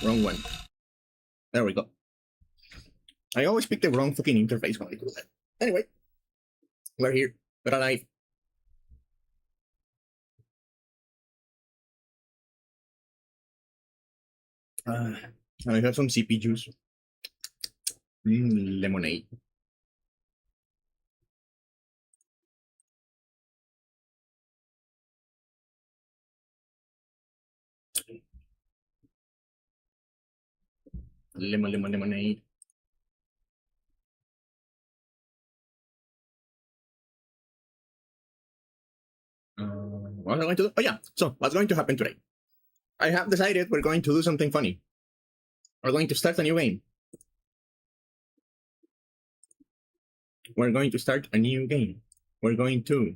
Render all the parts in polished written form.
Wrong one. There we go. I always pick the wrong fucking interface when I do that. Anyway, we're here. We're alive. I have some CP juice. Lemonade. Lemonade. What am I going to do? Oh yeah, so what's going to happen today? I have decided we're going to do something funny. We're going to start a new game. We're going to start a new game. We're going to...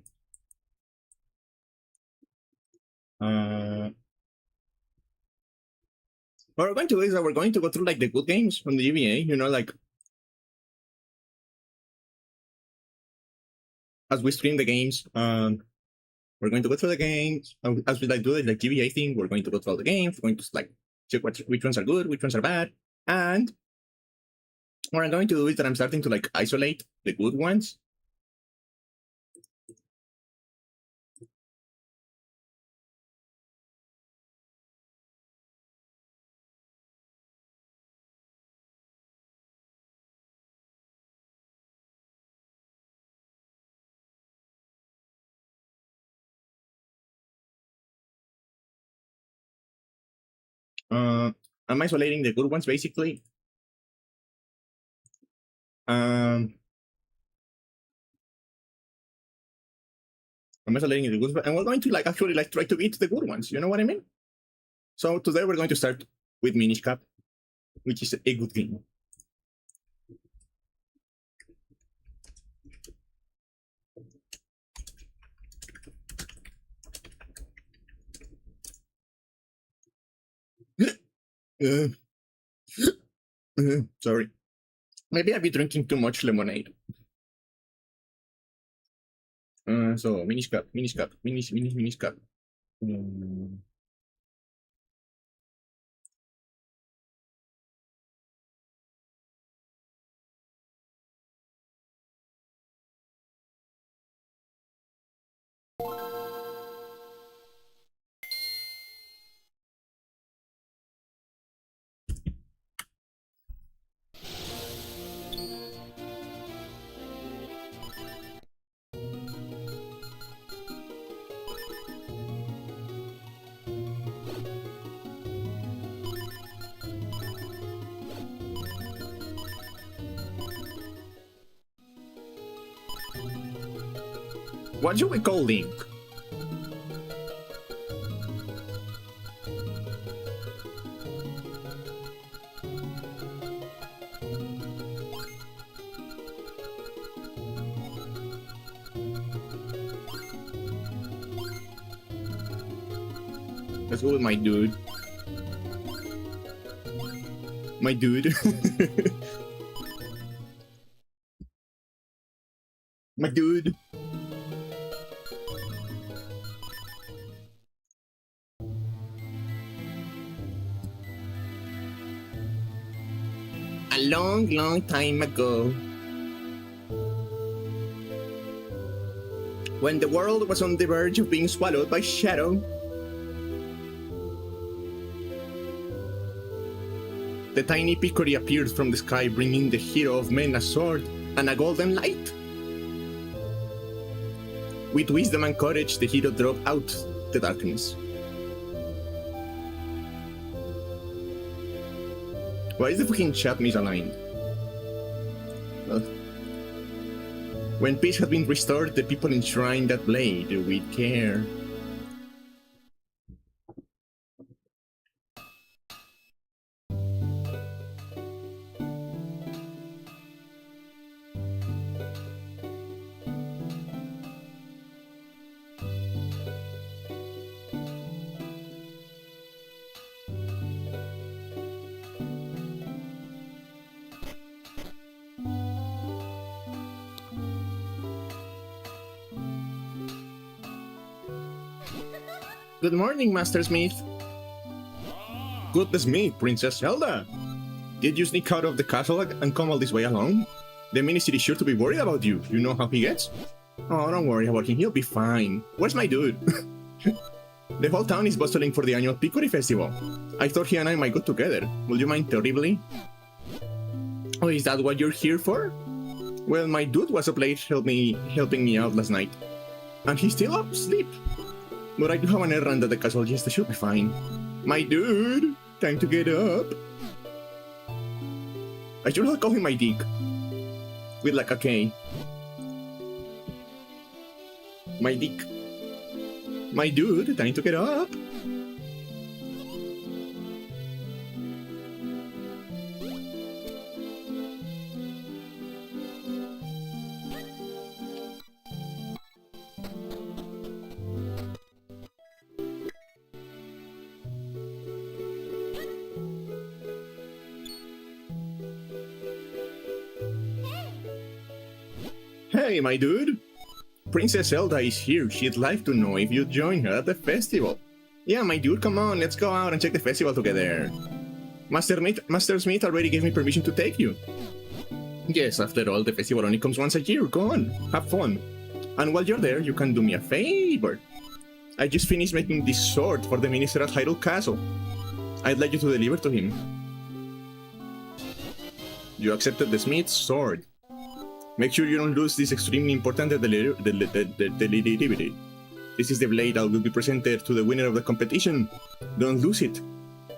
what we're going to do is that we're going to go through like the good games from the GBA, you know, like as we stream the games, we're going to go through the games. As we like do the like GBA thing, we're going to go through all the games. We're going to like check which ones are good, which ones are bad. And what I'm going to do is that I'm starting to like isolate the good ones. I'm isolating the good ones basically. I'm isolating the good ones, and we're going to like actually like try to beat the good ones. You know what I mean? So today we're going to start with Minish, which is a good game. Sorry. Maybe I've been drinking too much lemonade. So Minish. What should we call Link? Let's go with my dude. My dude. My dude. A long time ago, when the world was on the verge of being swallowed by shadow, the tiny peacock appeared from the sky, bringing the hero of men a sword and a golden light. With wisdom and courage, the hero drove out the darkness. Why is the fucking chat misaligned? When peace had been restored, the people enshrined that blade with care. Good morning, Master Smith. Goodness me, Princess Zelda! Did you sneak out of the castle and come all this way alone? The Minish is sure to be worried about you. You know how he gets? Oh, don't worry about him, he'll be fine. Where's my dude? The whole town is bustling for the annual Picori Festival. I thought he and I might go together. Will you mind terribly? Oh, is that what you're here for? Well, my dude was up late helping me out last night. And he's still up asleep. But I do have an errand at the castle, yes, that should be fine. My dude! Time to get up. I should have called him my dick. With like a K. My dick. My dude, time to get up. Hey, my dude! Princess Zelda is here. She'd like to know if you'd join her at the festival. Yeah, my dude, come on, let's go out and check the festival together. Master Smith already gave me permission to take you. Yes, after all, the festival only comes once a year. Go on, have fun. And while you're there, you can do me a favor. I just finished making this sword for the minister at Hyrule Castle. I'd like you to deliver to him. You accepted the Smith's sword. Make sure you don't lose this extremely important delivery. This is the blade that will be presented to the winner of the competition. Don't lose it.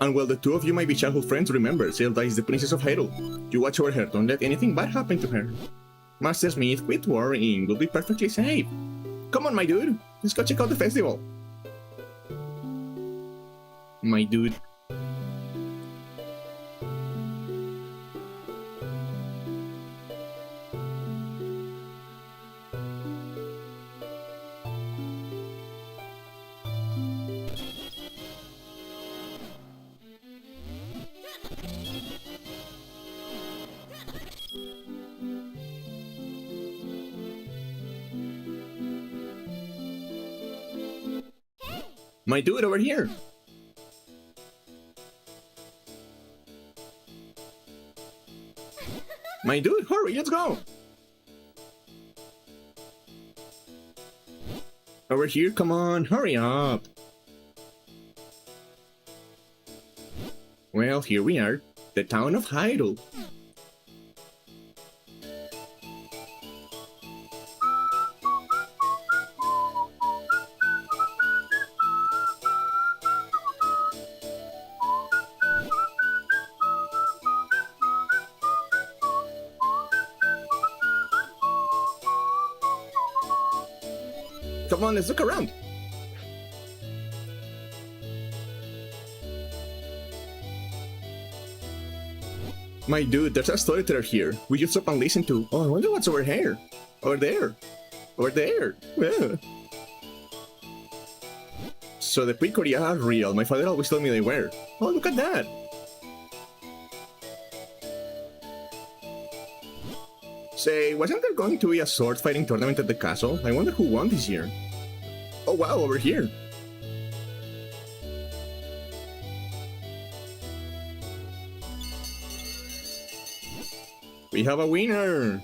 And while the two of you might be childhood friends, remember, Zelda is the princess of Hyrule. You watch over her, don't let anything bad happen to her. Master Smith, quit worrying, we'll be perfectly safe. Come on, my dude, let's go check out the festival. My dude. My dude, over here! My dude, hurry, let's go! Over here, come on, hurry up! Well, here we are, the town of Hyrule. Come on, let's look around. My dude, there's a storyteller here. Will you stop and listen to? Oh, I wonder what's over here. Over there. Over there. Yeah. So the Picori are real. My father always told me they were. Oh, look at that. Say, wasn't there going to be a sword fighting tournament at the castle? I wonder who won this year. Oh wow, over here. We have a winner!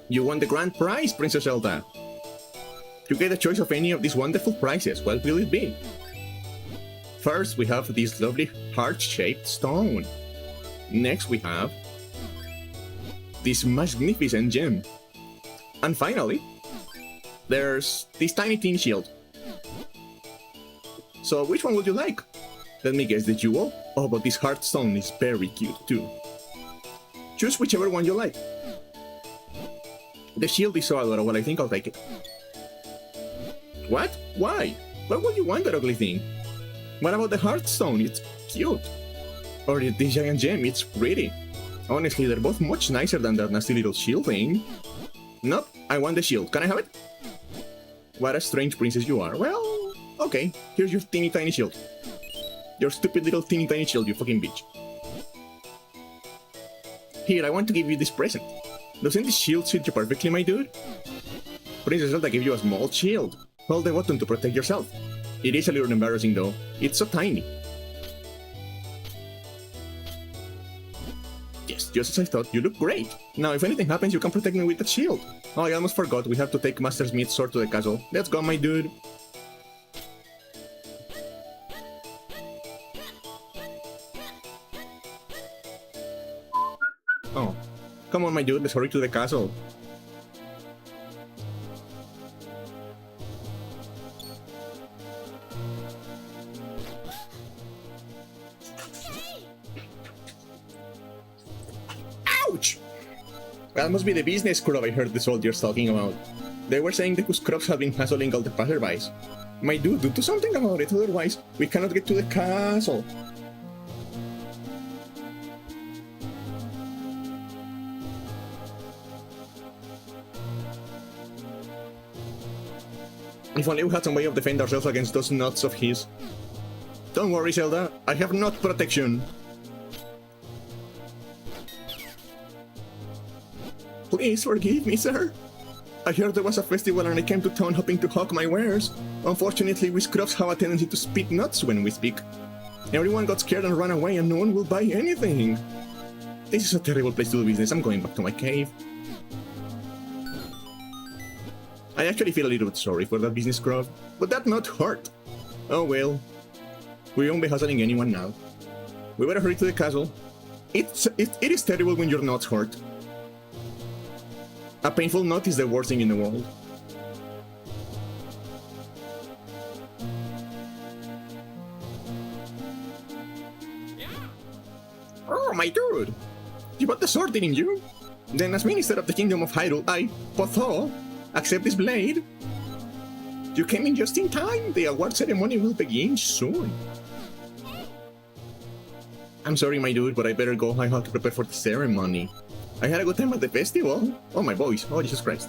You won the grand prize, Princess Zelda! You get a choice of any of these wonderful prizes. What will it be? First, we have this lovely heart-shaped stone. Next, we have this magnificent gem. And finally, there's this tiny tin shield. So which one would you like? Let me guess, the jewel? Oh, but this heart stone is very cute too. Choose whichever one you like. The shield is so adorable, I think I'll take it. What? Why? Why would you want that ugly thing? What about the heartstone? It's cute. Or this giant gem, it's pretty. Honestly, they're both much nicer than that nasty little shield thing. Nope, I want the shield. Can I have it? What a strange princess you are. Well, okay. Here's your teeny tiny shield. Your stupid little teeny tiny shield, you fucking bitch. Here, I want to give you this present. Doesn't this shield suit you perfectly, my dude? Princess Zelda gave you a small shield. Hold the button to protect yourself. It is a little embarrassing though. It's so tiny. Yes, just as I thought, you look great. Now, if anything happens, you can protect me with that shield. Oh, I almost forgot, we have to take Master Smith's sword to the castle. Let's go, my dude. Oh, come on, my dude, let's hurry to the castle. Ouch! That must be the business scrub I heard the soldiers talking about. They were saying the scrubs have been hassling all the passerbys. My dude, do something about it, otherwise we cannot get to the castle. If only we had some way of defending ourselves against those nuts of his. Don't worry, Zelda, I have nut protection. Please forgive me, sir. I heard there was a festival and I came to town hoping to hawk my wares. Unfortunately, we scrubs have a tendency to spit nuts when we speak. Everyone got scared and ran away and no one will buy anything. This is a terrible place to do business. I'm going back to my cave. I actually feel a little bit sorry for that business scrub, but that nut hurt. Oh well. We won't be hustling anyone now. We better hurry to the castle. It is terrible when your nuts hurt. A painful nut is the worst thing in the world. Oh, my dude! You bought the sword, didn't you? Then as Minister of the Kingdom of Hyrule, I, Potho, accept this blade. You came in just in time. The award ceremony will begin soon. I'm sorry, my dude, but I better go. I have to prepare for the ceremony. I had a good time at the festival. Oh, my voice. Oh, Jesus Christ.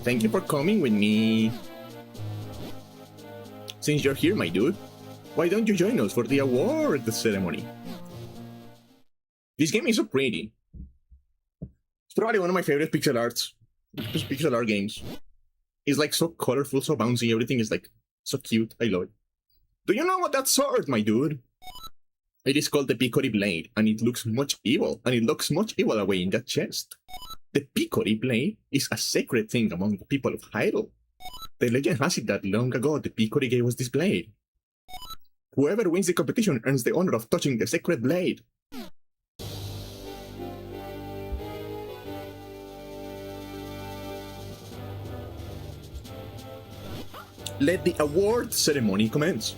Thank you for coming with me. Since you're here, my dude, why don't you join us for the award ceremony? This game is so pretty. It's probably one of my favorite pixel art games. It's like so colorful, so bouncy, everything is like so cute. I love it. Do you know what that sword, my dude? It is called the Picori Blade, and it looks much evil, away in that chest. The Picori Blade is a sacred thing among the people of Hyrule. The legend has it that long ago the Picori gave us this blade. Whoever wins the competition earns the honor of touching the sacred blade. Let the award ceremony commence.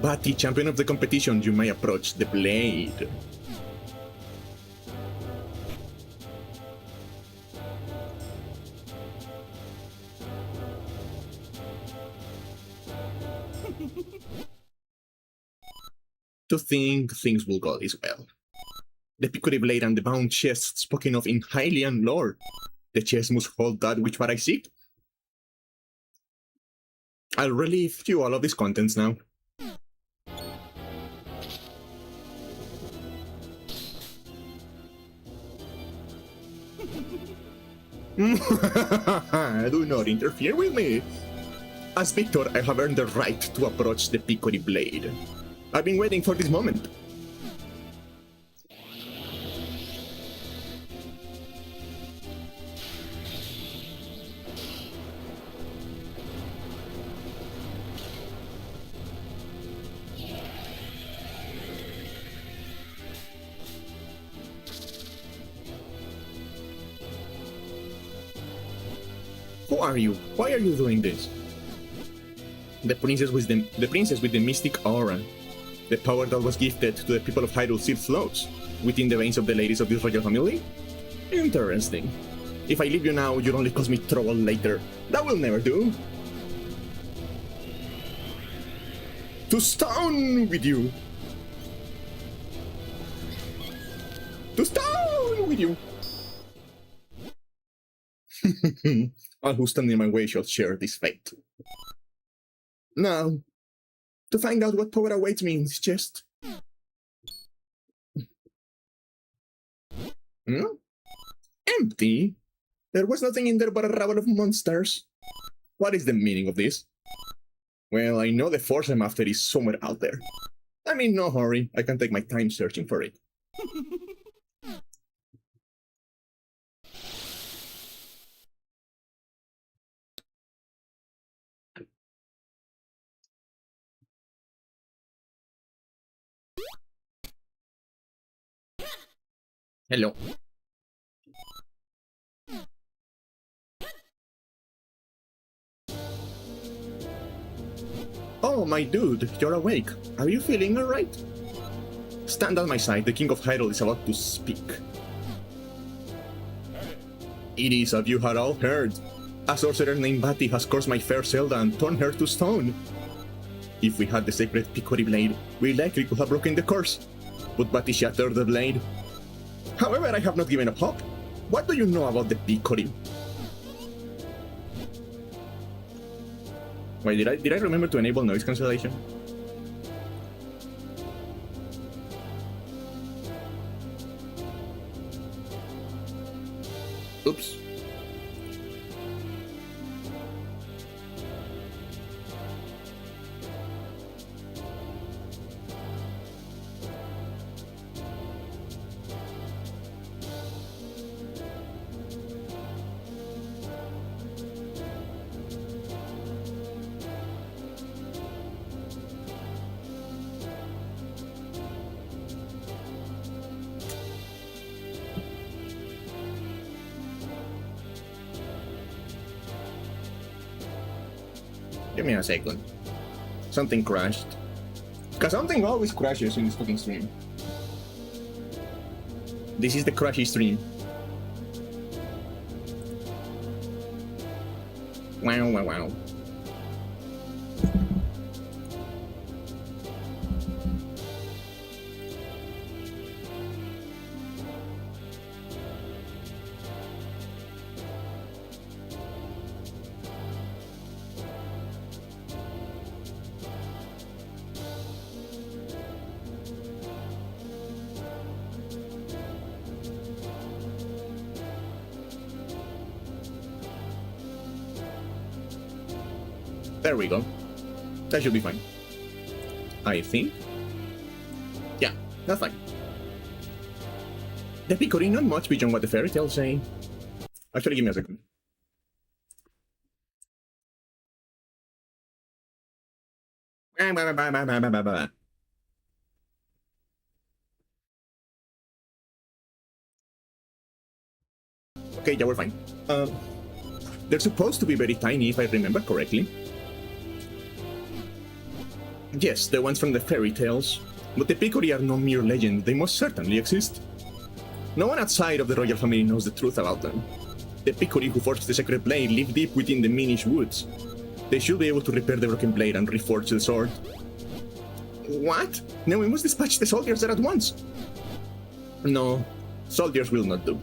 But the champion of the competition, you may approach the blade. To think things will go this well. The Picori Blade and the bound chest spoken of in Hylian lore. The chest must hold that which what I seek. I'll relieve you all of these contents now. Do not interfere with me. As Victor, I have earned the right to approach the Picori Blade. I've been waiting for this moment. Who are you? Why are you doing this? The princess with the mystic aura. The power that was gifted to the people of Hyrule still flows within the veins of the ladies of this royal family? Interesting. If I leave you now, you'll only cause me trouble later. That will never do. To stone with you! To stone with you! All who stand in my way shall share this fate. Now, to find out what power awaits me in this chest. Hmm? Empty? There was nothing in there but a rabble of monsters. What is the meaning of this? Well, I know the force I'm after is somewhere out there. I'm in no hurry. I can take my time searching for it. Hello. Oh, my dude, you're awake. Are you feeling alright? Stand on my side, the King of Hyrule is about to speak. It is as you had all heard. A sorcerer named Bati has cursed my fair Zelda and torn her to stone. If we had the sacred Picori blade, we likely could have broken the curse. But Bati shattered the blade. However, I have not given up hope. What do you know about the Picori? Wait, did I remember to enable noise cancellation? Oops. Give me a second. Something crashed. Cause something always crashes in this fucking stream. This is the crashy stream. Wow, wow, wow. There we go. That should be fine. I think. Yeah, that's fine. The Picori not much beyond what the fairy tales say. Actually, give me a second. Okay, yeah, we're fine. They're supposed to be very tiny, if I remember correctly. Yes, the ones from the fairy tales. But the Picori are no mere legend, they most certainly exist. No one outside of the royal family knows the truth about them. The Picori who forged the sacred blade live deep within the Minish woods. They should be able to repair the broken blade and reforge the sword. What? Then we must dispatch the soldiers there at once. No, soldiers will not do.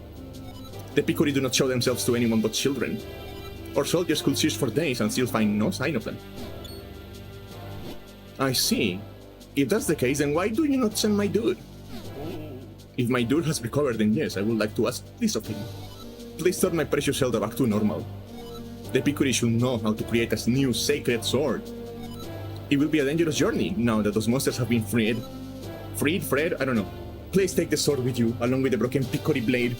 The Picori do not show themselves to anyone but children. Our soldiers could search for days and still find no sign of them. I see. If that's the case, then why do you not send my dude? If my dude has recovered, then yes, I would like to ask this of him. Please turn my precious Zelda back to normal. The Picori should know how to create a new sacred sword. It will be a dangerous journey now that those monsters have been freed. Fred? I don't know. Please take the sword with you, along with the broken Picori blade.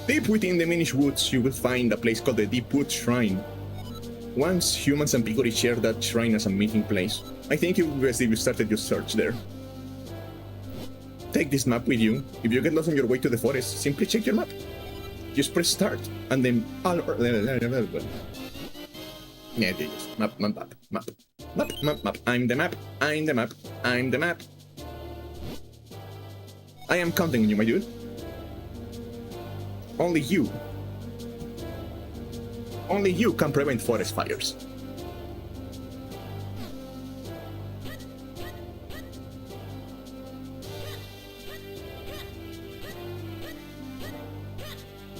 Deep within the Minish woods, you will find a place called the Deep Woods Shrine. Once humans and Picori shared that shrine as a meeting place. I think it would be best if you started your search there. Take this map with you. If you get lost on your way to the forest, simply check your map. Just press start, and then yeah, just map. I'm the map. I am counting on you, my dude. Only you can prevent forest fires.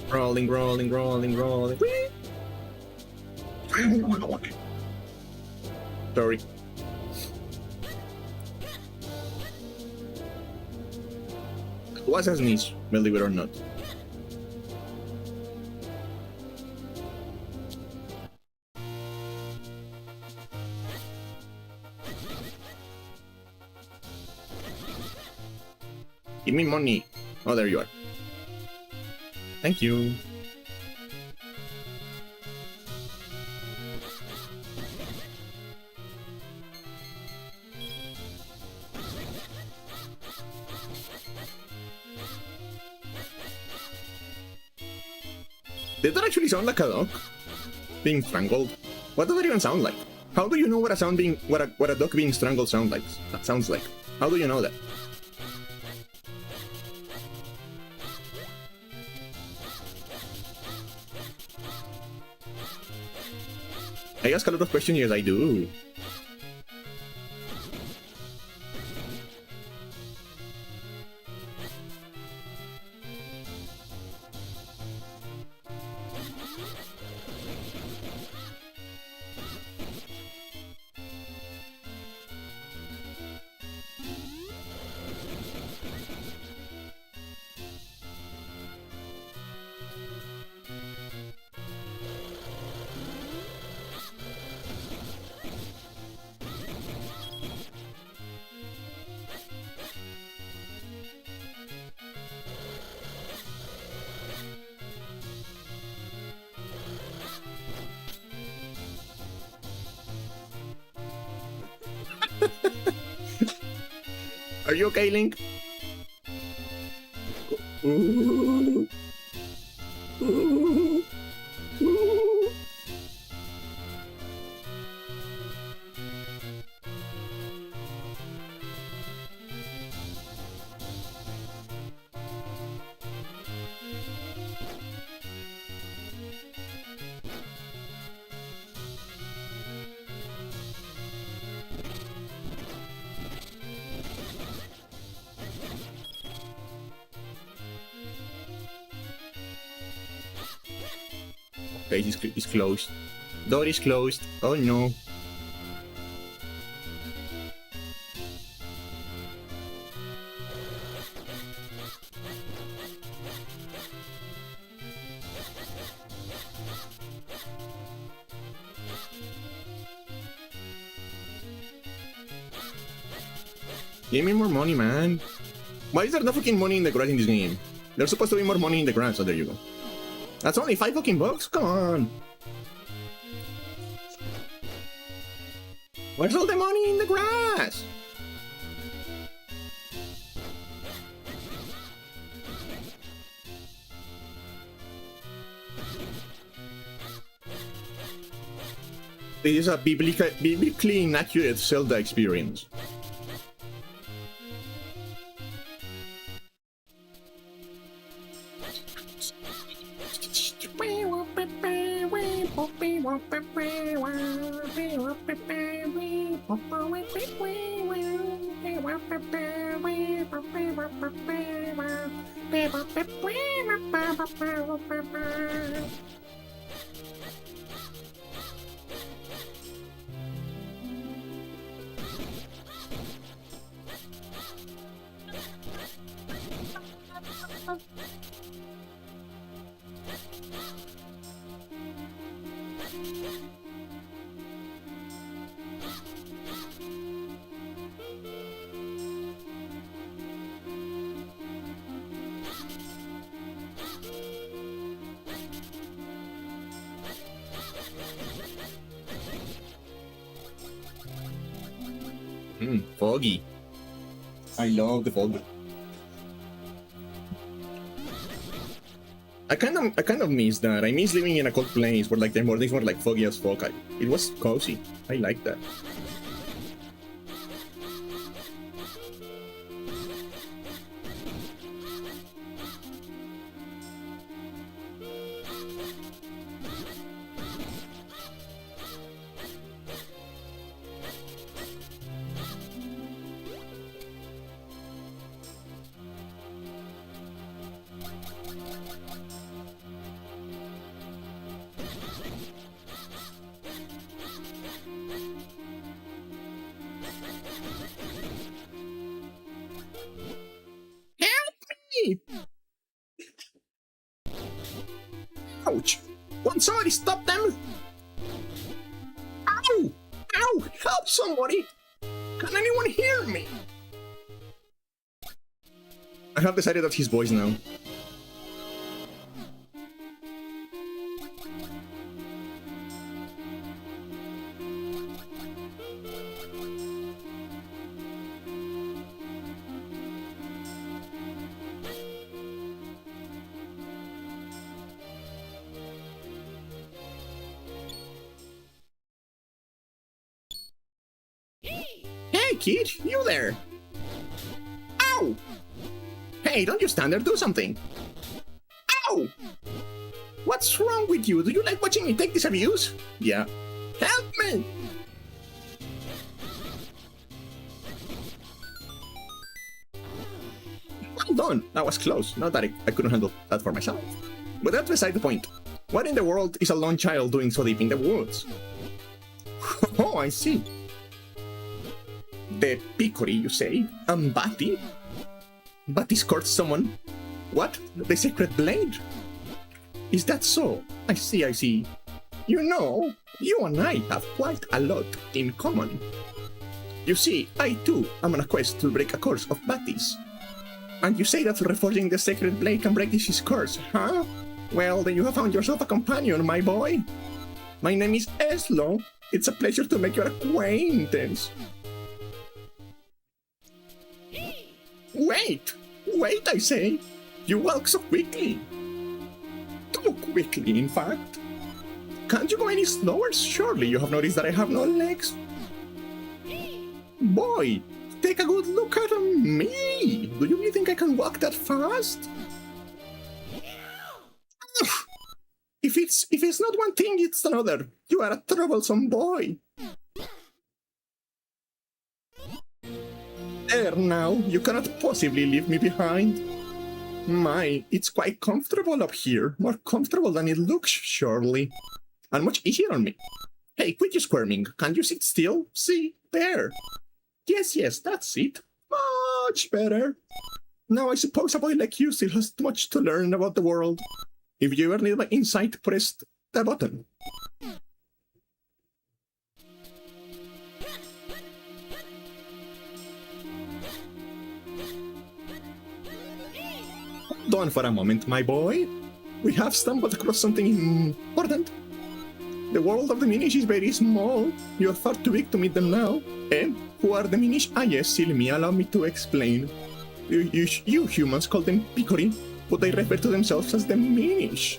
Bro, rolling, rolling, rolling, rolling. Sorry. Was a sneeze, believe it or not. Give me money. Oh, there you are. Thank you. Did that actually sound like a dog being strangled? What does that even sound like? How do you know what a dog being strangled sounds like? How do you know that? I ask a lot of questions, yes I do. Are you okay, Link? Ooh. Ooh. Ooh. Okay, it's closed. Door is closed. Oh no. Give me more money, man. Why is there no fucking money in the grass in this game? There's supposed to be more money in the grass, so there you go. That's only $5 fucking bucks? Come on. Where's all the money in the grass? This is a biblically inaccurate Zelda experience. Foggy. I love the fog. I kind of miss that. I miss living in a cold place where like the mornings were like foggy as fuck. It was cozy. I like that. Won't somebody stop them? Ow! Ow! Help somebody! Can anyone hear me? I have decided that's his voice now. Hey kid, you there! Ow! Hey, don't you stand there, do something! Ow! What's wrong with you? Do you like watching me take this abuse? Yeah. Help me! Well done! That was close. Not that I couldn't handle that for myself. But that's beside the point. What in the world is a lone child doing so deep in the woods? Oh, I see. The Picori, you say? Batty? Batty scored someone? What? The Sacred Blade? Is that so? I see, I see. You know, you and I have quite a lot in common. You see, I too am on a quest to break a curse of Batty's. And you say that reforging the Sacred Blade can break this curse, huh? Well, then you have found yourself a companion, my boy. My name is Eslo. It's a pleasure to make your acquaintance. Wait! Wait, I say! You walk so quickly! Too quickly, in fact. Can't you go any slower? Surely you have noticed that I have no legs. Boy, take a good look at me! Do you really think I can walk that fast? If it's not one thing, it's another. You are a troublesome boy. There now, you cannot possibly leave me behind. My, it's quite comfortable up here. More comfortable than it looks, surely. And much easier on me. Hey, quit you squirming. Can't you sit still? See, there. Yes, that's it. Much better. Now I suppose a boy like you still has much to learn about the world. If you ever need my insight, press the button. Hold on for a moment, my boy. We have stumbled across something important. The world of the Minish is very small. You're far too big to meet them now. Who are the Minish? Ah yes, Silmi, allow me to explain. You humans call them Picori, but they refer to themselves as the Minish.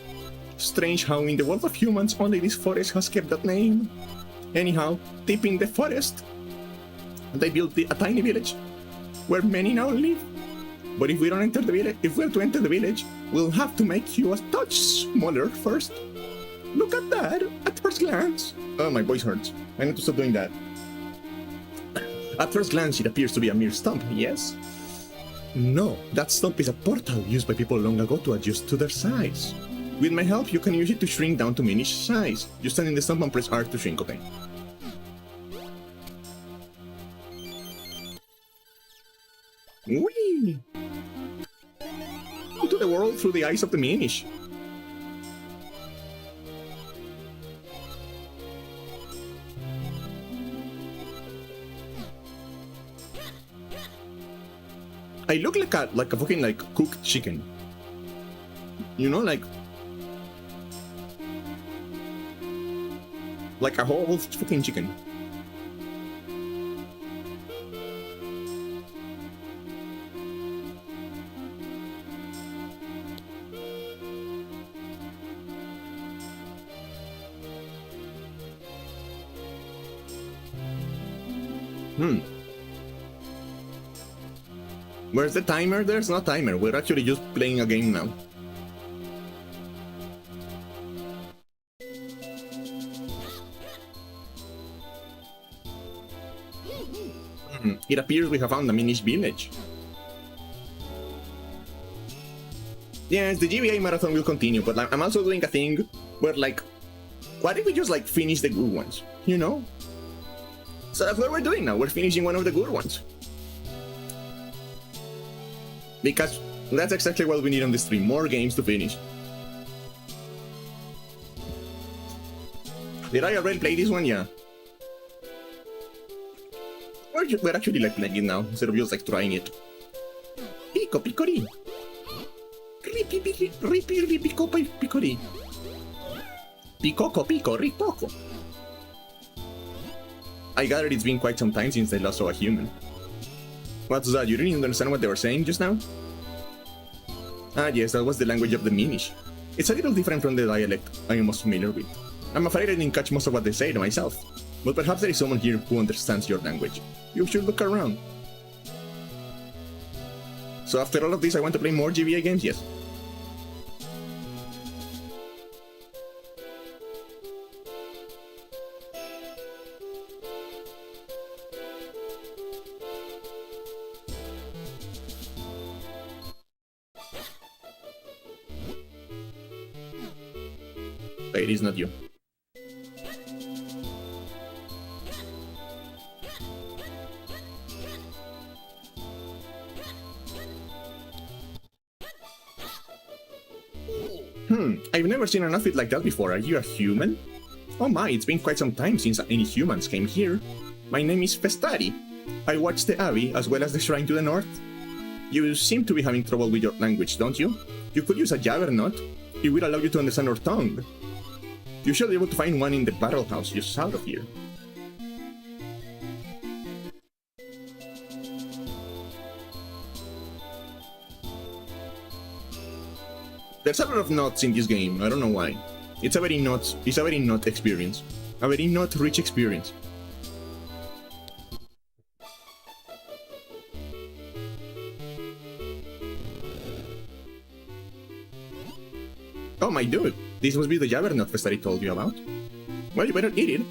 Strange how in the world of humans only this forest has kept that name. Anyhow, deep in the forest, they built a tiny village where many now live. But if we don't enter the village, if we're to enter the village, we'll have to make you a touch smaller first. Look at that, at first glance. Oh, my voice hurts. I need to stop doing that. At first glance, it appears to be a mere stump, yes? No, that stump is a portal used by people long ago to adjust to their size. With my help, you can use it to shrink down to Minish size. You stand in the stump and press R to shrink, okay? Whee! Into the world through the eyes of the Minish. I look like a fucking cooked chicken. You know, like a whole fucking chicken. Where's the timer? There's no timer. We're actually just playing a game now. It appears we have found a Minish village. Yes, the GBA marathon will continue, but I'm also doing a thing where what if we just finish the good ones, you know? So that's what we're doing now. We're finishing one of the good ones. Because that's exactly what we need on the stream. More games to finish. Did I already play this one? Yeah. We're actually like playing it now, instead of just like trying it. Pico picori. Ripico picori. Picoco pico ripoco. I gather it's been quite some time since I last saw a human. What's that? You didn't understand what they were saying just now? Ah yes, that was the language of the Minish. It's a little different from the dialect I am most familiar with. I'm afraid I didn't catch most of what they said myself, but perhaps there is someone here who understands your language. You should look around. So after all of this, I want to play more GBA games? Yes. It is not you. I've never seen an outfit like that before. Are you a human? Oh my, it's been quite some time since any humans came here. My name is Festari. I watch the Abbey as well as the shrine to the north. You seem to be having trouble with your language, don't you? You could use a juggernaut. It will allow you to understand our tongue. You should be able to find one in the battle house just south of here. There's a lot of knots in this game, I don't know why. It's a very not experience. A very not rich experience. Oh my dude, this must be the juggernaut fest that I told you about. Well, you better eat it.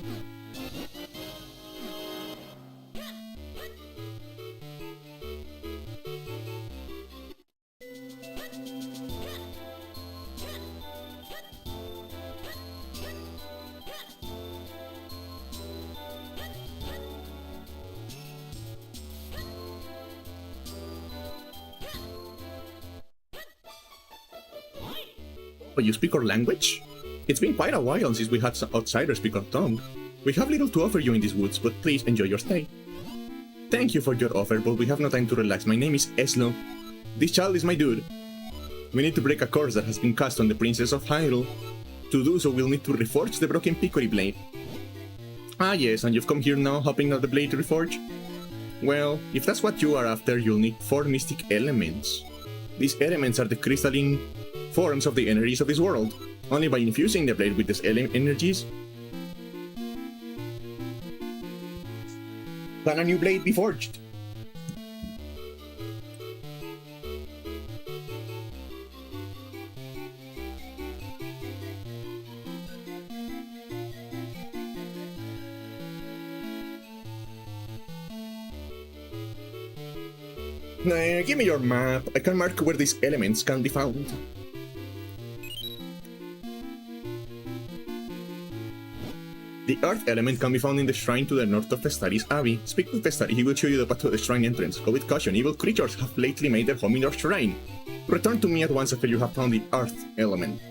Oh, you speak our language? It's been quite a while since we had some outsiders speak our tongue. We have little to offer you in these woods, but please enjoy your stay. Thank you for your offer, but we have no time to relax. My name is Eslo. This child is my dude. We need to break a curse that has been cast on the Princess of Hyrule. To do so, we'll need to reforge the broken Picori blade. Ah yes, and you've come here now hoping that the blade to reforge? Well, if that's what you are after, you'll need 4 mystic elements. These elements are the crystalline forms of the energies of this world. Only by infusing the blade with these energies can a new blade be forged. Give me your map. I can mark where these elements can be found. The earth element can be found in the shrine to the north of Festari's Abbey. Speak with Festari, he will show you the path to the shrine entrance. Go with caution, evil creatures have lately made their home in your shrine. Return to me at once after you have found the earth element.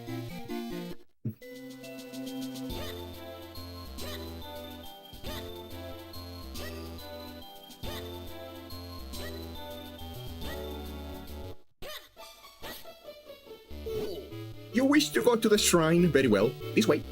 You wish to go to the shrine? Very well. This way.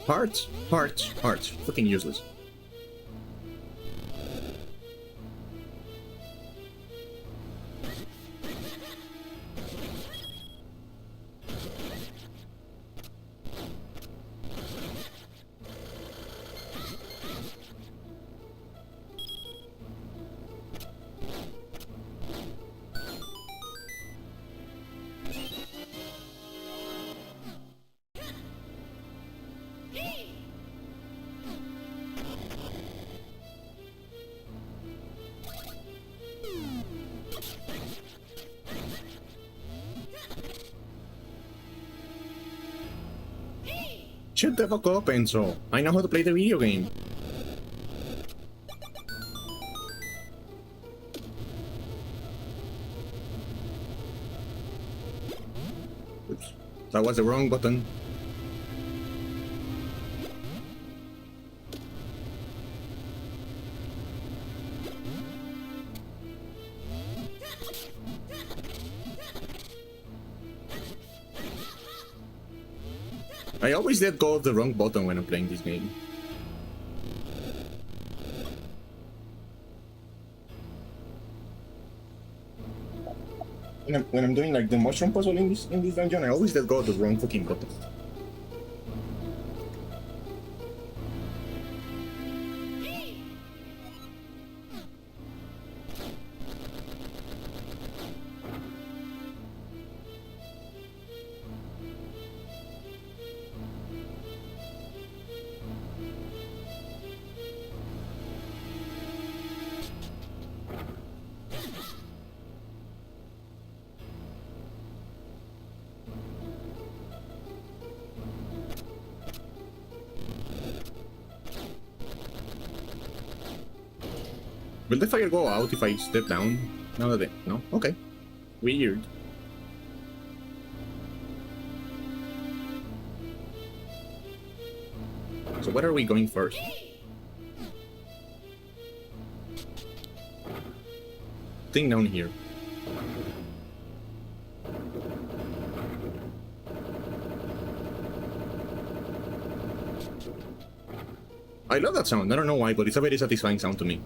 Hearts, hearts, hearts. Fucking useless. shut the fuck up, Enzo. I know how to play the video game. Oops. That was the wrong button. I always let go of the wrong button when I'm playing this game. When I'm doing like the mushroom puzzle in this dungeon, I always let go of the wrong fucking button. Will the fire go out if I step down? No? Okay. Weird. So where are we going first? Thing down here. I love that sound. I don't know why, but it's a very satisfying sound to me.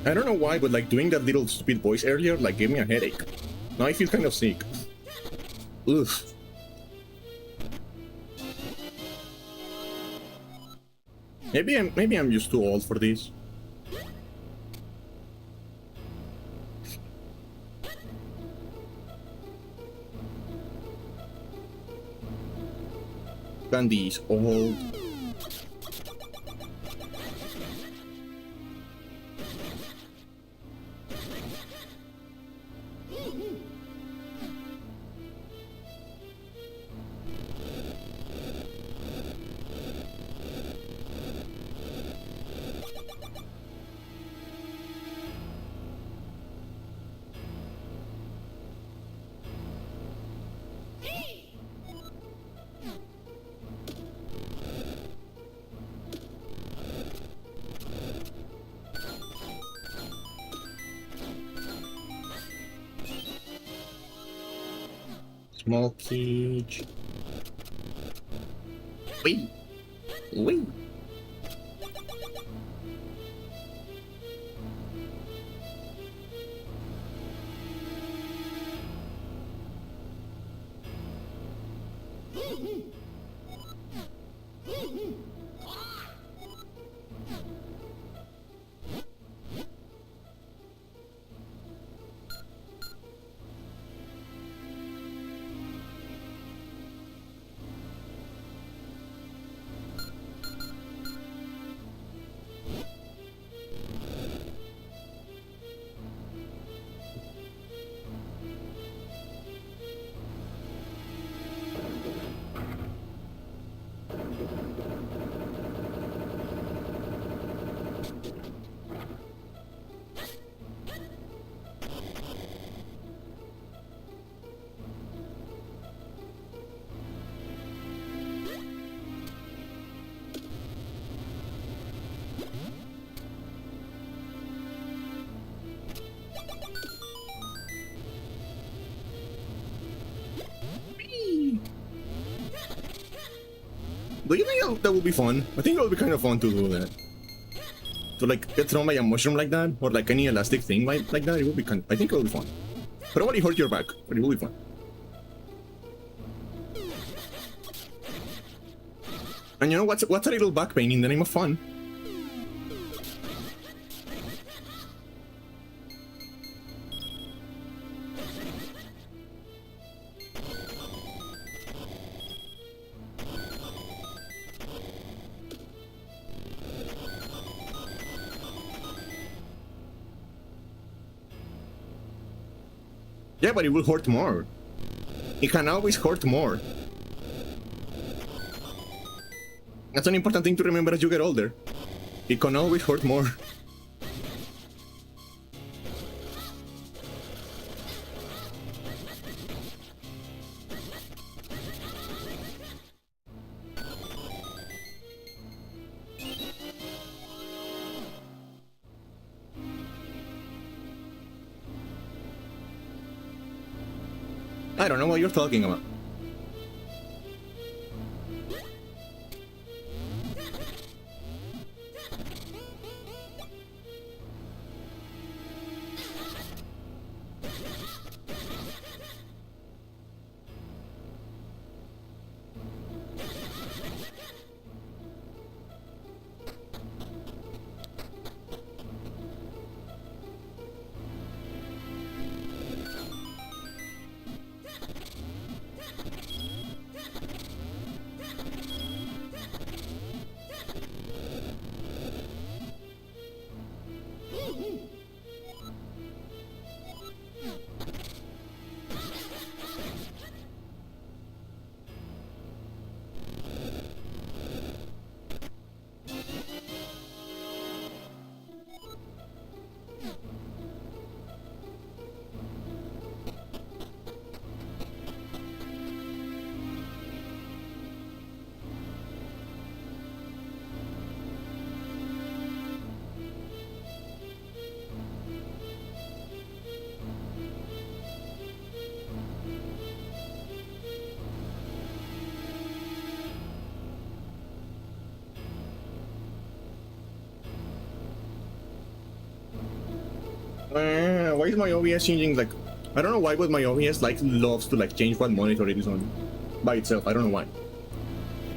I don't know why, but like doing that little stupid voice earlier like gave me a headache. Now I feel kind of sick. Ugh. Maybe I'm just too old for this. Candy is old. Small cage. Wait. Wait. Do you think that would be fun? I think it would be kind of fun to do that. To like get thrown by a mushroom like that, or like any elastic thing like that. It would be I think it would be fun. Probably hurt your back, but it will be fun. And you know what's a little back pain in the name of fun? Yeah, but it will hurt more. It can always hurt more. That's an important thing to remember as you get older. It can always hurt more. I don't know what you're talking about. Why is my OBS changing? Like, I don't know why, but my OBS like loves to like change what monitor it is on by itself. I don't know why.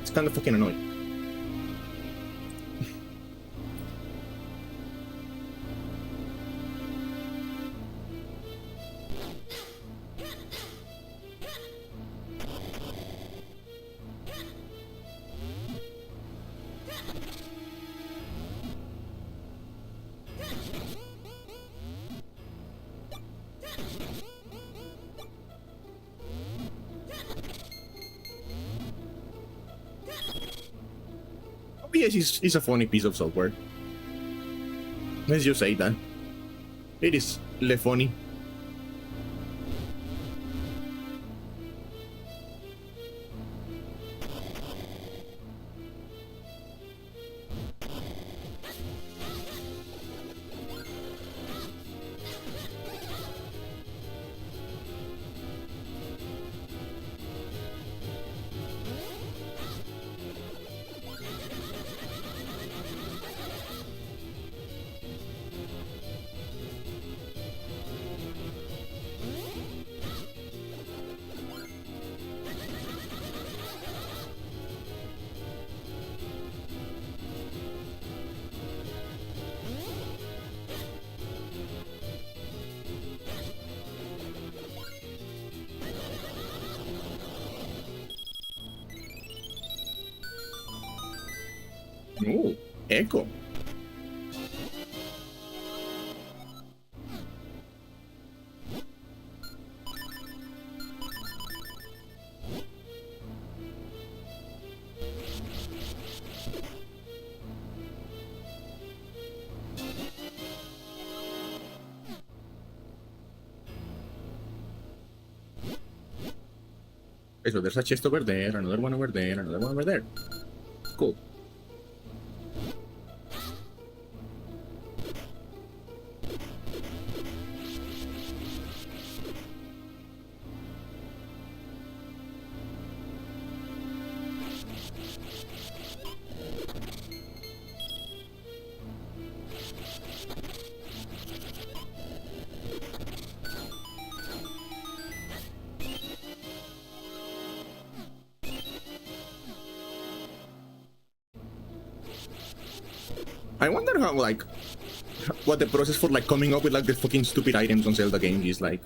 It's kind of fucking annoying. OBS is a funny piece of software. Let's just say that. It is le funny. Oh, echo. Okay, so there's a chest over there, another one over there, another one over there. Cool. I wonder how, like, what the process for, like, coming up with, like, the fucking stupid items on Zelda games is like.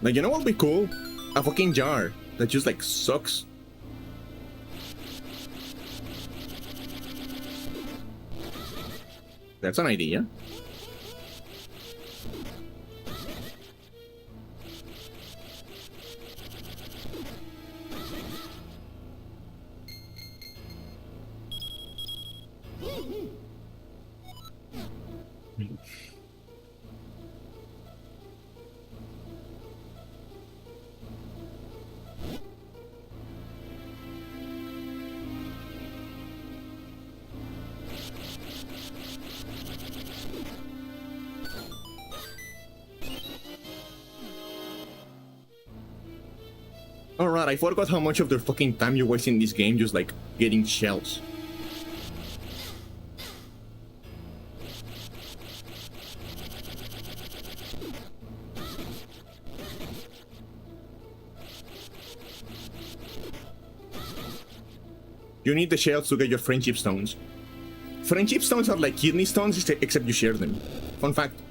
Like, you know what would be cool? A fucking jar that just, like, sucks. That's an idea. Alright, I forgot how much of their fucking time you waste in this game just like getting shells. You need the shells to get your friendship stones. Friendship stones are like kidney stones, except you share them. Fun fact.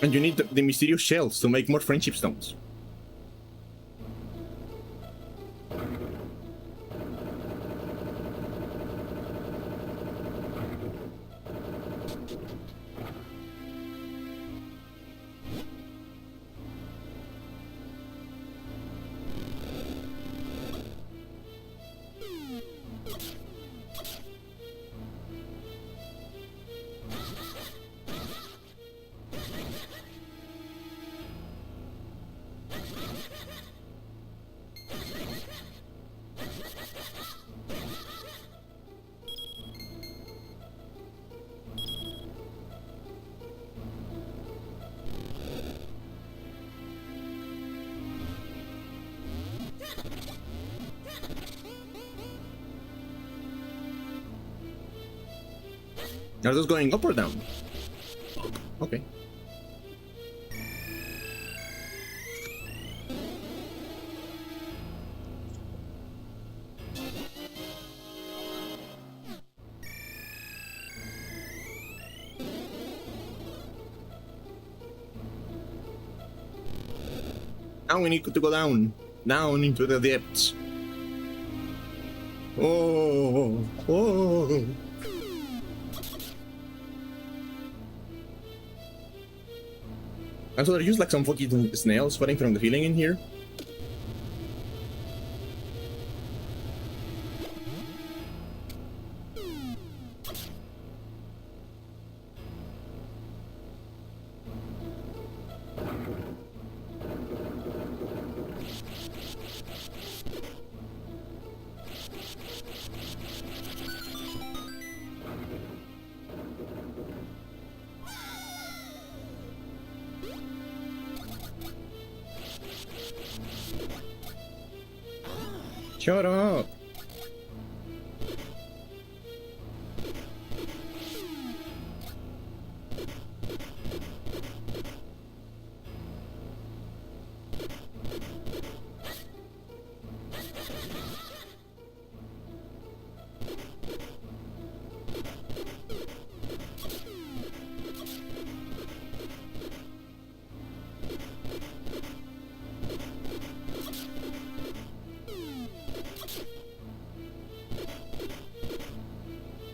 And you need the mysterious shells to make more friendship stones. Are those going up or down? Okay. Now we need to go down into the depths. Oh. And so they use like some fucking snails fighting from the feeling in here. Shut up!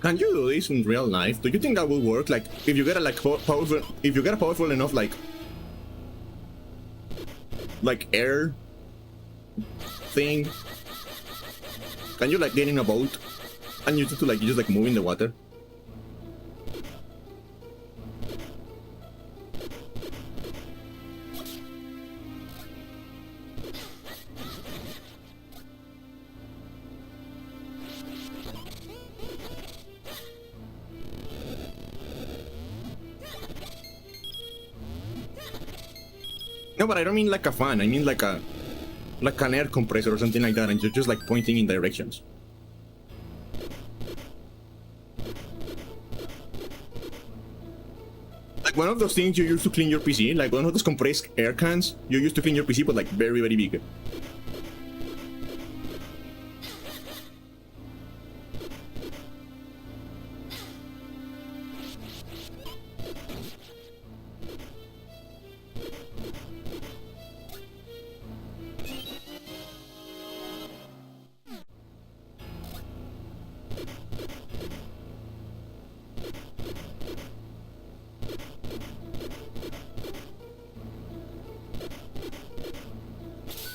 Can you do this in real life? Do you think that will work? Like, if you get a powerful, if you get a powerful enough like air thing, can you like get in a boat and use it to like just move in the water? No, but I don't mean like a fan. I mean like an air compressor or something like that, and you're just like pointing in directions. Like one of those things you use to clean your PC, like one of those compressed air cans you use to clean your PC, but like very, very big.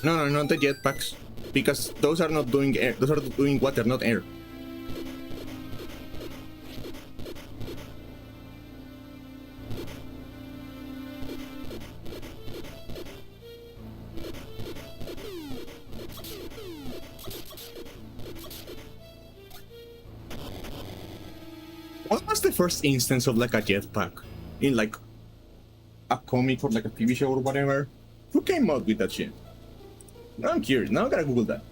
No, not the jetpacks. Because those are not doing air. Those are doing water, not air. What was the first instance of like a jetpack in like a comic or like a TV show or whatever? Who came up with that shit? Now I'm curious. Now I gotta Google that.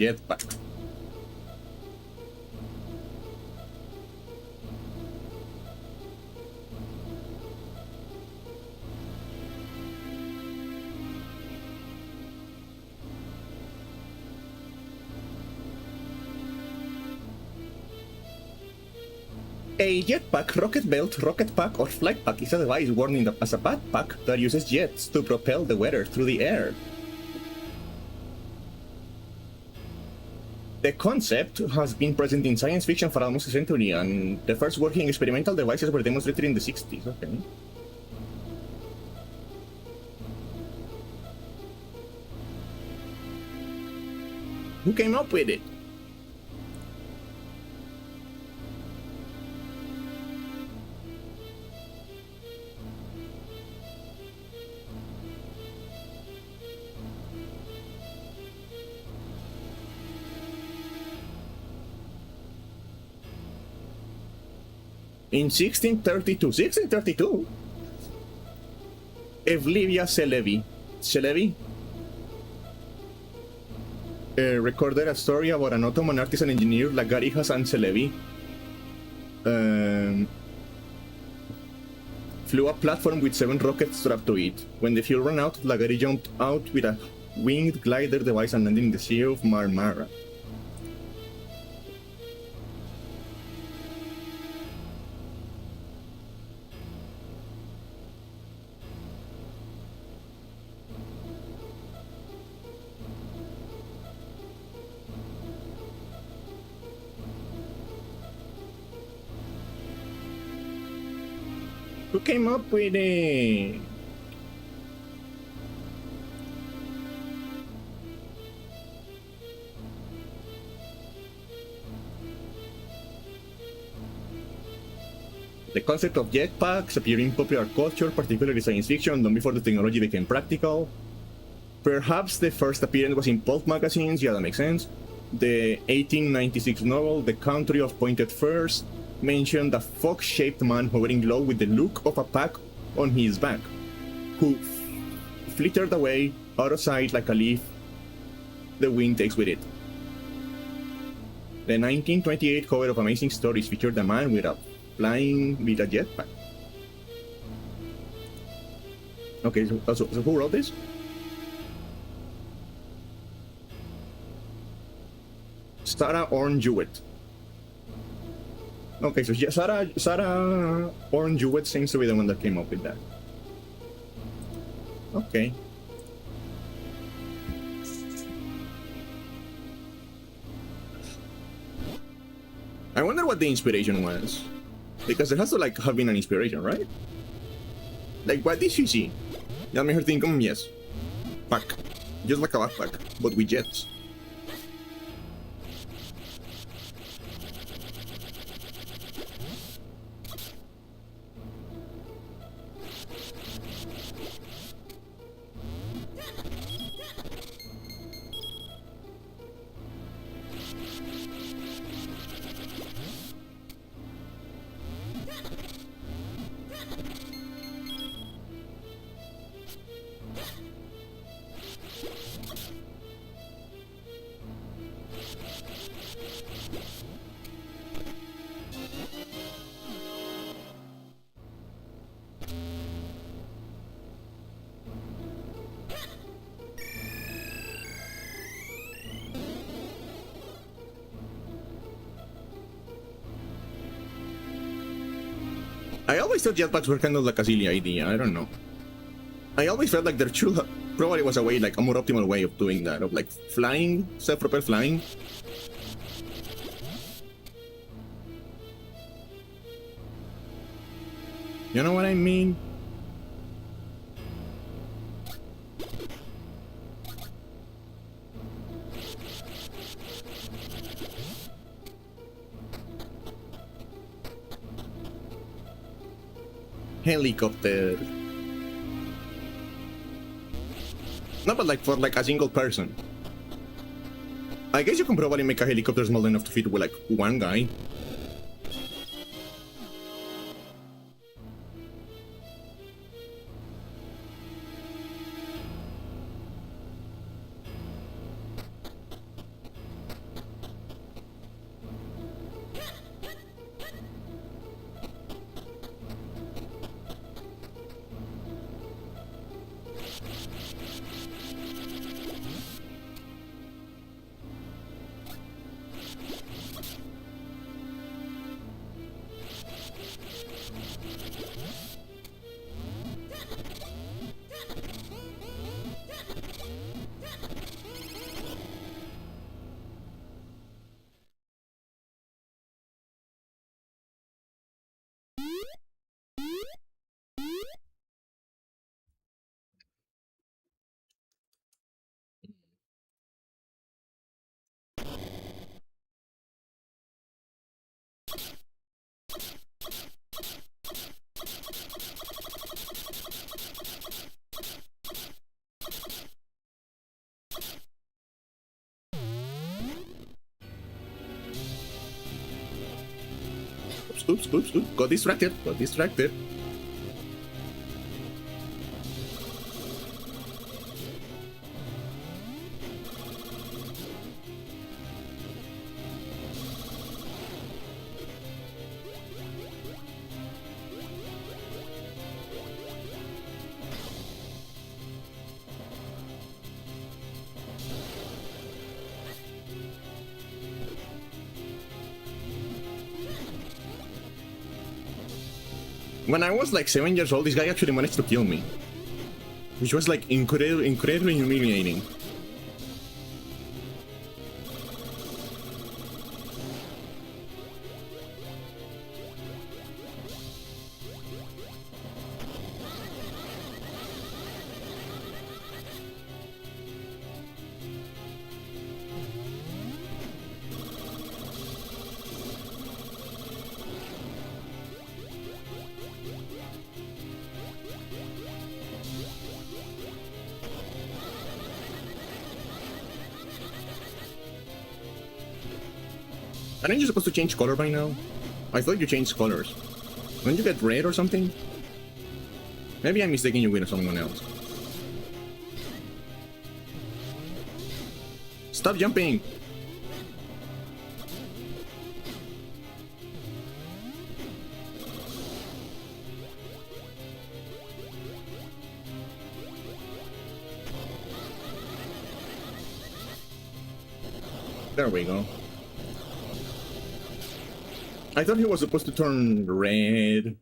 Jetpack. A jetpack, rocket belt, rocket pack, or flight pack is a device worn as a backpack that uses jets to propel the weather through the air. The concept has been present in science fiction for almost a century, and the first working experimental devices were demonstrated in the 60s. Okay. Who came up with it? In 1632, Evlivia Celebi recorded a story about an Ottoman artisan engineer, Lagari Hassan Celebi, flew a platform with 7 rockets strapped to it. When the fuel ran out, Lagari jumped out with a winged glider device and landed in the Sea of Marmara. Who came up with it? The concept of jetpacks appeared in popular culture, particularly science fiction, long before the technology became practical. Perhaps the first appearance was in pulp magazines, yeah, that makes sense. The 1896 novel, The Country of Pointed Firs, mentioned a fox-shaped man hovering low with the look of a pack on his back, who flittered away out of sight like a leaf the wind takes with it. The 1928 cover of Amazing Stories featured a man flying with a jetpack. Okay, so who wrote this? Sarah Orne Jewett. Okay, so yeah, Sarah Orne Jewett seems to be the one that came up with that. Okay. I wonder what the inspiration was. Because there has to like have been an inspiration, right? Like, what did she see? That made her think, yes, pack. Just like a backpack, but with jets. I always thought jetpacks were kind of like a silly idea. I don't know. I always felt like there should probably was a way, like a more optimal way of doing that, of like flying, self-propelled flying. You know what I mean? Helicopter. No, but like for like a single person. I guess you can probably make a helicopter small enough to fit with like one guy. Oops. Got distracted. When I was like 7 years old, this guy actually managed to kill me. Which was like incredibly humiliating. Aren't you supposed to change color by now? I thought you changed colors. Don't you get red or something? Maybe I'm mistaking you with someone else. Stop jumping! There we go. I thought he was supposed to turn red.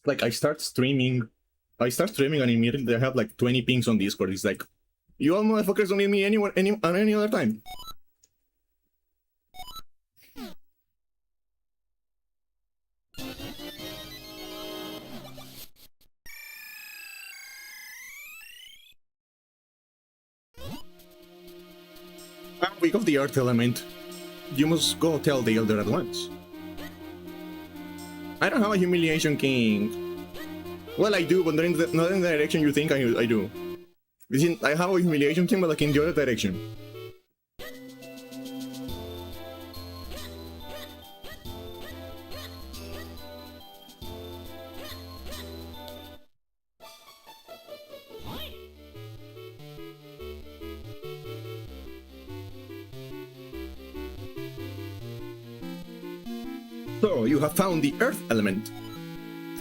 Like I start streaming and immediately I have like 20 pings on Discord. It's like, you all motherfuckers don't need me anywhere, any other time. I'm weak of the earth element. You must go tell the elder at once. I don't have a humiliation king. Well, I do, but not in the direction you think I do. I have a humiliation king, but like in the other direction. So, you have found the earth element.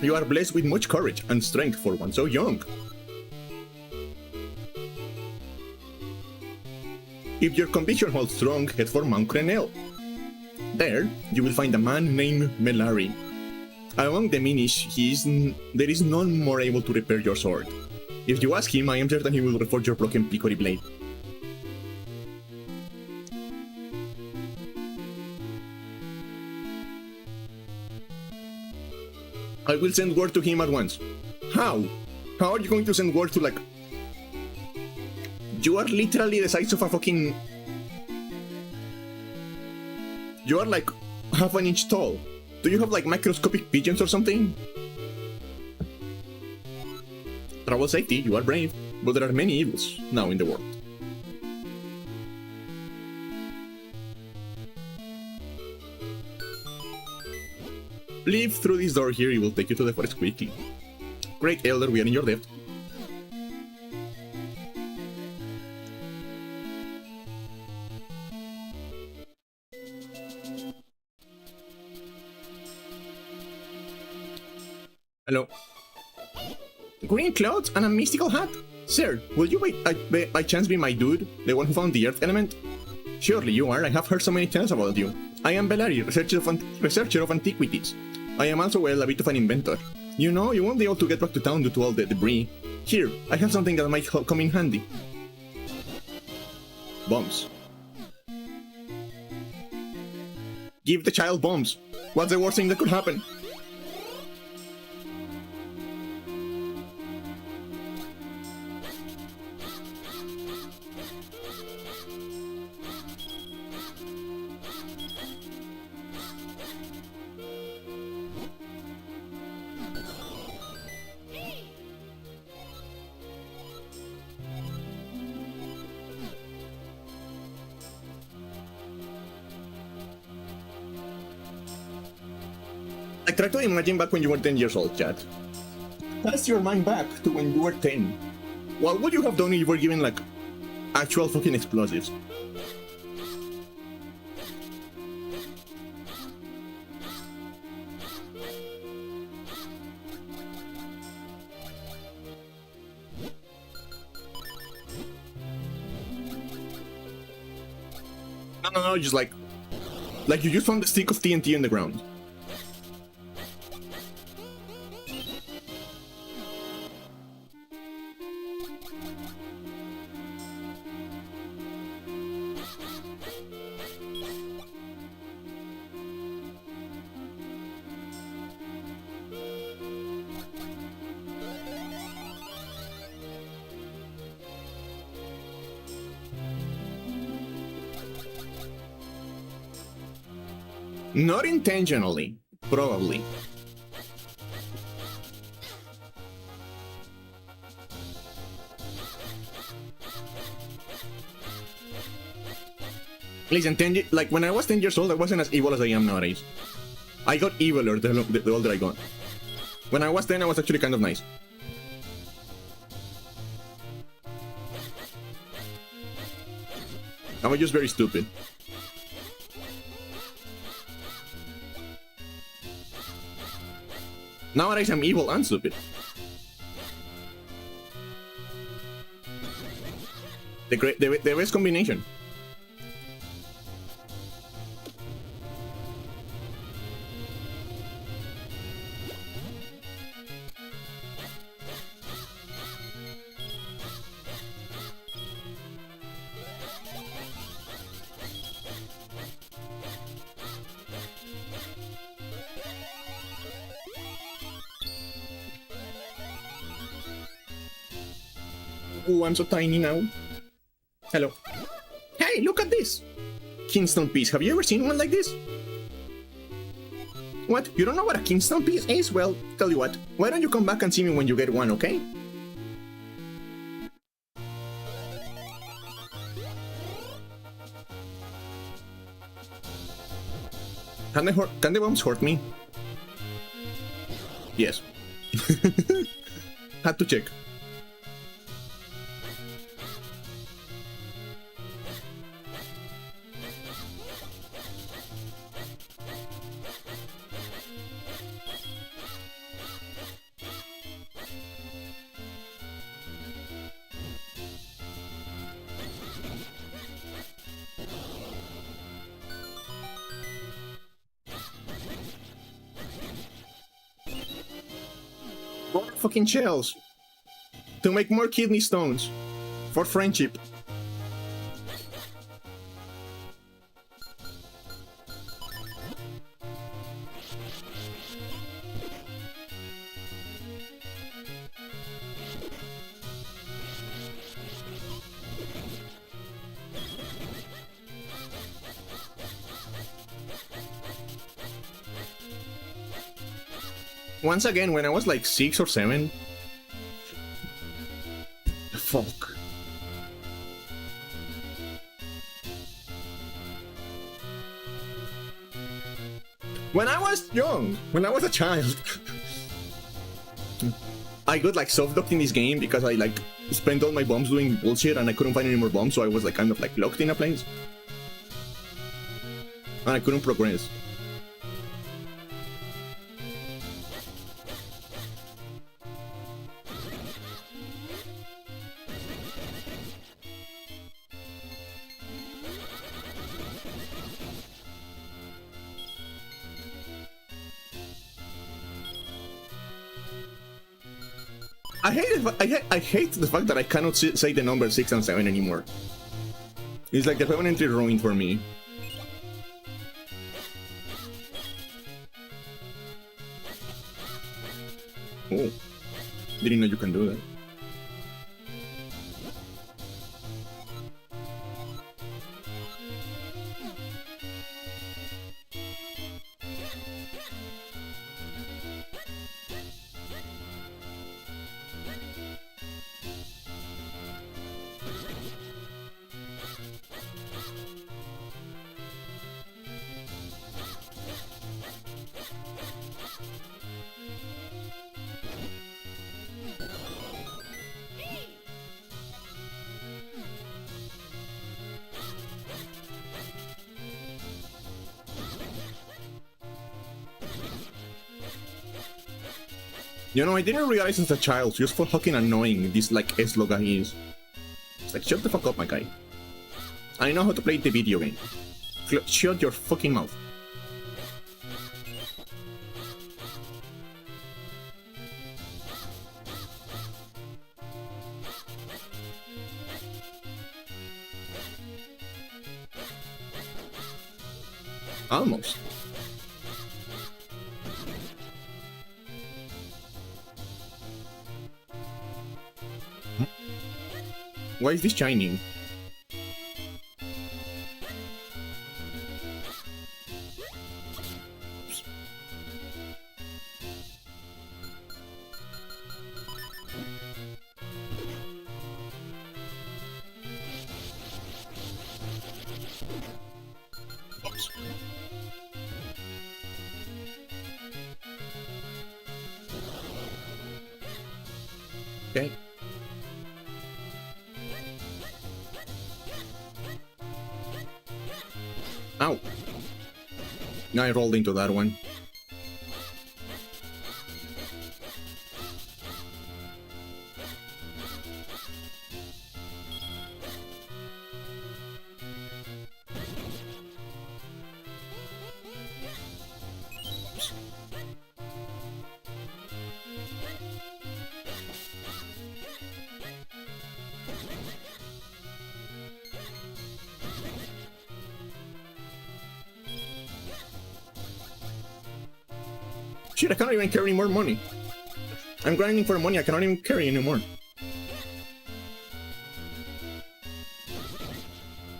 You are blessed with much courage and strength for one so young. If your conviction holds strong, head for Mount Crenel. There, you will find a man named Melari. Among the Minish, there is none more able to repair your sword. If you ask him, I am certain he will reforge your broken Picori blade. I will send word to him at once. How? How are you going to send word to, like... You are literally the size of a fucking... You are like half an inch tall. Do you have like microscopic pigeons or something? Travel safety, you are brave, but there are many evils now in the world. Leave through this door here, it will take you to the forest quickly. Great Elder, we are in your debt. Hello. Green clothes and a mystical hat? Sir, will you by chance be my dude? The one who found the earth element? Surely you are, I have heard so many tales about you. I am Belari, researcher of antiquities. I am also, well, a bit of an inventor. You know, you won't be able to get back to town due to all the debris. Here, I have something that might come in handy. Bombs. Give the child bombs. What's the worst thing that could happen? I try to imagine back when you were 10 years old, Chad. Cast your mind back to when you were 10. What would you have done if you were given, like, actual fucking explosives? No, just like you just found the stick of TNT in the ground. Not intentionally, probably. Listen, like when I was 10 years old, I wasn't as evil as I am nowadays. I got eviler the older I got. When I was 10, I was actually kind of nice. I was just very stupid. Nowadays I'm evil and stupid. The best combination. Oh, I'm so tiny now. Hello. Hey, look at this! Kingstone piece. Have you ever seen one like this? What? You don't know what a Kingstone piece is? Well, tell you what. Why don't you come back and see me when you get one, okay? Can the bombs hurt me? Yes. Had to check. More fucking shells. To make more kidney stones. For friendship. Once again, when I was like 6 or 7. Fuck. When I was young, when I was a child, I got like soft-locked in this game because I like spent all my bombs doing bullshit and I couldn't find any more bombs, so I was like kind of like locked in a place. And I couldn't progress. I hate the fact that I cannot say the number 6 and 7 anymore. It's like the permanently ruined for me. Oh, didn't know you can do that. You know, I didn't realize as a child just how fucking annoying this like S-Lo guy is. It's like, shut the fuck up, my guy. I know how to play the video game. Shut your fucking mouth. Almost. Why is this shining? Oops. Okay. Ow. Now I rolled into that one. Shit, I cannot even carry more money. I'm grinding for money, I cannot even carry anymore.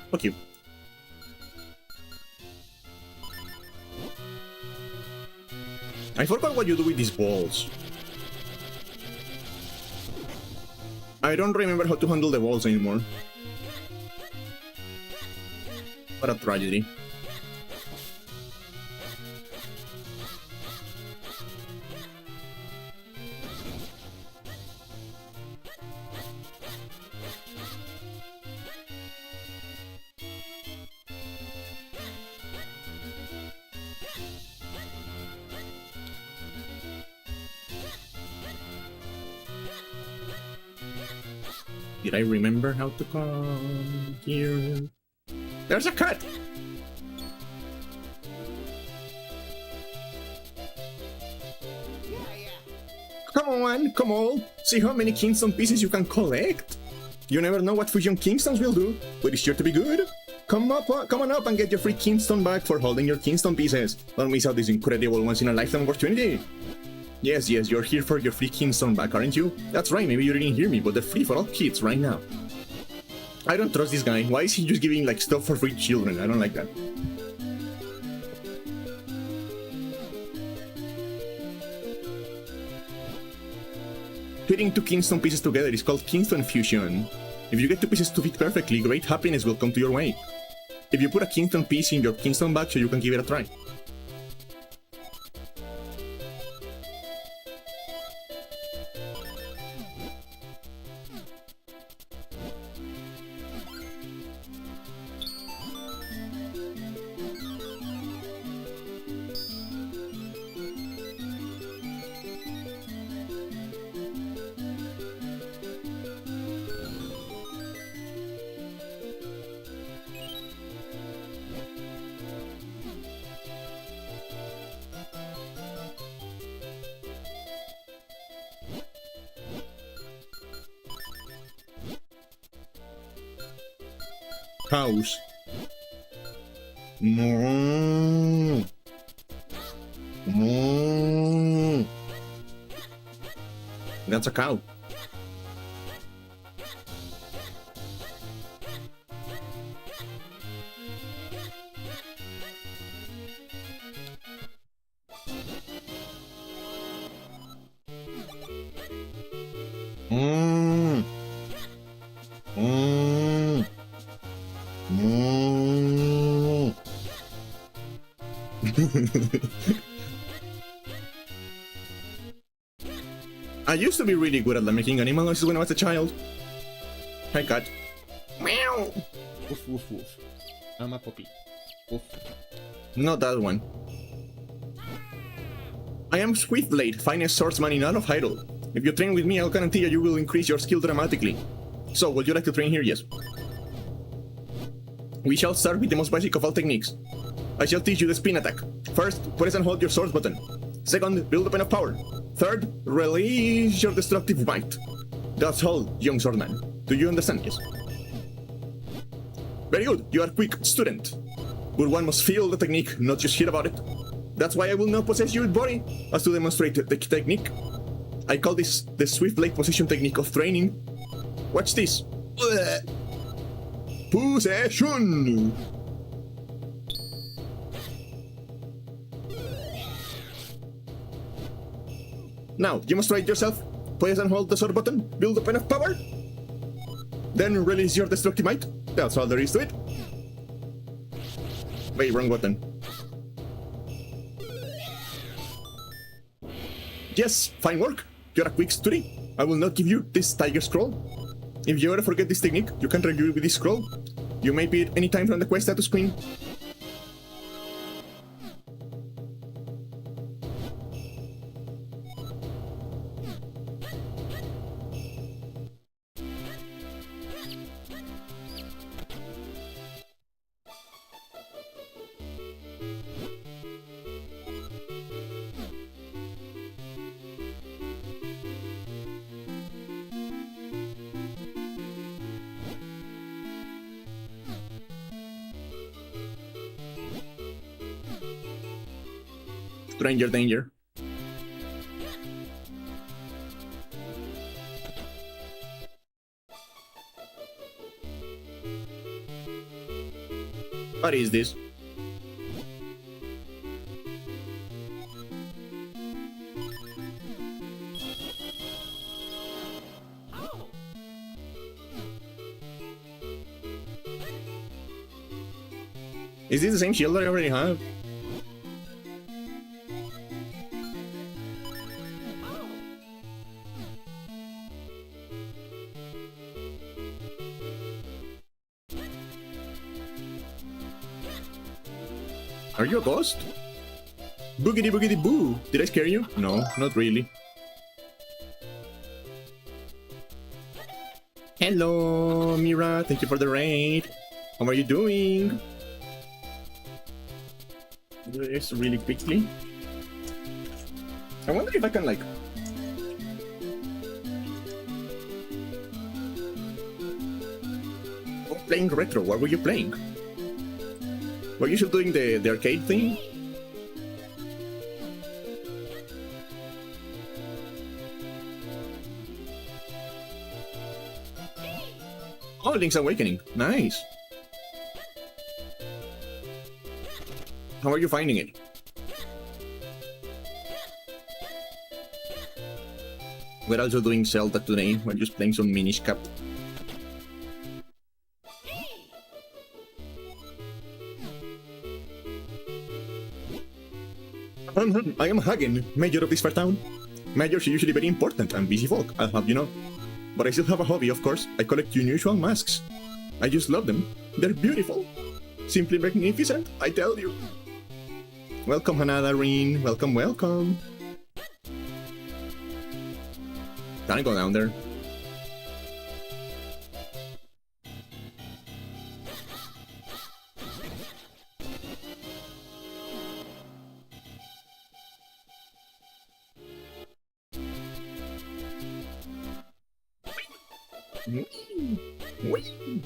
Fuck you. I forgot what you do with these balls. I don't remember how to handle the balls anymore. What a tragedy. Did I remember how to come here? There's a cut! Come on, come on. See how many Kingston pieces you can collect. You never know what Fusion Kingstones will do, but it's sure to be good. Come on up and get your free Kingston back for holding your Kingston pieces. Don't miss out this incredible once-in-a-lifetime opportunity. Yes, you're here for your free Kingston back, aren't you? That's right, maybe you didn't hear me, but they're free for all kids right now. I don't trust this guy. Why is he just giving like stuff for free children? I don't like that. Putting two Kingston pieces together is called Kingston Fusion. If you get two pieces to fit perfectly, great happiness will come to your way. If you put a Kingston piece in your Kingston bag so you can give it a try. House. That's a cow. I used to be really good at making animal noises when I was a child. Hi, cat. Meow. Woof, woof, woof. I'm a puppy. Woof. Not that one. I am Swiftblade, finest swordsman in all of Hyrule. If you train with me, I'll guarantee you will increase your skill dramatically. So, would you like to train here? Yes. We shall start with the most basic of all techniques. I shall teach you the spin attack. First, press and hold your sword button. Second, build a pen of power. Third, release your destructive might. That's all, young swordman. Do you understand? Yes. Very good, you are quick, student. But one must feel the technique, not just hear about it. That's why I will not possess your body, as to demonstrate the technique. I call this the Swiftblade position technique of training. Watch this. Possession! Now, demonstrate yourself. Press and hold the sword button, build a pen of power. Then release your destructive might. That's all there is to it. Wait, wrong button. Yes, fine work. You're a quick study. I will not give you this tiger scroll. If you ever forget this technique, you can review with this scroll. You may beat any time from the quest status screen. Stranger danger. What is this? Is this the same shield that I already have? Are you a ghost? Boogity boogity boo! Did I scare you? No, not really. Hello, Mira. Thank you for the raid. How are you doing? Do this really quickly. I wonder if I can, like, playing retro. What were you playing? Were you still doing the arcade thing? Oh, Link's Awakening. Nice. How are you finding it? We're also doing Zelda today. We're just playing some Minish Cap. I am Hagen, mayor of this fair town. Mayors are usually very important and busy folk, I'll have you know. But I still have a hobby, of course. I collect unusual masks. I just love them. They're beautiful. Simply magnificent, I tell you. Welcome, Hanada Rin. Welcome, welcome. Can I go down there? Whee!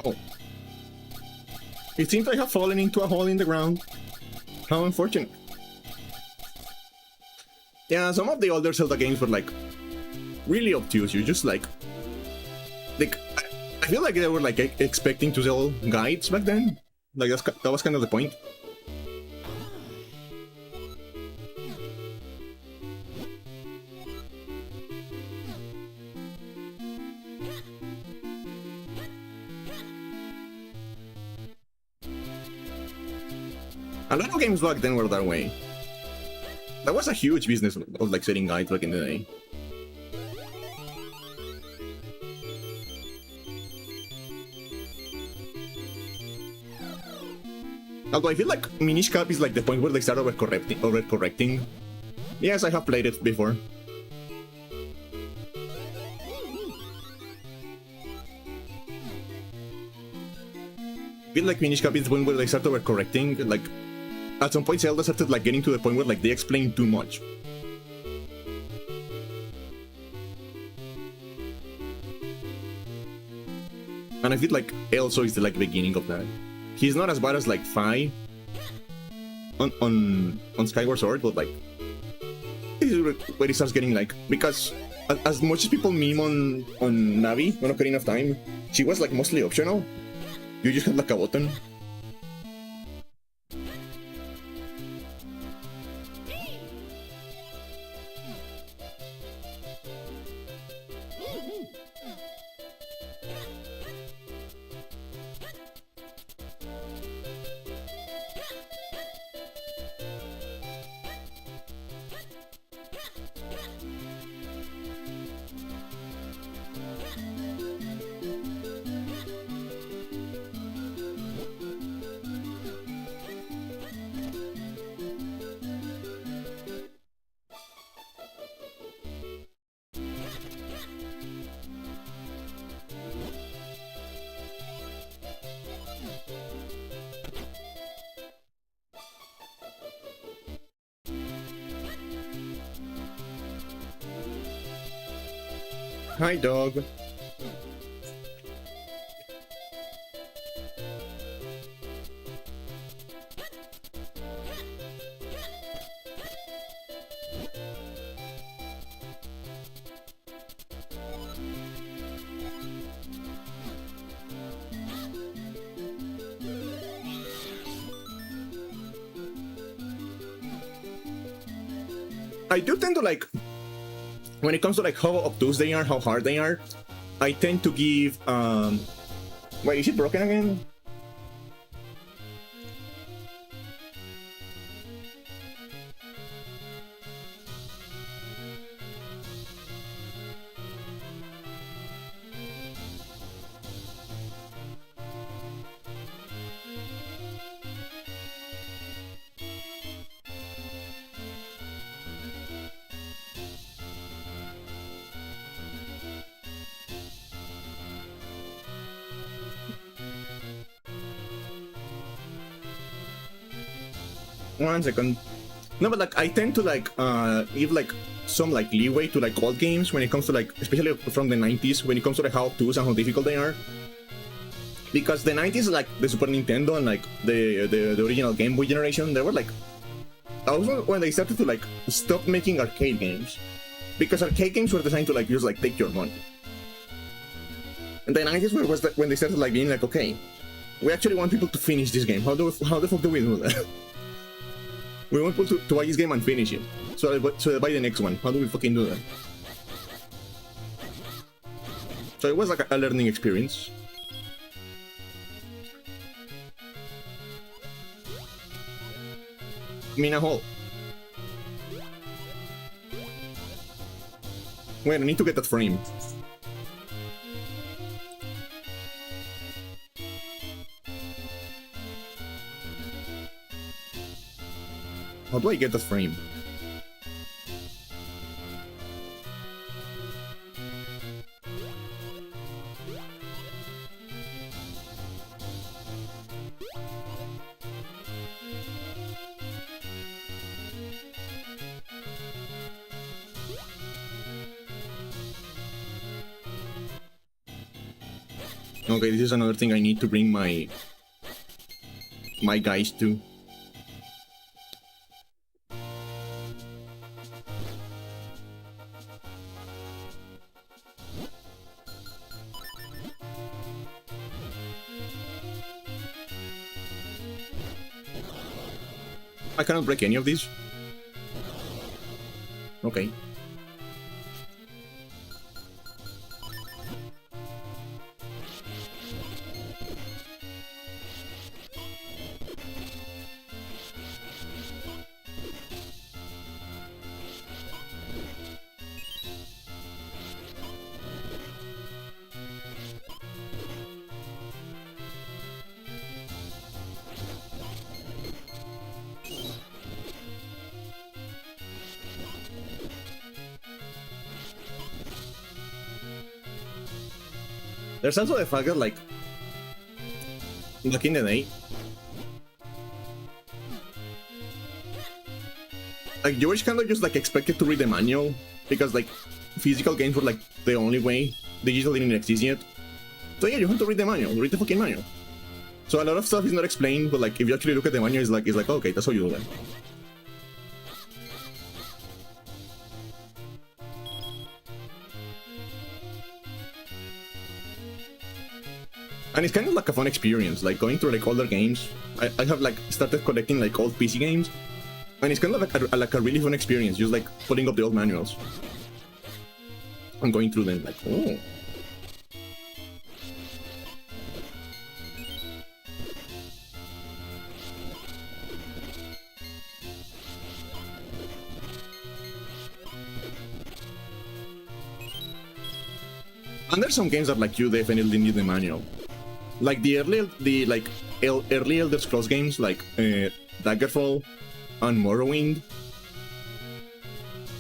Oh. It seems I have fallen into a hole in the ground. How unfortunate. Yeah, some of the older Zelda games were like really obtuse. You just like I feel like they were like expecting to sell guides back then. Like that was kind of the point. A lot of games back then were that way. That was a huge business of like selling guides back in the day. Although I feel like Minish Cap is like the point where they start overcorrecting. Yes, I have played it before. I feel like Minish Cap is the point where they start overcorrecting. Like, at some point Zelda started like getting to the point where like they explain too much. And I feel like Elso is the like beginning of that. He's not as bad as like Fi on Skyward Sword, but like this is where he starts getting like, because as much as people meme on Navi on Ocarina of Time, she was like mostly optional. You just had like a button. Hi, dog. I do tend to like when it comes to like how obtuse they are, how hard they are, I tend to give wait, is it broken again? One second. No, but like I tend to like give like some like leeway to like old games when it comes to like, especially from the 90s, when it comes to like how obtuse and how difficult they are. Because the 90s, like the Super Nintendo and like the original Game Boy generation, they were like also when they started to like stop making arcade games, because arcade games were designed to like just like take your money. And the 90s was when they started like being like, okay, we actually want people to finish this game. How the fuck do we do that? We want people to buy this game and finish it. So they buy the next one. How do we fucking do that? So it was like a learning experience. Mina hole. Wait, I need to get that frame. How do I get that frame? Okay, this is another thing I need to bring my guys to. I cannot break any of these. Okay. There's also the fact that, like, back in the day, like, you were kind of just, like, expected to read the manual, because, like, physical games were, like, the only way. Digital didn't exist yet. So yeah, you have to read the manual, read the fucking manual. So a lot of stuff is not explained, but, like, if you actually look at the manual, it's like, okay, that's how you do that. And it's kind of like a fun experience, like going through like older games. I have like started collecting like old PC games, and it's kind of like a really fun experience, just like putting up the old manuals and going through them like, oh. And there's some games that like you definitely need the manual. Like the early Elder Scrolls games, like Daggerfall and Morrowind.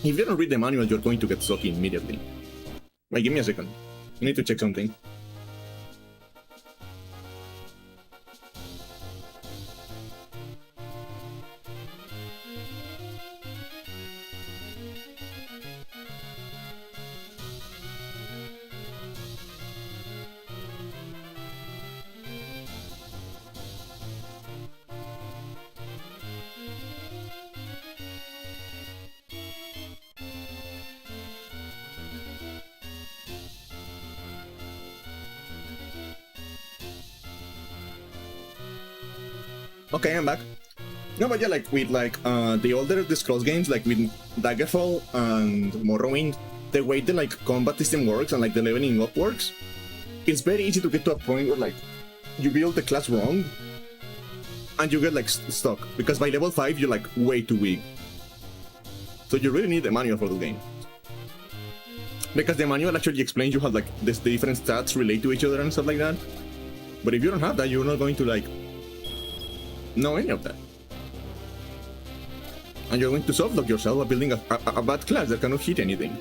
If you don't read the manual, you're going to get sucked immediately. Wait, give me a second. I need to check something. Okay, I'm back. No, but yeah, like with like the older Scrolls games, like with Daggerfall and Morrowind, the way the like combat system works and like the leveling up works, it's very easy to get to a point where like you build the class wrong and you get like stuck, because by level 5 you're like way too weak. So you really need the manual for the game, because the manual actually explains you how like the different stats relate to each other and stuff like that. But if you don't have that, you're not going to like know any of that, and you're going to softlock yourself by building a bad class that cannot hit anything.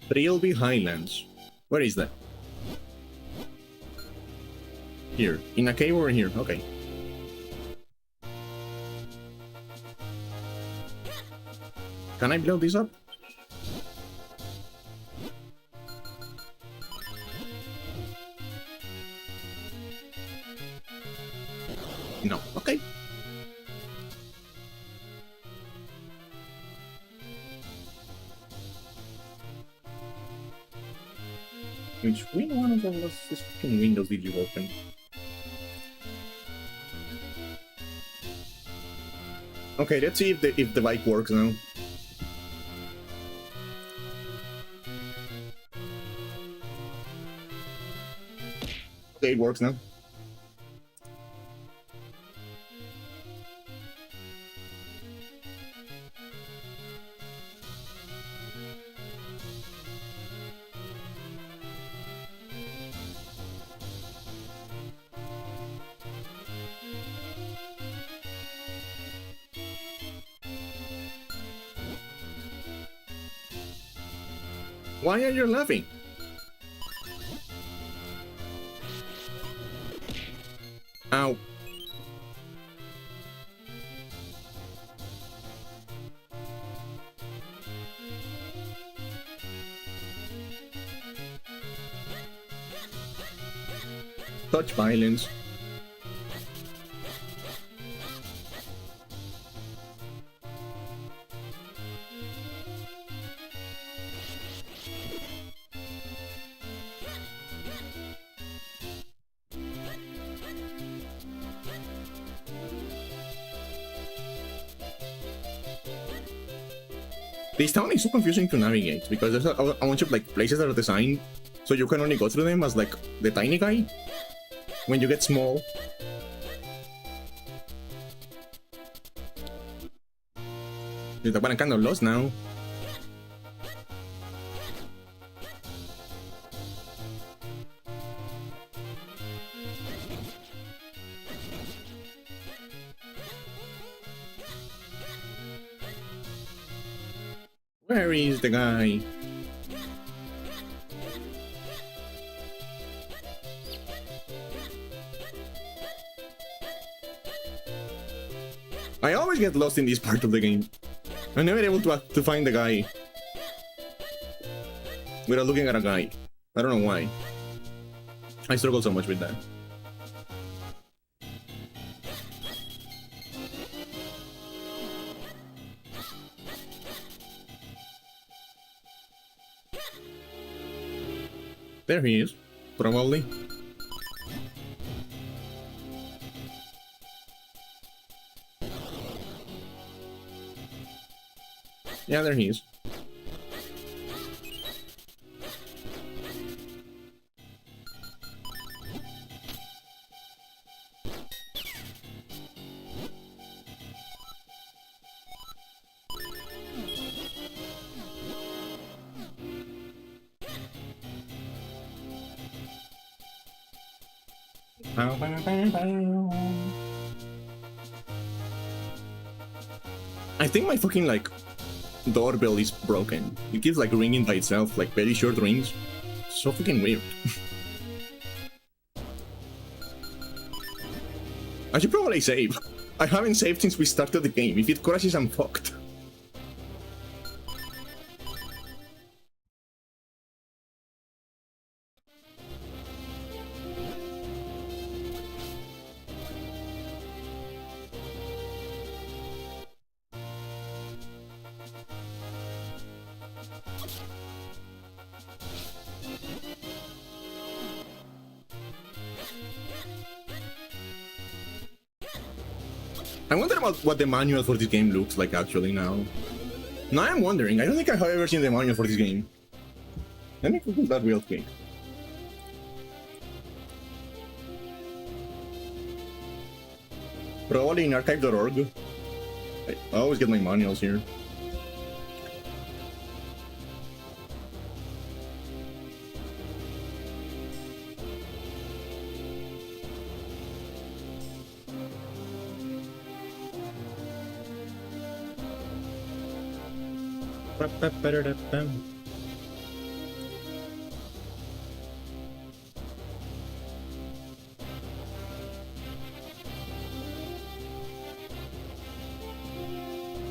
Trilby Highlands. Where is that? Here. In a cave or here? Okay. Can I blow this up? No. Okay. Which one of those fucking windows did you open? Okay, let's see if the bike works now. Okay, it works now. Why are you laughing? Ow. Such violence. This town is so confusing to navigate, because there's a bunch of like places that are designed so you can only go through them as like the tiny guy when you get small. But I'm kind of lost now. Where is the guy? I always get lost in this part of the game. I'm never able to find the guy without looking at a guy. I don't know why. I struggle so much with that. There he is, probably. Yeah, there he is. I think my fucking like doorbell is broken. It keeps like ringing by itself, like very short rings. So freaking weird. I should probably save. I haven't saved since we started the game. If it crashes, I'm fucked. I wonder about what the manual for this game looks like actually now. Now I'm wondering. I don't think I have ever seen the manual for this game. Let me Google that real quick. Probably in archive.org. I always get my manuals here.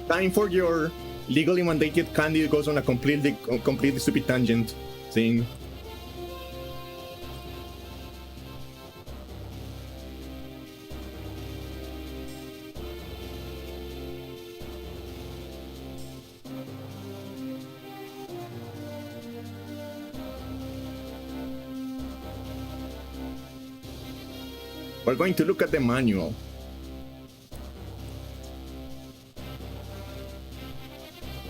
Time for your legally mandated candy goes on a completely stupid tangent thing. We're going to look at the manual.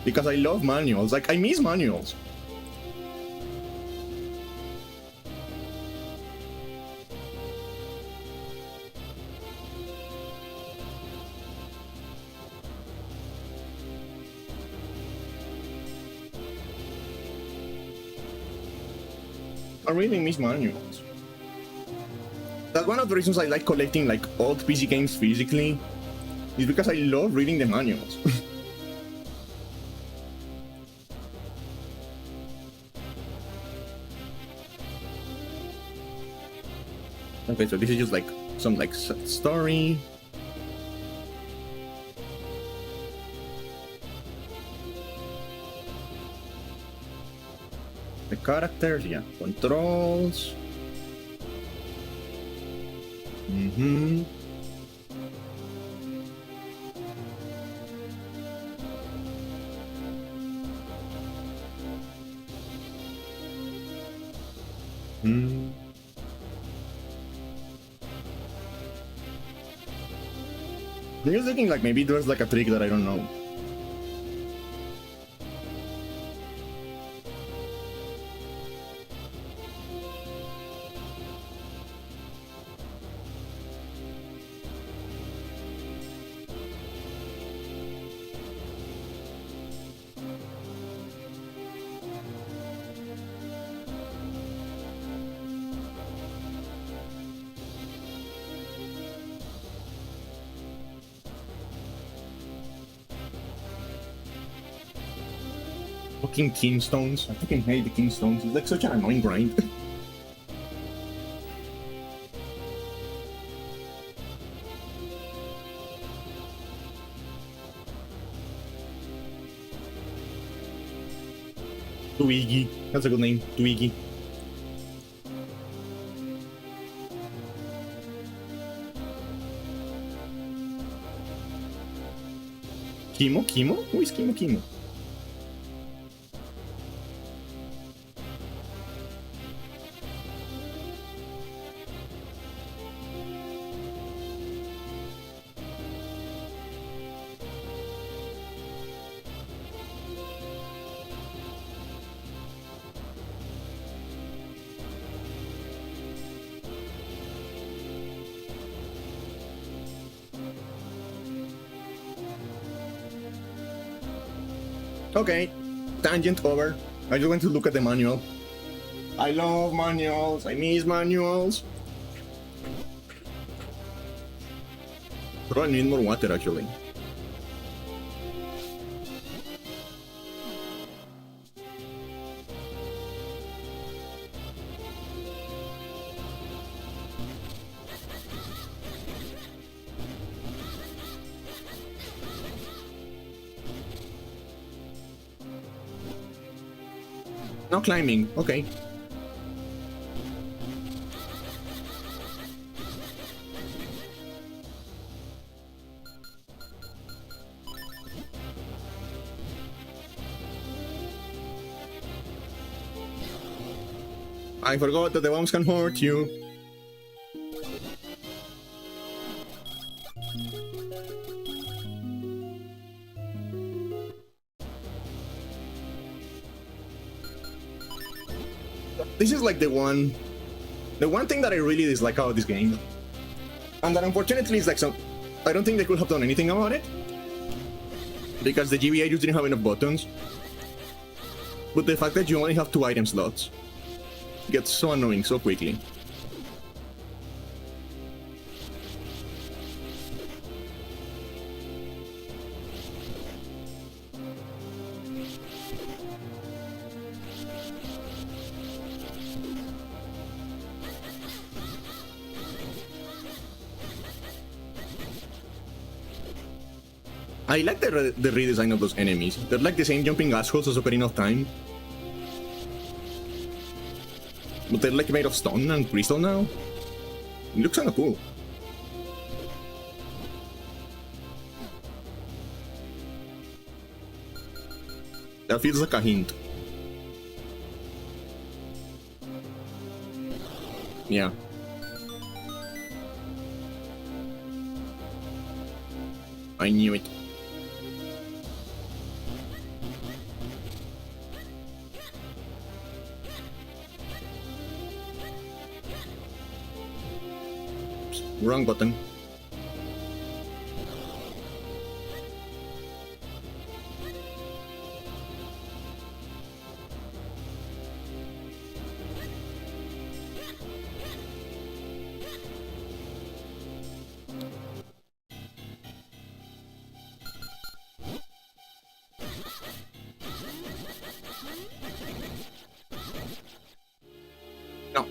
Because I love manuals. Like, I miss manuals. I really miss manuals. That's one of the reasons I like collecting like old PC games physically, is because I love reading the manuals. Okay, so this is just like some like story. The characters, yeah, controls. Mm-hmm. Hmm. I'm just thinking like maybe there's like a trick that I don't know. Fucking kingstones. I fucking hate the kingstones. It's like such an annoying grind. Twiggy. That's a good name. Twiggy. Kimo? Kimo? Who is Kimo Kimo? Okay, tangent over. I just want to look at the manual. I love manuals. I miss manuals. Probably need more water actually. Now climbing. Okay. I forgot that the bombs can hurt you. This is like the one thing that I really dislike about this game. And that unfortunately is like I don't think they could have done anything about it. Because the GBA just didn't have enough buttons. But the fact that you only have 2 item slots gets so annoying so quickly. I like the redesign of those enemies. They're like the same jumping assholes as Ocarina of Time. But they're like made of stone and crystal now. It looks kinda cool. That feels like a hint. Yeah. I knew it. Wrong button. No.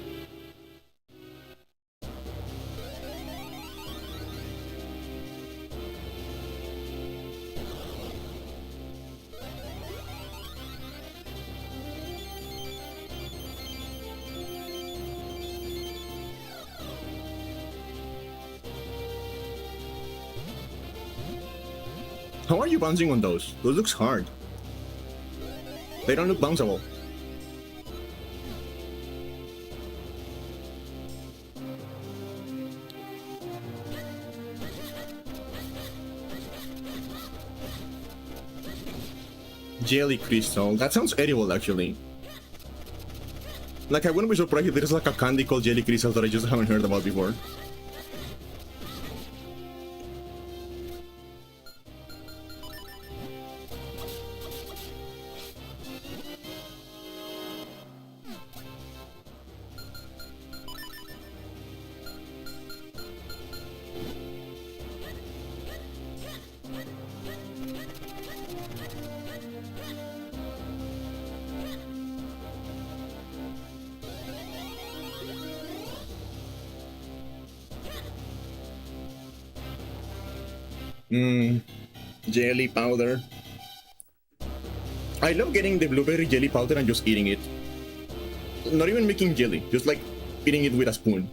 How are you bouncing on those? Those looks hard. They don't look bounceable. Jelly crystal. That sounds edible, actually. Like, I wouldn't be surprised if there's like a candy called jelly crystal that I just haven't heard about before. Jelly powder. I love getting the blueberry jelly powder and just eating it. Not even making jelly, just like eating it with a spoon.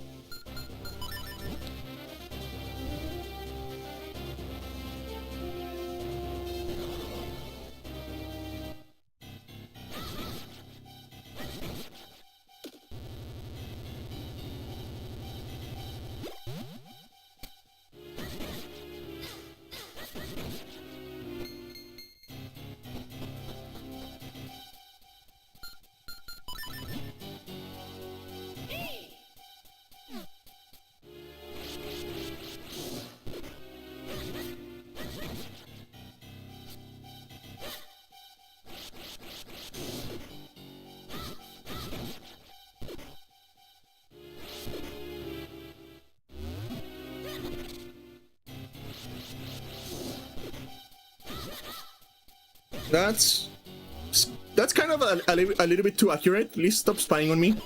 That's kind of a little bit too accurate. Please stop spying on me.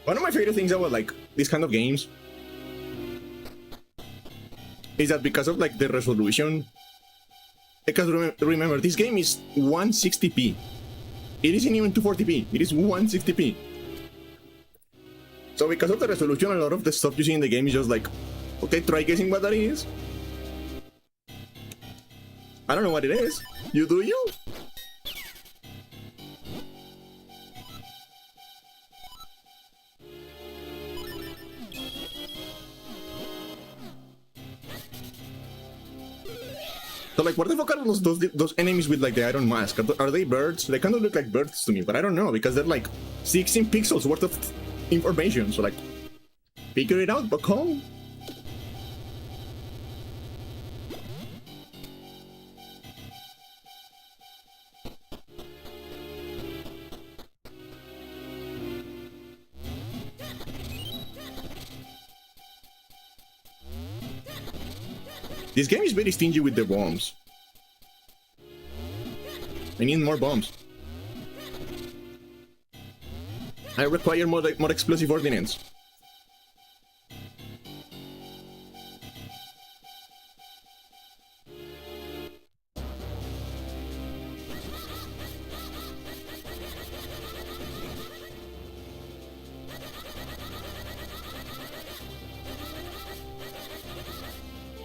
One of my favorite things about like these kind of games is that because of like the resolution, because remember this game is 160p. It isn't even 240p. It is 160p. So because of the resolution, a lot of the stuff you see in the game is just like, okay, try guessing what that is. I don't know what it is. You do you? So like, what the fuck are those enemies with like the iron mask? Are they birds? They kind of look like birds to me, but I don't know because they're like 16 pixels worth of information. So like, figure it out, bucko. This game is very stingy with the bombs. I need more bombs. I require more explosive ordnance.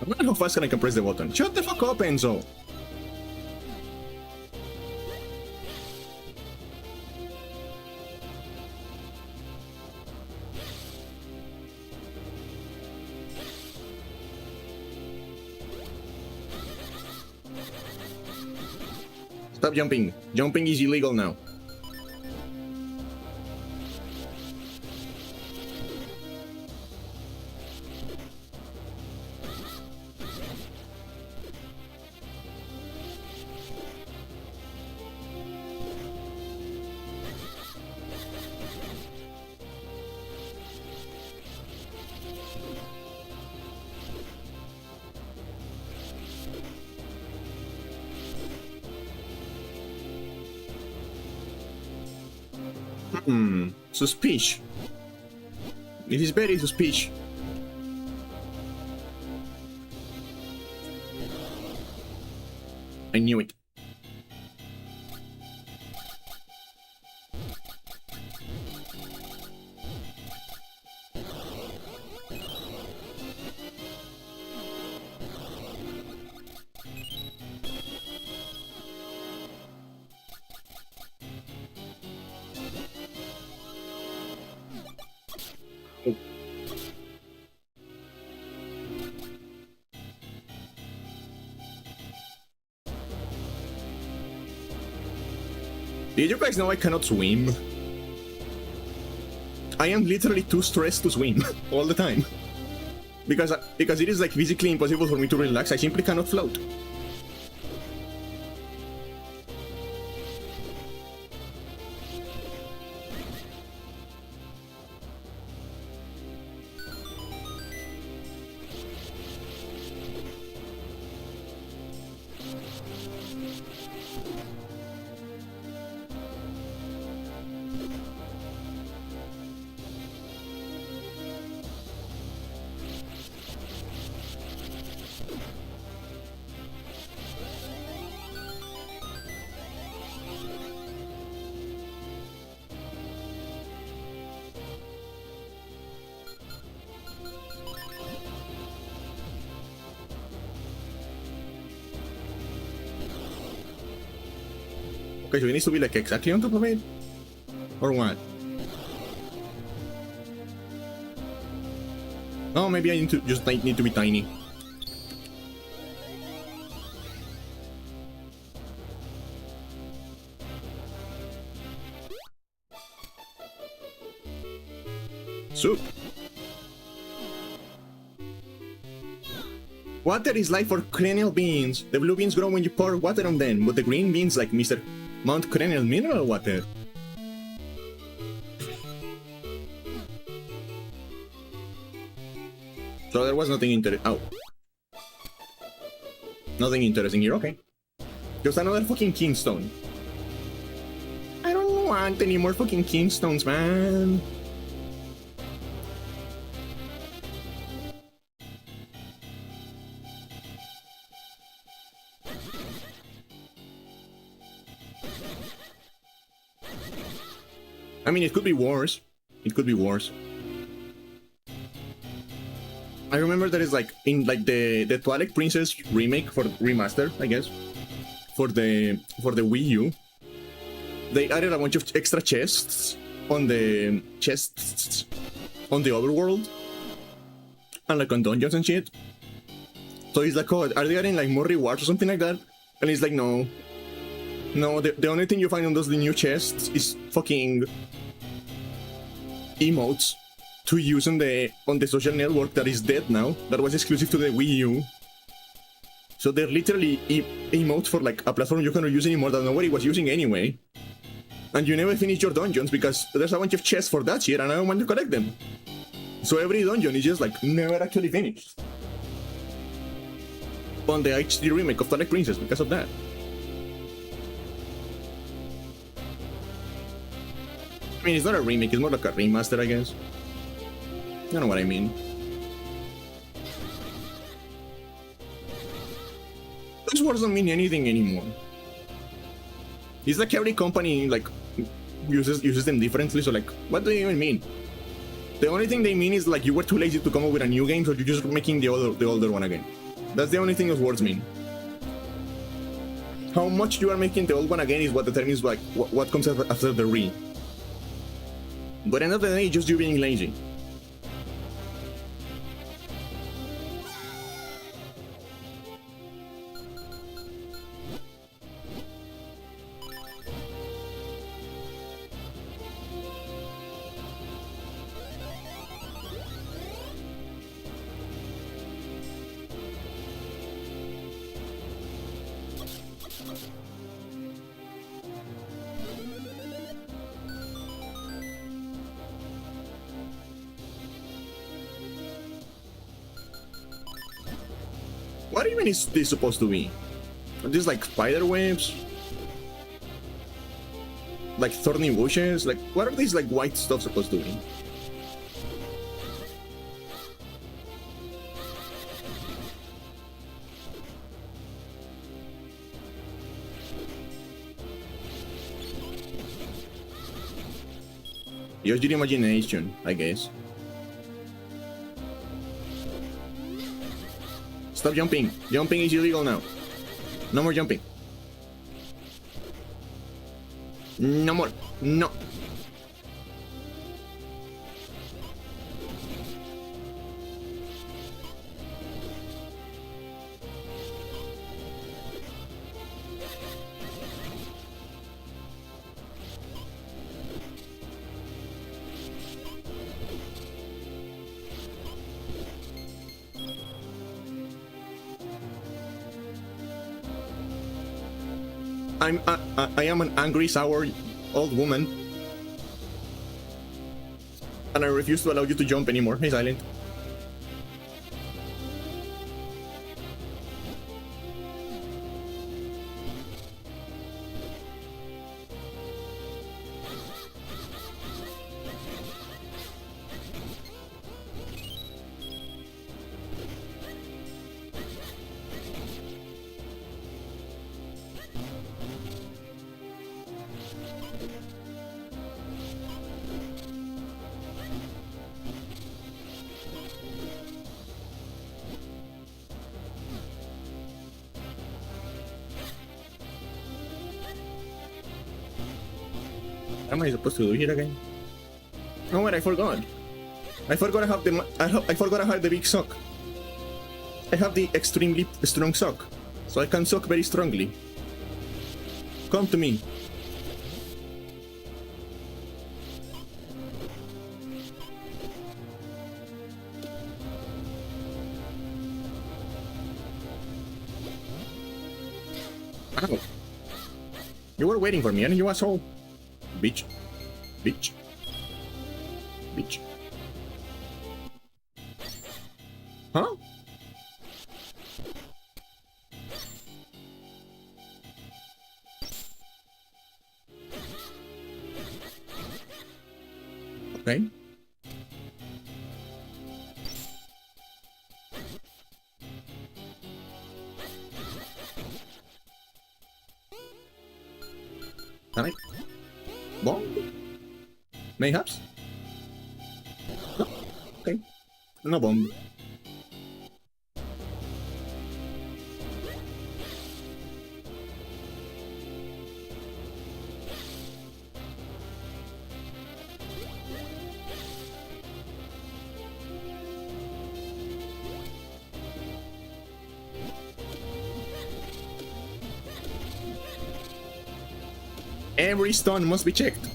I'm not how fast can I can press the button. Shut the fuck up, Enzo! Stop jumping. Jumping is illegal now. Suspicious. It is very suspicious. I knew it. Did you guys know I cannot swim? I am literally too stressed to swim all the time. Because it is like physically impossible for me to relax, I simply cannot float. Okay, so it needs to be like exactly on top of it? Or what? Oh, maybe I need to just need to be tiny. Soup. Water is life for cranial beans. The blue beans grow when you pour water on them, but the green beans, like Mr. Mount Cranial mineral water. So there was nothing nothing interesting here, okay. Just another fucking kingstone. I don't want any more fucking kingstones, man. I mean, it could be worse. It could be worse. I remember there is like in like the Twilight Princess remake for remaster, I guess, for the Wii U. They added a bunch of extra chests on the overworld and like on dungeons and shit. So it's like, oh, are they adding like more rewards or something like that? And it's like, no. No, the only thing you find on those new chests is fucking emotes to use on the social network that is dead now, that was exclusive to the Wii U. So they're literally emotes for like a platform you cannot use anymore that nobody was using anyway. And you never finish your dungeons because there's a bunch of chests for that shit and I don't want to collect them. So every dungeon is just like never actually finished. On the HD remake of Twilight Princess because of that. I mean, it's not a remake, it's more like a remaster, I guess. You know what I mean. Those words don't mean anything anymore. It's like every company like uses them differently, so like, what do they even mean? The only thing they mean is like you were too lazy to come up with a new game, so you're just making the older one again. That's the only thing those words mean. How much you are making the old one again is what determines like what comes after the re. But at the end of the day, just you being lazy. What even is this supposed to be? Are these like spider webs? Like thorny bushes? Like, what are these like white stuff supposed to be? Use your imagination, I guess. Stop jumping. Jumping is illegal now. No more jumping. No more. No. I am an angry, sour old woman. And I refuse to allow you to jump anymore. Hey, Silent. What am I supposed to do here again? Oh wait, I forgot. I forgot I have I forgot I have the big sock. I have the extremely strong sock, so I can sock very strongly. Come to me. Ow. You were waiting for me, and you asshole. Bitch. Bitch. Bitch. Huh? Okay. Can I? Bomb? Mayhaps? No? Okay. No bomb. Every stone must be checked.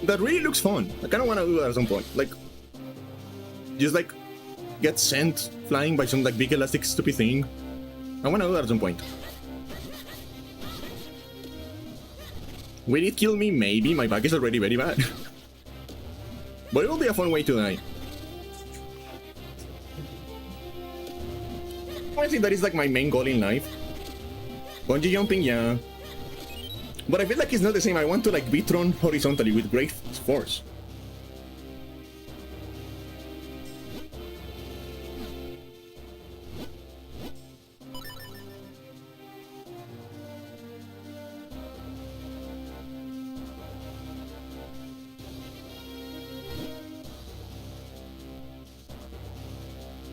That really looks fun. I kind of want to do that at some point. Like, just like get sent flying by some like big elastic stupid thing. I want to do that at some point. Will it kill me? Maybe. My back is already very bad. But it will be a fun way to die. I think that is like my main goal in life. Bungee jumping, yeah. But I feel like it's not the same. I want to like be thrown horizontally with great force.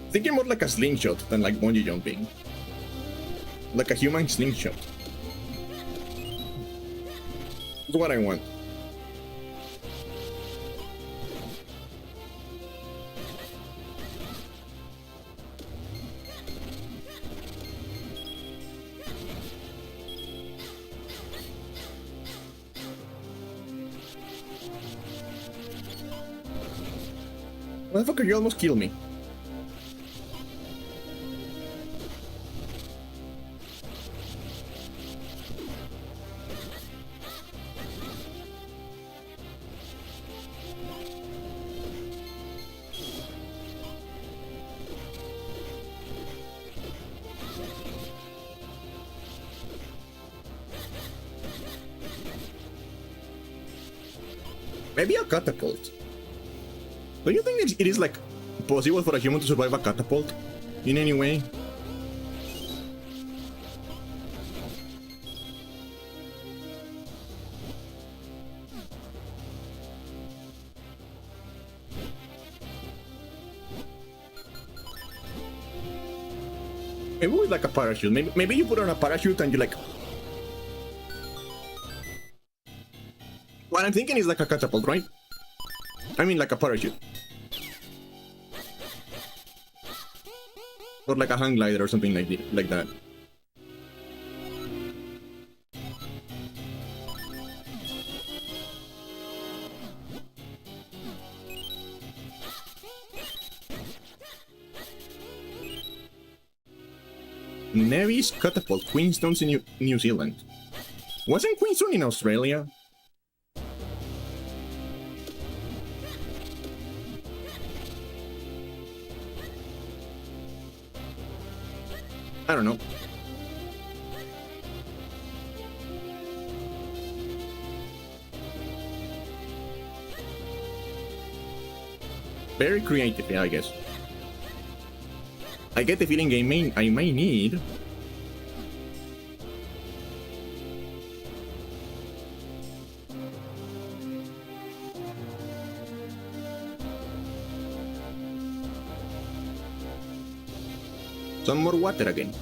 Thinking more like a slingshot than like bungee jumping. Like a human slingshot. That's what I want. Motherfucker, you almost killed me. Maybe a catapult. Do you think it is like possible for a human to survive a catapult in any way? Maybe with like a parachute. Maybe you put on a parachute and you like. What I'm thinking is like a catapult, right? I mean like a parachute. Or like a hang glider or something like that. Nevis catapult, Queenstones in New Zealand. Wasn't Queenstone in Australia? I don't know. Very creative, yeah, I guess. I get the feeling I may need some more water again.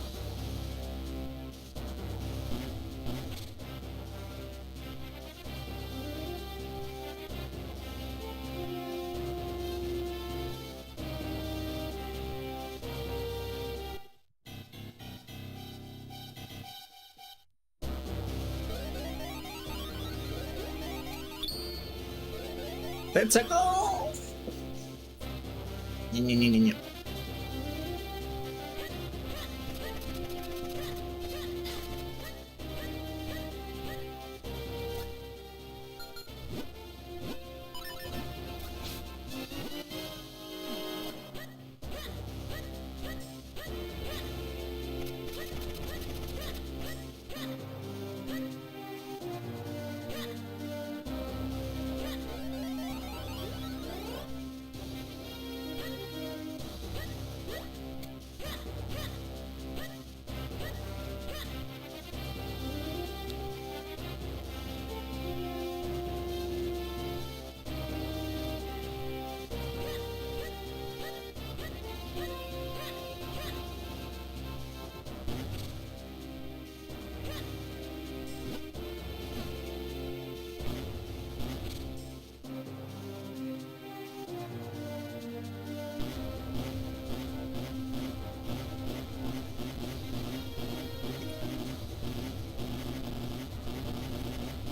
Let's go!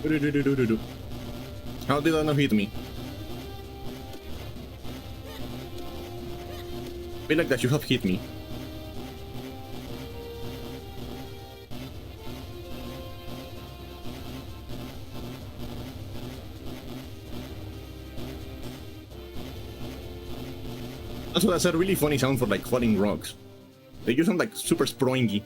How did that not hit me? I feel like that should have hit me. Also, that's a really funny sound for like falling rocks. They just sound like super springy.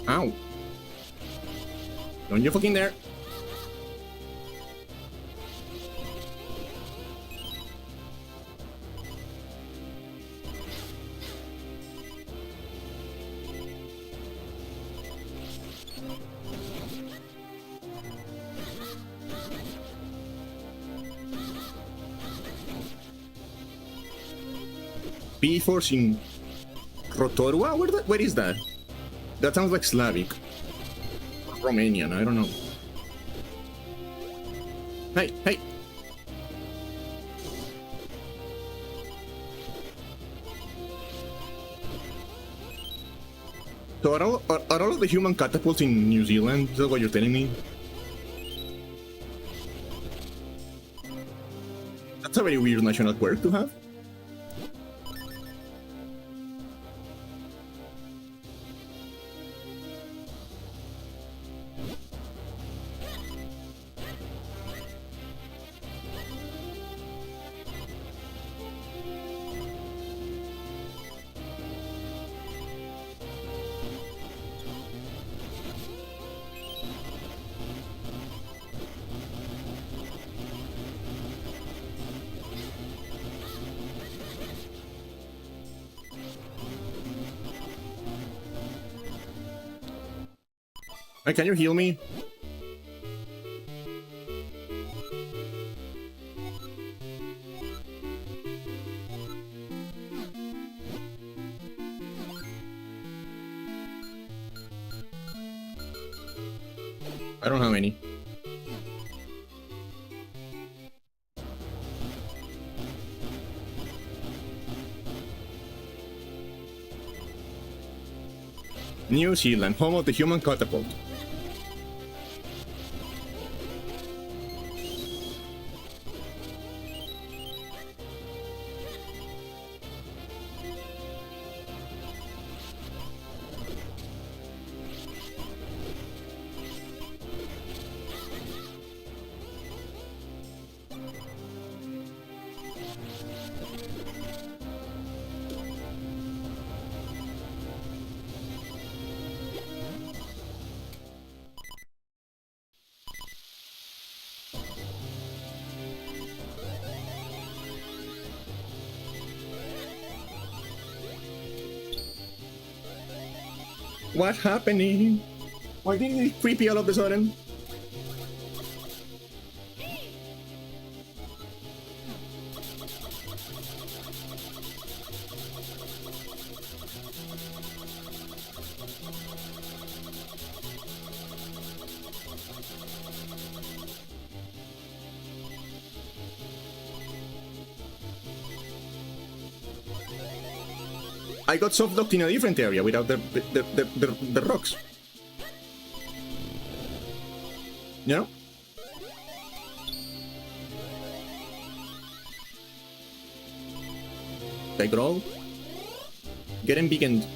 Ow. Don't you fucking dare. B forcing Rotorua? Where is that? That sounds like Slavic. Romanian, I don't know. Hey, hey! So are all of the human catapults in New Zealand? Is that what you're telling me? That's a very weird national quirk to have. Hey, can you heal me? I don't have any. New Zealand, home of the human catapult. What's happening? Why did it creepy all of a sudden? I got soft locked in a different area without the rocks. You know? They grow. Get him beaconed.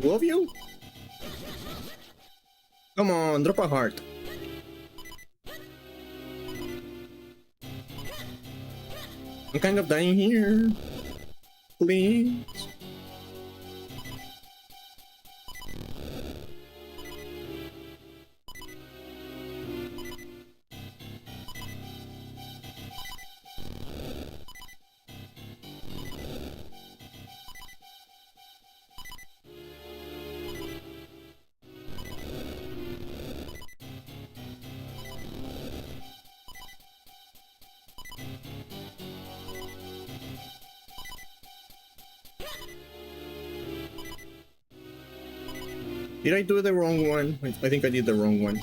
Two of you? Come on, drop a heart. I'm kind of dying here. Please. Did I do the wrong one? I think I did the wrong one.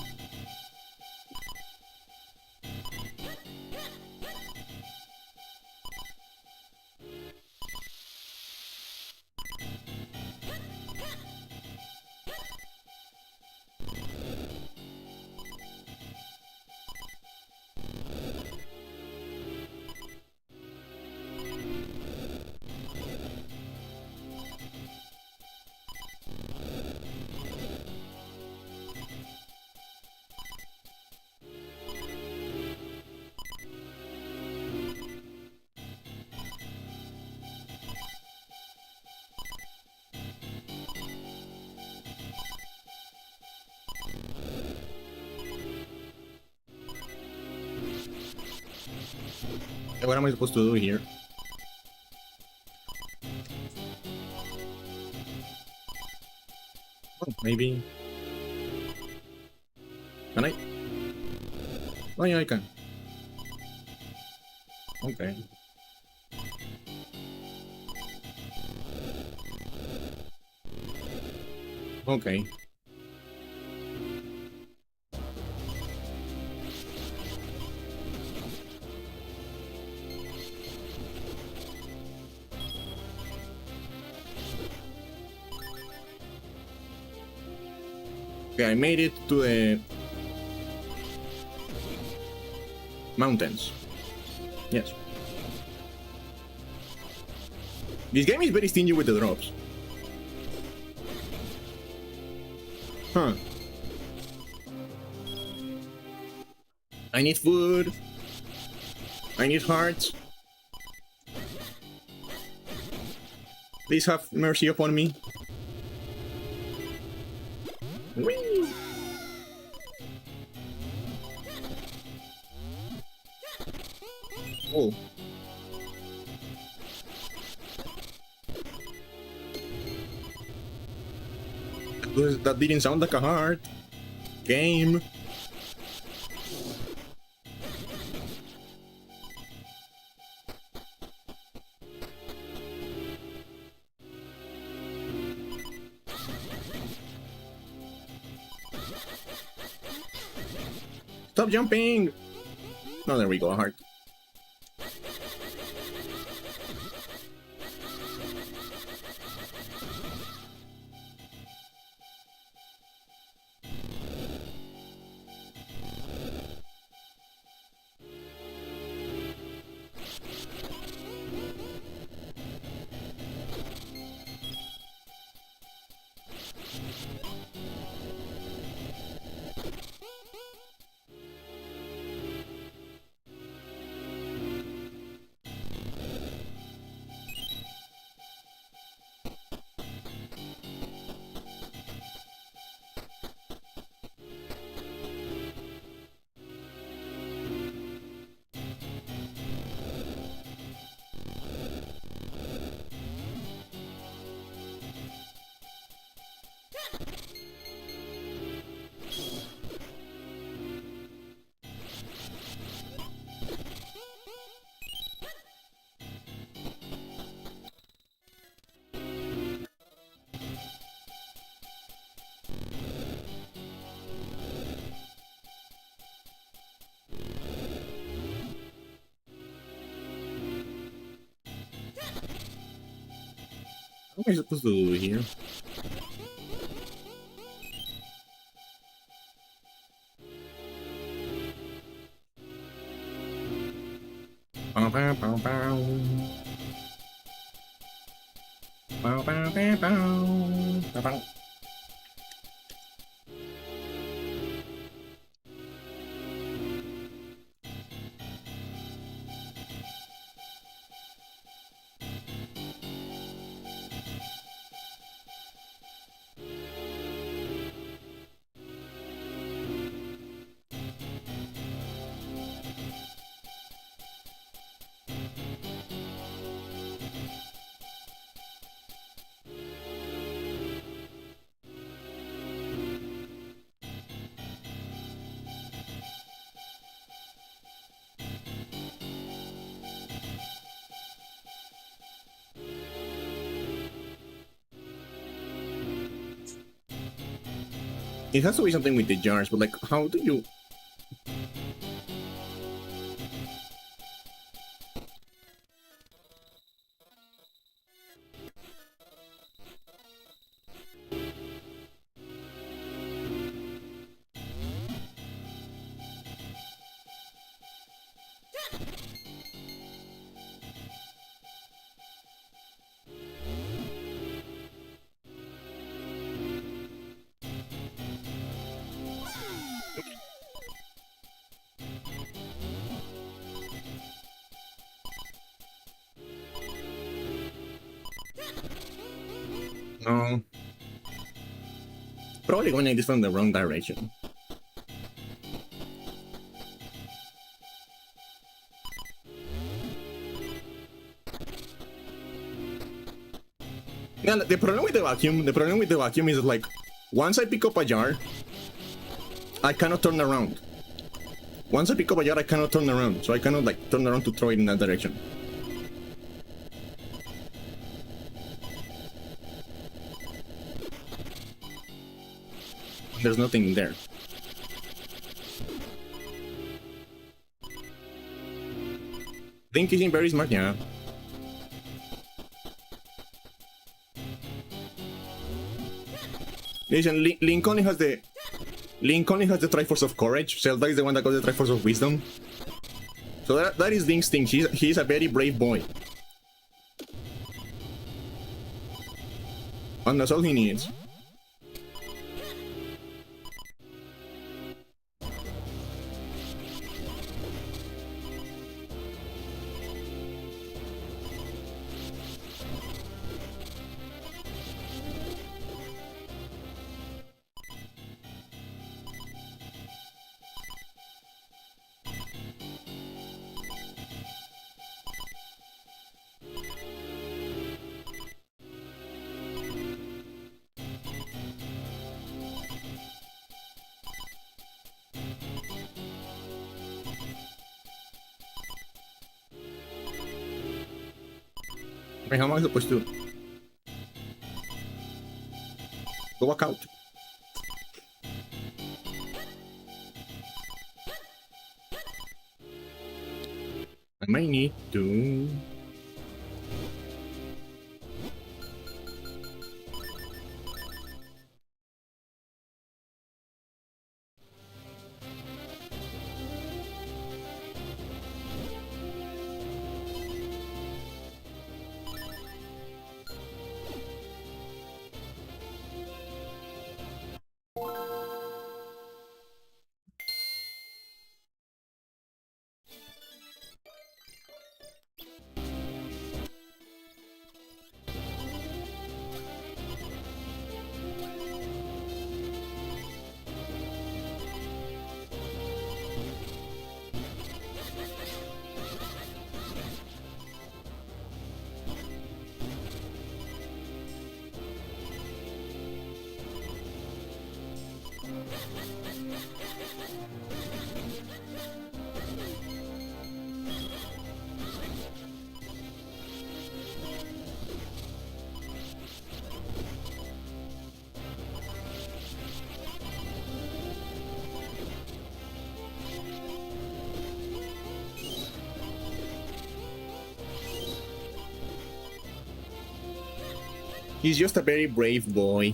What am I supposed to do here? Oh, maybe. Can I? Oh yeah, I can. Okay. Okay. Okay, I made it to the mountains. Yes. This game is very stingy with the drops. Huh. I need food. I need hearts. Please have mercy upon me. Whee! Oh. That didn't sound like a heart. Game. Stop jumping! Oh, there we go, a heart. What am I supposed to do here? Bow, bow, bow, bow. Bow, bow, bow, bow. Bow, bow. It has to be something with the jars, but like, how do you? No. Probably going this from the wrong direction. Yeah, the problem with the vacuum is that, like, once I pick up a jar, I cannot turn around. Once I pick up a jar, I cannot turn around, so I cannot like turn around to throw it in that direction. There's nothing there. Think he's very smart, yeah. Listen, Link only has the Triforce of Courage. Zelda is the one that got the Triforce of Wisdom. So that is Link's thing. He's a very brave boy. And that's all he needs. Wait, how am I supposed to go back out? I might need to. He's just a very brave boy.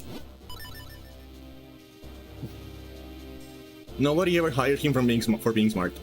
Nobody ever hired him from for being smart.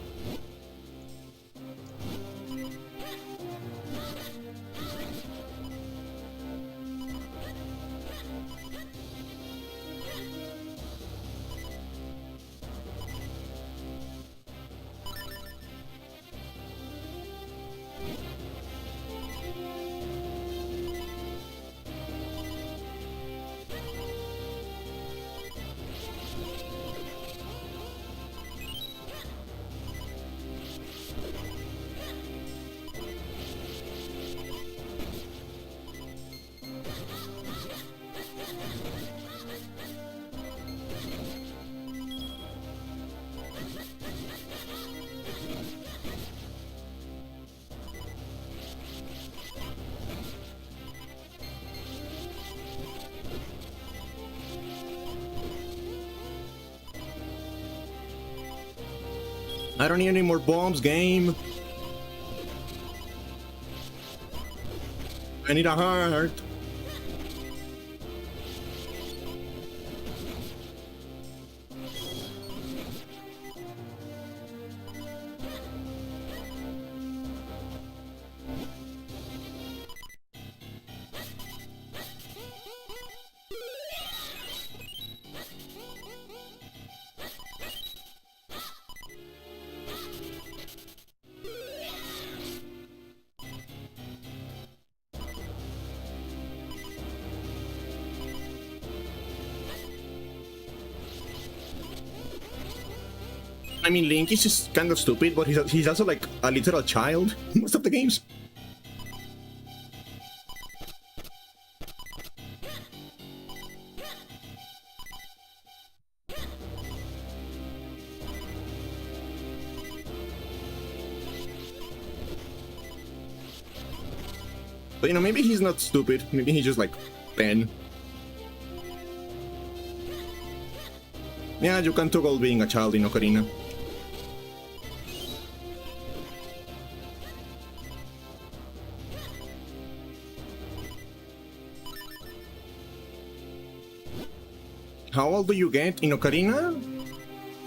I don't need any more bombs, game. I need a heart. I mean, Link is just kind of stupid, but he's also like a literal child most of the games. But you know, maybe he's not stupid. Maybe he's just like 10. Yeah, you can toggle being a child in Ocarina. How old do you get in Ocarina?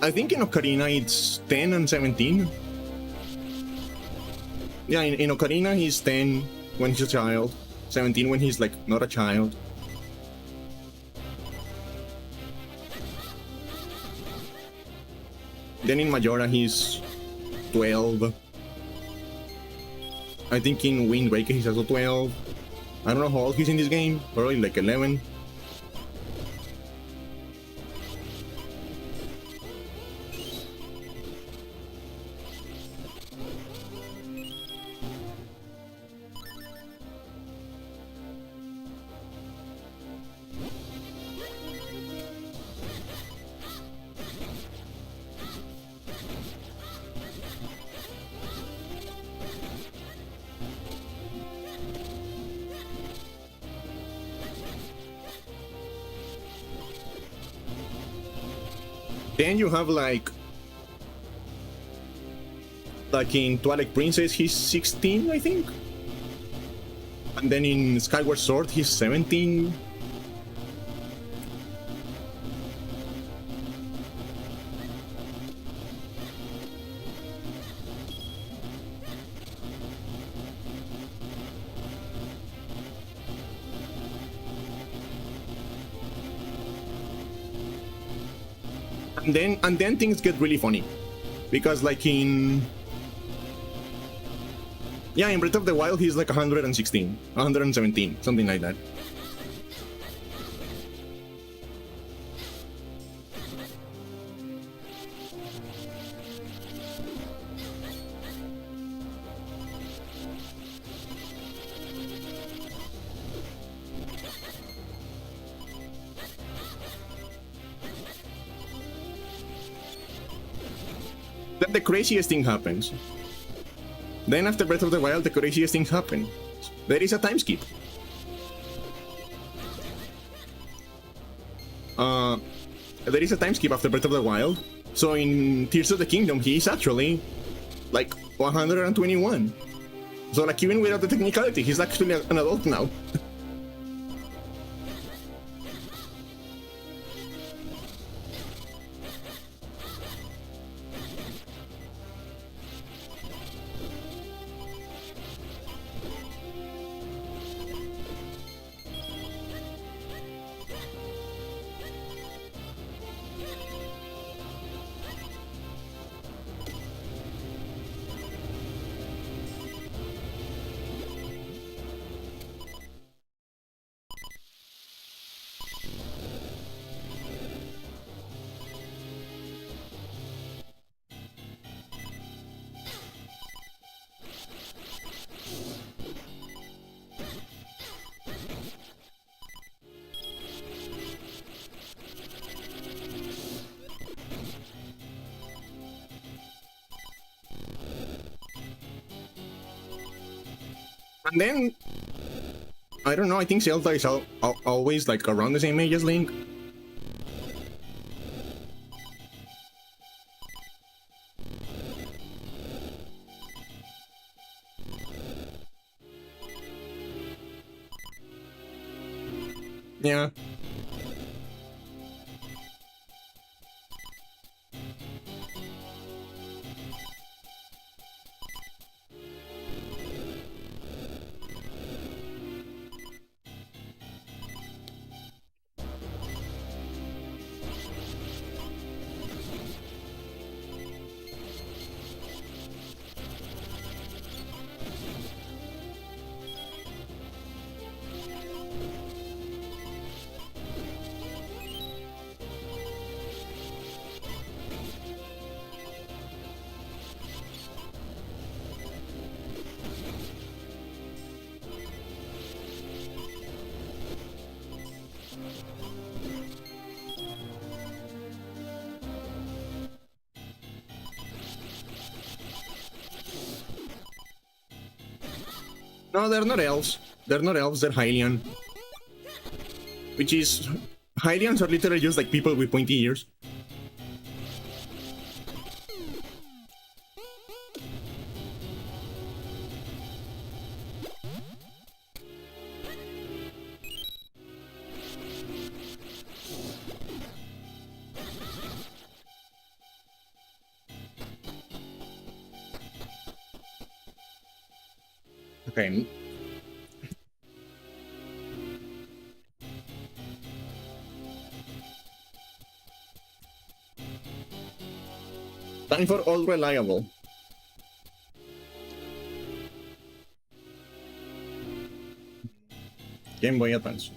I think in Ocarina it's 10 and 17. Yeah, in Ocarina he's 10 when he's a child, 17 when he's like not a child. Then in Majora he's 12. I think in Wind Waker he's also 12. I don't know how old he's in this game, probably like 11. Then you have like in Twilight Princess he's 16, I think. And then in Skyward Sword he's 17. And then things get really funny, because like in Breath of the Wild he's like 116, 117, something like that. Then the craziest thing happens. Then after Breath of the Wild, the craziest things happen. There is a time skip. There is a time skip after Breath of the Wild. So in Tears of the Kingdom, he is actually like 121. So like even without the technicality, he's actually an adult now. And then, I don't know, I think Zelda is always like around the same age as Link. Yeah. No, they're not elves. They're not elves, they're Hylian. Which is... Hylians are literally just like people with pointy ears. Okay. Time for all reliable. Game Boy Advance.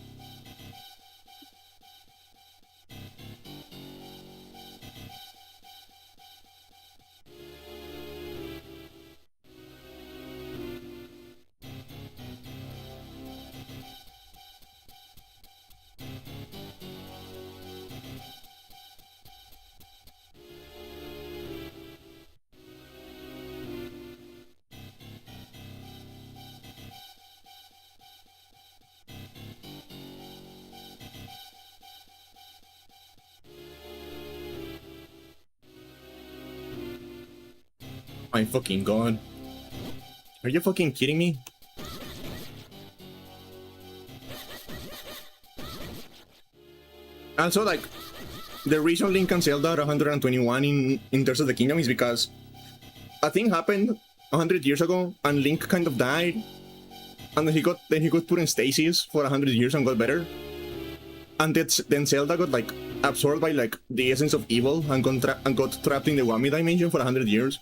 My fucking god. Are you fucking kidding me? Also, like, the reason Link and Zelda are 121 in Tears of the Kingdom is because a thing happened 100 years ago, and Link kind of died, and then he got put in stasis for 100 years and got better. And then Zelda got like absorbed by like the essence of evil and got trapped in the Wami dimension for 100 years.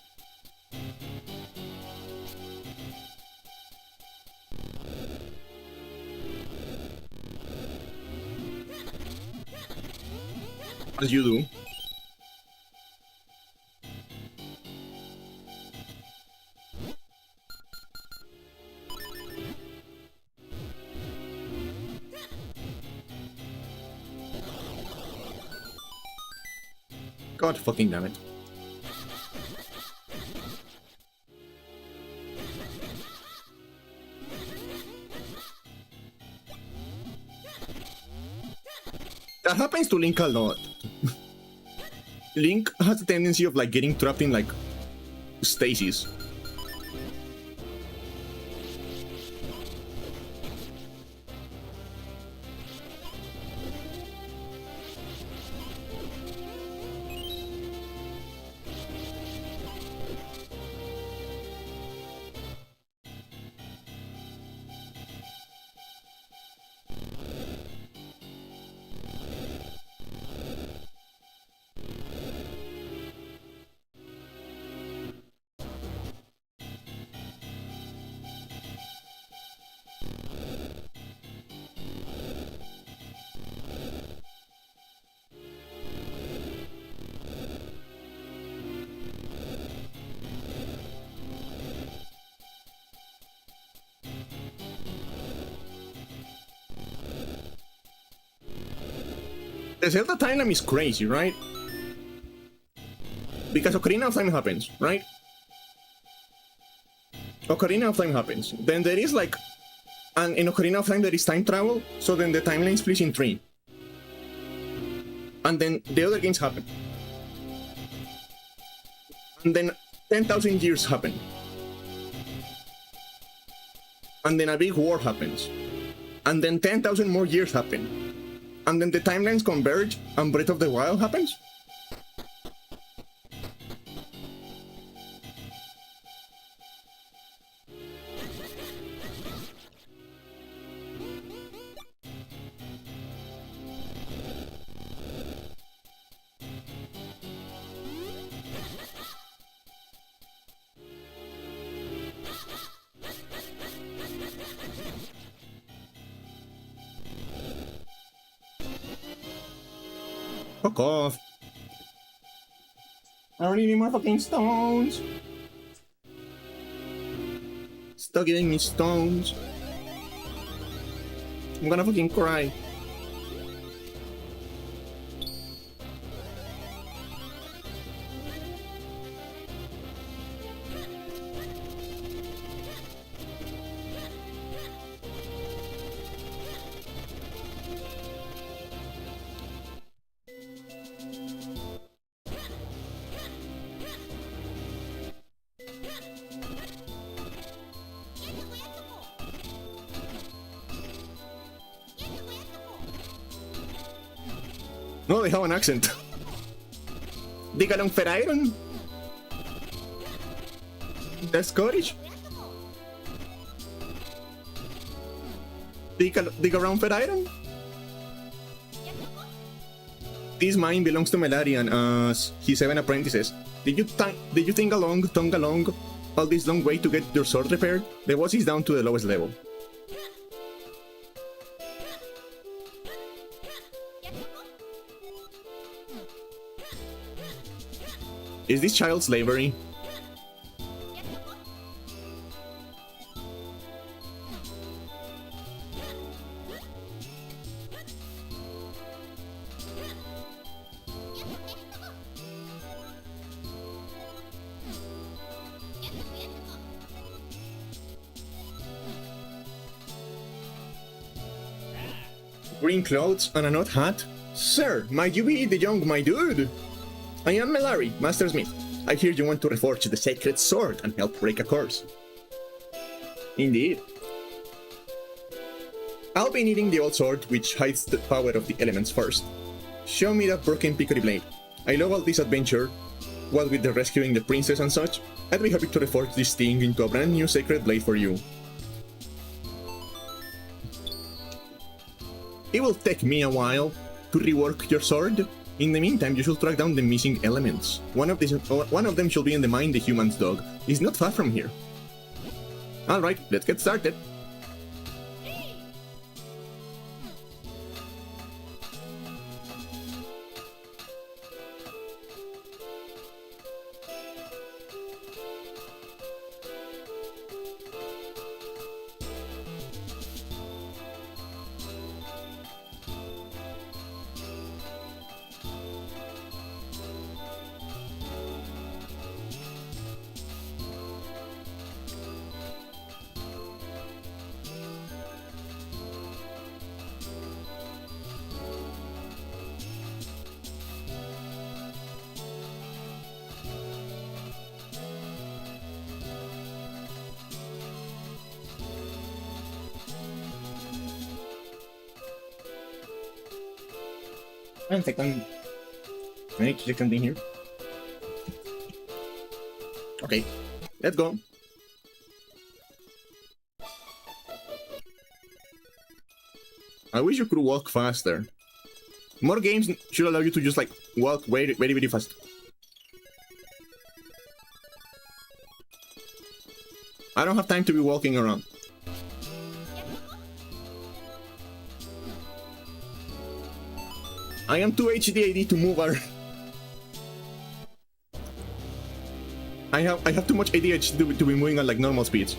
As you do. God fucking damn it. That happens to Link a lot. Link has a tendency of like getting trapped in like stasis. The Zelda timeline is crazy, right? Because Ocarina of Time happens, right? Ocarina of Time happens. Then there is like... And in Ocarina of Time there is time travel, so then the timeline splits in 3. And then the other games happen. And then 10,000 years happen. And then a big war happens. And then 10,000 more years happen. and then the timelines converge and Breath of the Wild happens? Fuck off. I don't need any more fucking stones. Stop giving me stones. I'm gonna fucking cry. No, they have an accent. Digalong Ferairon. That's Scottish. Digarong Ferairon. This mine belongs to Melarian as his 7 apprentices. Did you think tongue along all this long way to get your sword repaired? The boss is down to the lowest level. Is this child slavery? Green clothes and a nut hat? Sir, might you be the young my dude? I am Melari, Mastersmith. I hear you want to reforge the sacred sword and help break a curse. Indeed. I'll be needing the old sword which hides the power of the elements first. Show me that broken pickery blade. I love all this adventure, what with the rescuing the princess and such. I'd be happy to reforge this thing into a brand new sacred blade for you. It will take me a while to rework your sword. In the meantime, you should track down the missing elements. One of them should be in the mine the human's dog. It's not far from here. Alright, let's get started. One second. I need to check something here. Okay, let's go. I wish you could walk faster. More games should allow you to just like walk very, very, very fast. I don't have time to be walking around. I am too HDAD to move around. I have too much ADHD to be moving at like normal speeds.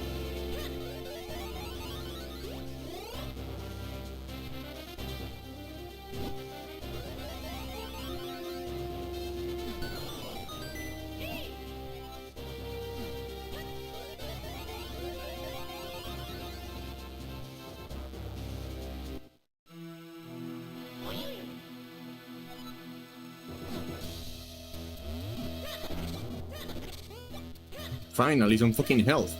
Finally, some fucking health.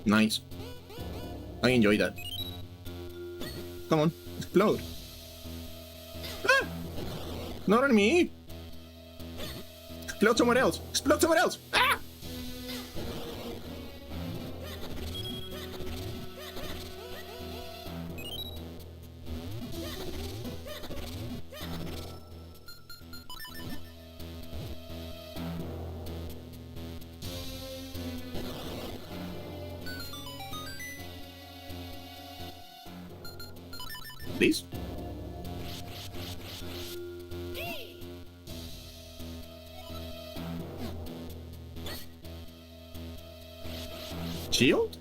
Nice. I enjoy that. Come on, explode. Ah! Not on me! Explode somewhere else! Explode somewhere else! Ah! Please? Shield?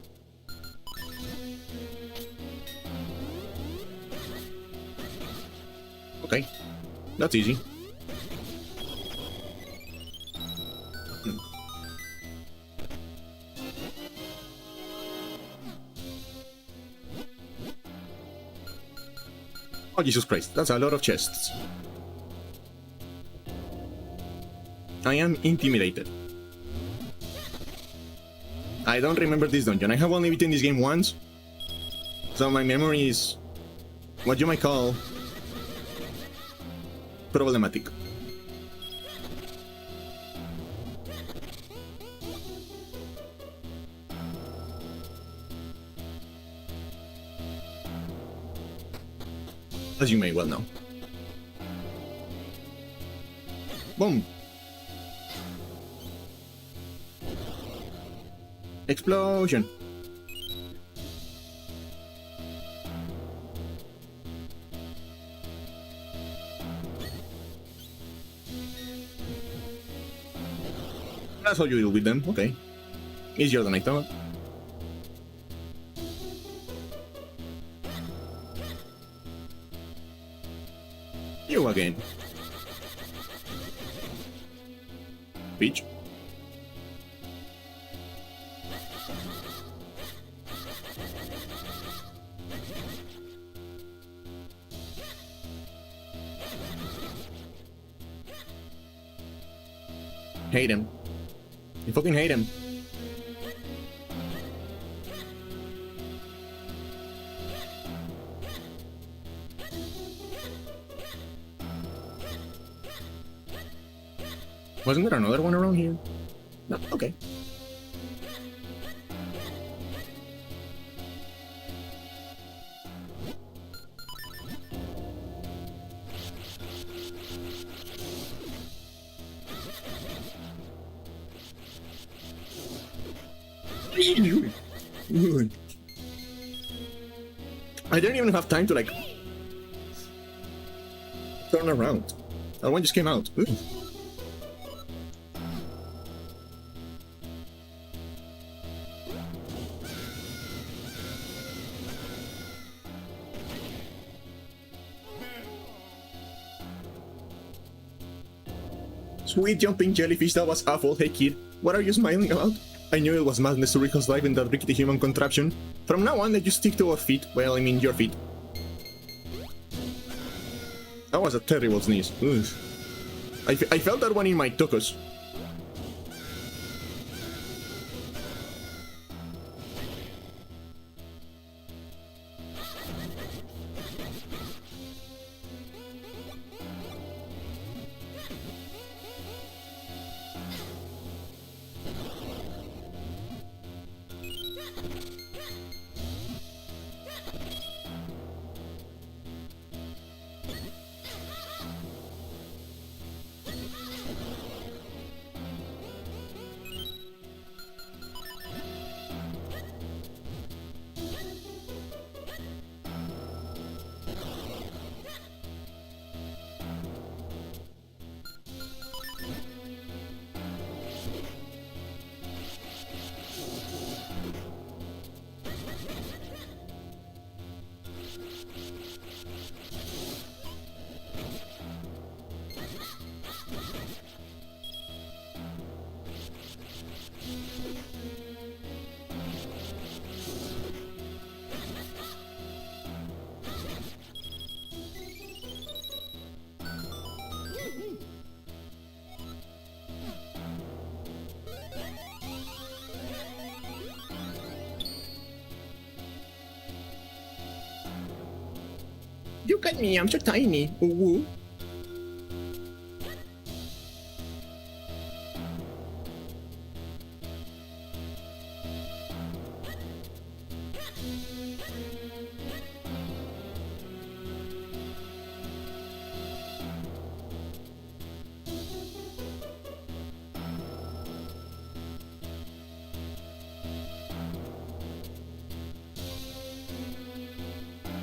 Okay, that's easy. Oh, Jesus Christ, that's a lot of chests. I am intimidated. I don't remember this dungeon. I have only beaten this game once, so my memory is what you might call problematic. As you may well know. Boom! Explosion! That's how you deal with them, okay. Easier than I thought. You again. Peach. Hate him. You fucking hate him. Wasn't there another one around here? No, okay. I didn't even have time to like turn around. That one just came out. Ooh. Sweet jumping jellyfish, that was awful. Hey kid, what are you smiling about? I knew it was madness to recall life in that rickety human contraption. From now on, let you stick to our feet. Well, I mean your feet. That was a terrible sneeze. Ugh. I felt that one in my tuchus. Look at me, I'm so tiny. Ooh.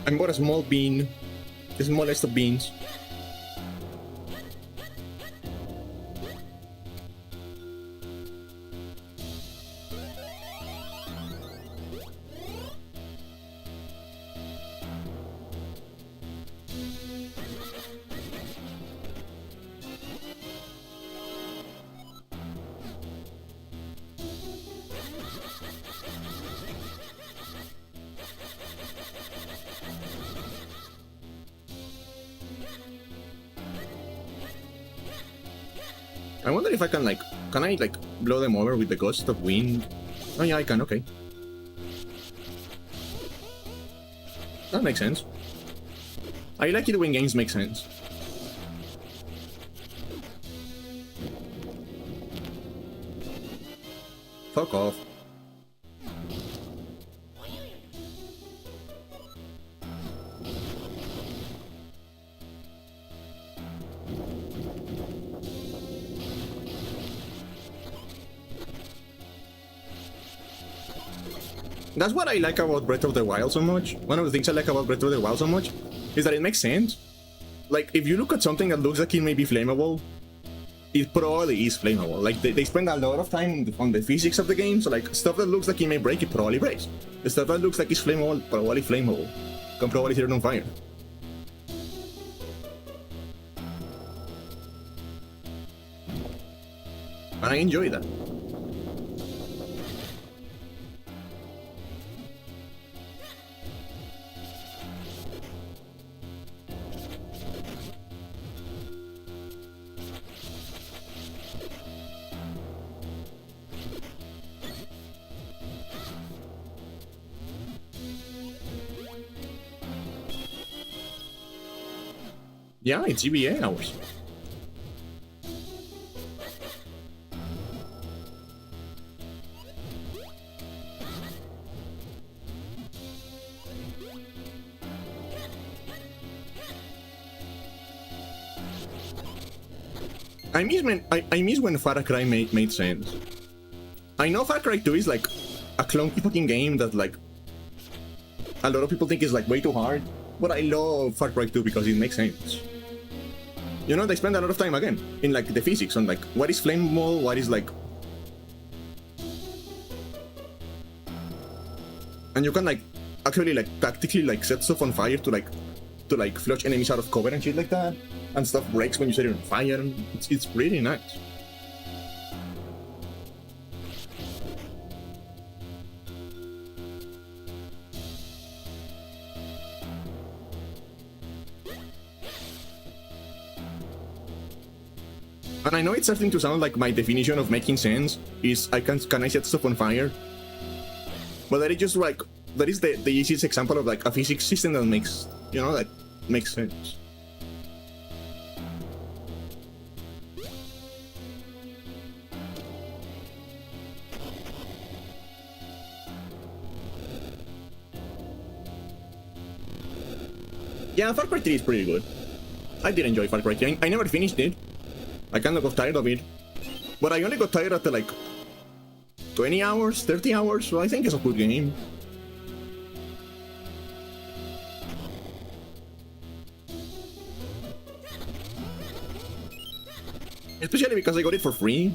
I'm but a small bean. The smallest of beans. I wonder if I can I blow them over with the gust of wind? Oh yeah, I can, okay. That makes sense. I like it when games make sense. Fuck off. That's what I like about Breath of the Wild so much. One of the things I like about Breath of the Wild so much is that it makes sense. Like, if you look at something that looks like it may be flammable, it probably is flammable. Like, they spend a lot of time on the physics of the game, so like, stuff that looks like it may break, it probably breaks. The stuff that looks like it's flammable, probably flammable. Can probably set it on fire. And I enjoy that. Yeah, it's GBA hours. I miss when Far Cry made sense. I know Far Cry 2 is like a clunky fucking game that like a lot of people think is like way too hard, but I love Far Cry 2 because it makes sense. You know, they spend a lot of time again in like the physics on like what is flammable, what is like, and you can like actually like tactically like set stuff on fire to flush enemies out of cover and shit like that, and stuff breaks when you set it on fire. It's really nice. And I know it's starting to sound like my definition of making sense is can I set stuff on fire? But that is just like, that is the easiest example of like a physics system that makes, you know, that makes sense. Yeah, Far Cry 3 is pretty good. I did enjoy Far Cry 3. I never finished it. I kind of got tired of it. But I only got tired after like 20 hours, 30 hours, so I think it's a good game. Especially because I got it for free.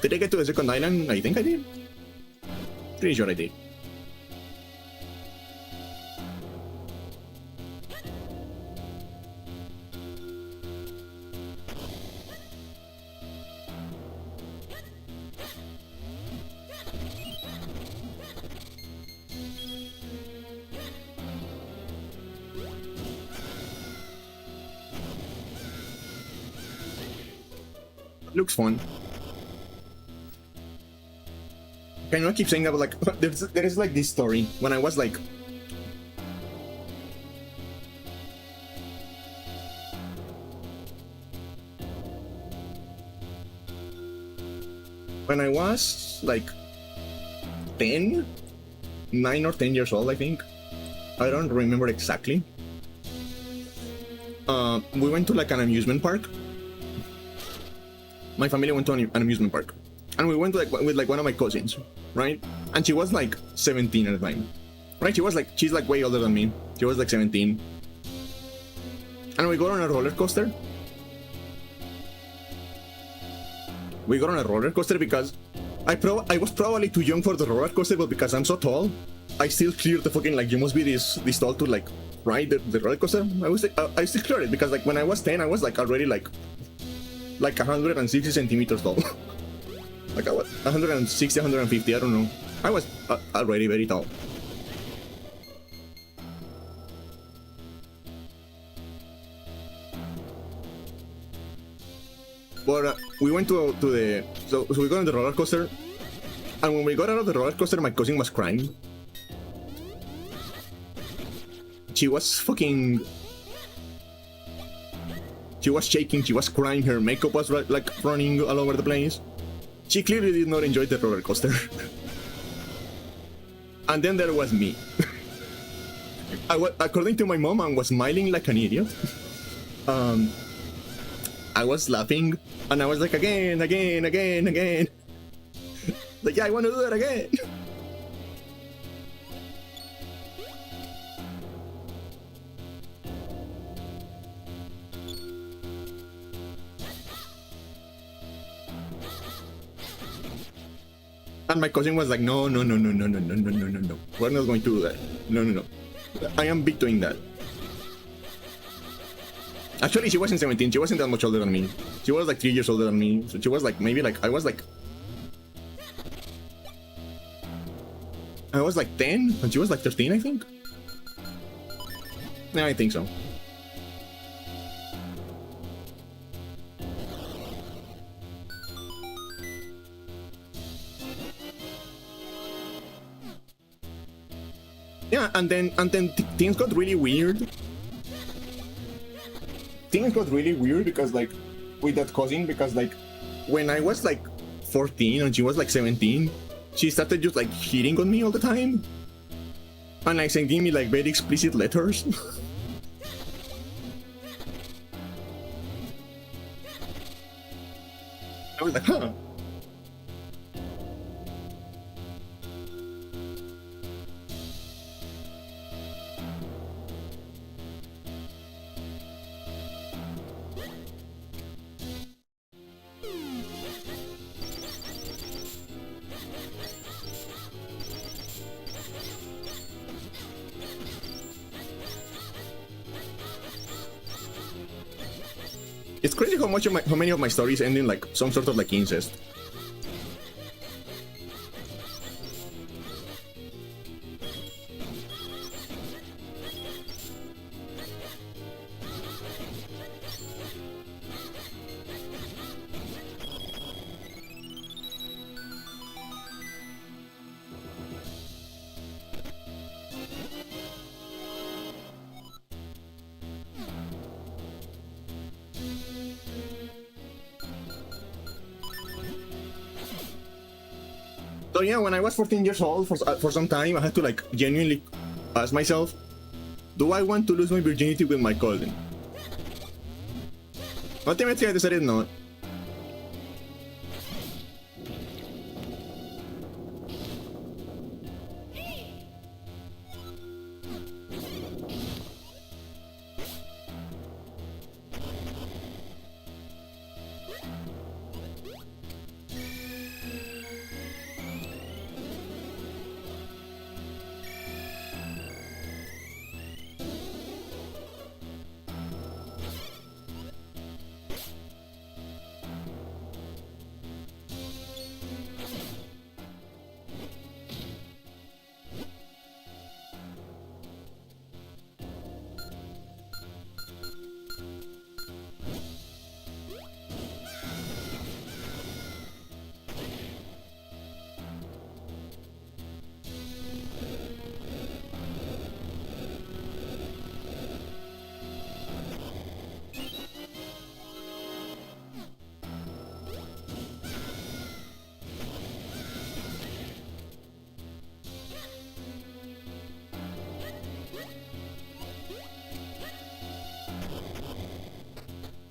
Did I get to the second island? I think I did. Pretty sure I did. Looks fun. Can you keep saying that? But like, there is like this story when I was like when I was like 10, 9 or 10 years old, I think. I don't remember exactly. We went to like an amusement park. My family went to an amusement park, and we went like with like one of my cousins, right? And she was like 17 at the time, right? She's like way older than me. She was like 17, and we got on a roller coaster. We got on a roller coaster because I was probably too young for the roller coaster, but because I'm so tall, I still cleared the fucking, like, you must be this tall to like ride the roller coaster. I still cleared it because like when I was 10, I was like already like 160 centimeters tall. Like I was 160, 150, I don't know. I was already very tall. But we went to the so we got on the roller coaster, and when we got out of the roller coaster, my cousin was crying. She was shaking. She was crying. Her makeup was like running all over the place. She clearly did not enjoy the roller coaster. And then there was me. According to my mom, I was smiling like an idiot. I was laughing, and I was like, again. Like, yeah, I want to do that again. And my cousin was like, no. We're not going to do that. No. I am big doing that. Actually, she wasn't 17. She wasn't that much older than me. She was like 3 years older than me. So she was like, maybe like, I was like 10, and she was like 13, I think. Yeah, I think so. Yeah, and then things got really weird. Things got really weird because like with that cousin, because like when I was like 14 and she was like 17, she started just like hitting on me all the time, and like sending me like very explicit letters. I was like, huh. It's crazy how many of my stories end in like some sort of like incest. So yeah, when I was 14 years old, for some time, I had to like genuinely ask myself, do I want to lose my virginity with my cousin? Ultimately, I decided not.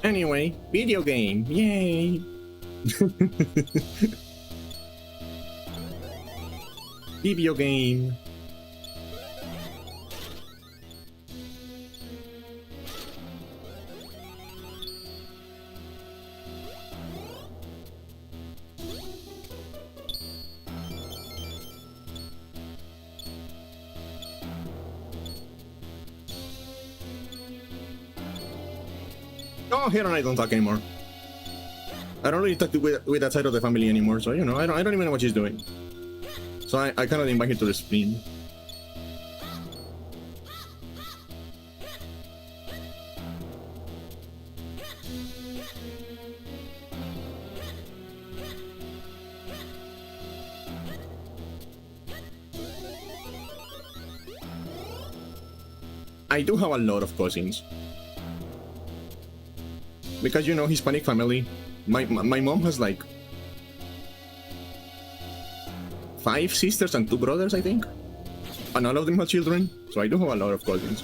Anyway, video game, yay! Video game. Oh, here and I don't talk anymore. I don't really talk with that side of the family anymore, so you know, I don't even know what she's doing. So I kind of invite her to the stream. I do have a lot of cousins. Because, you know, Hispanic family. My mom has like 5 sisters and 2 brothers, I think. And all of them have children, so I do have a lot of cousins.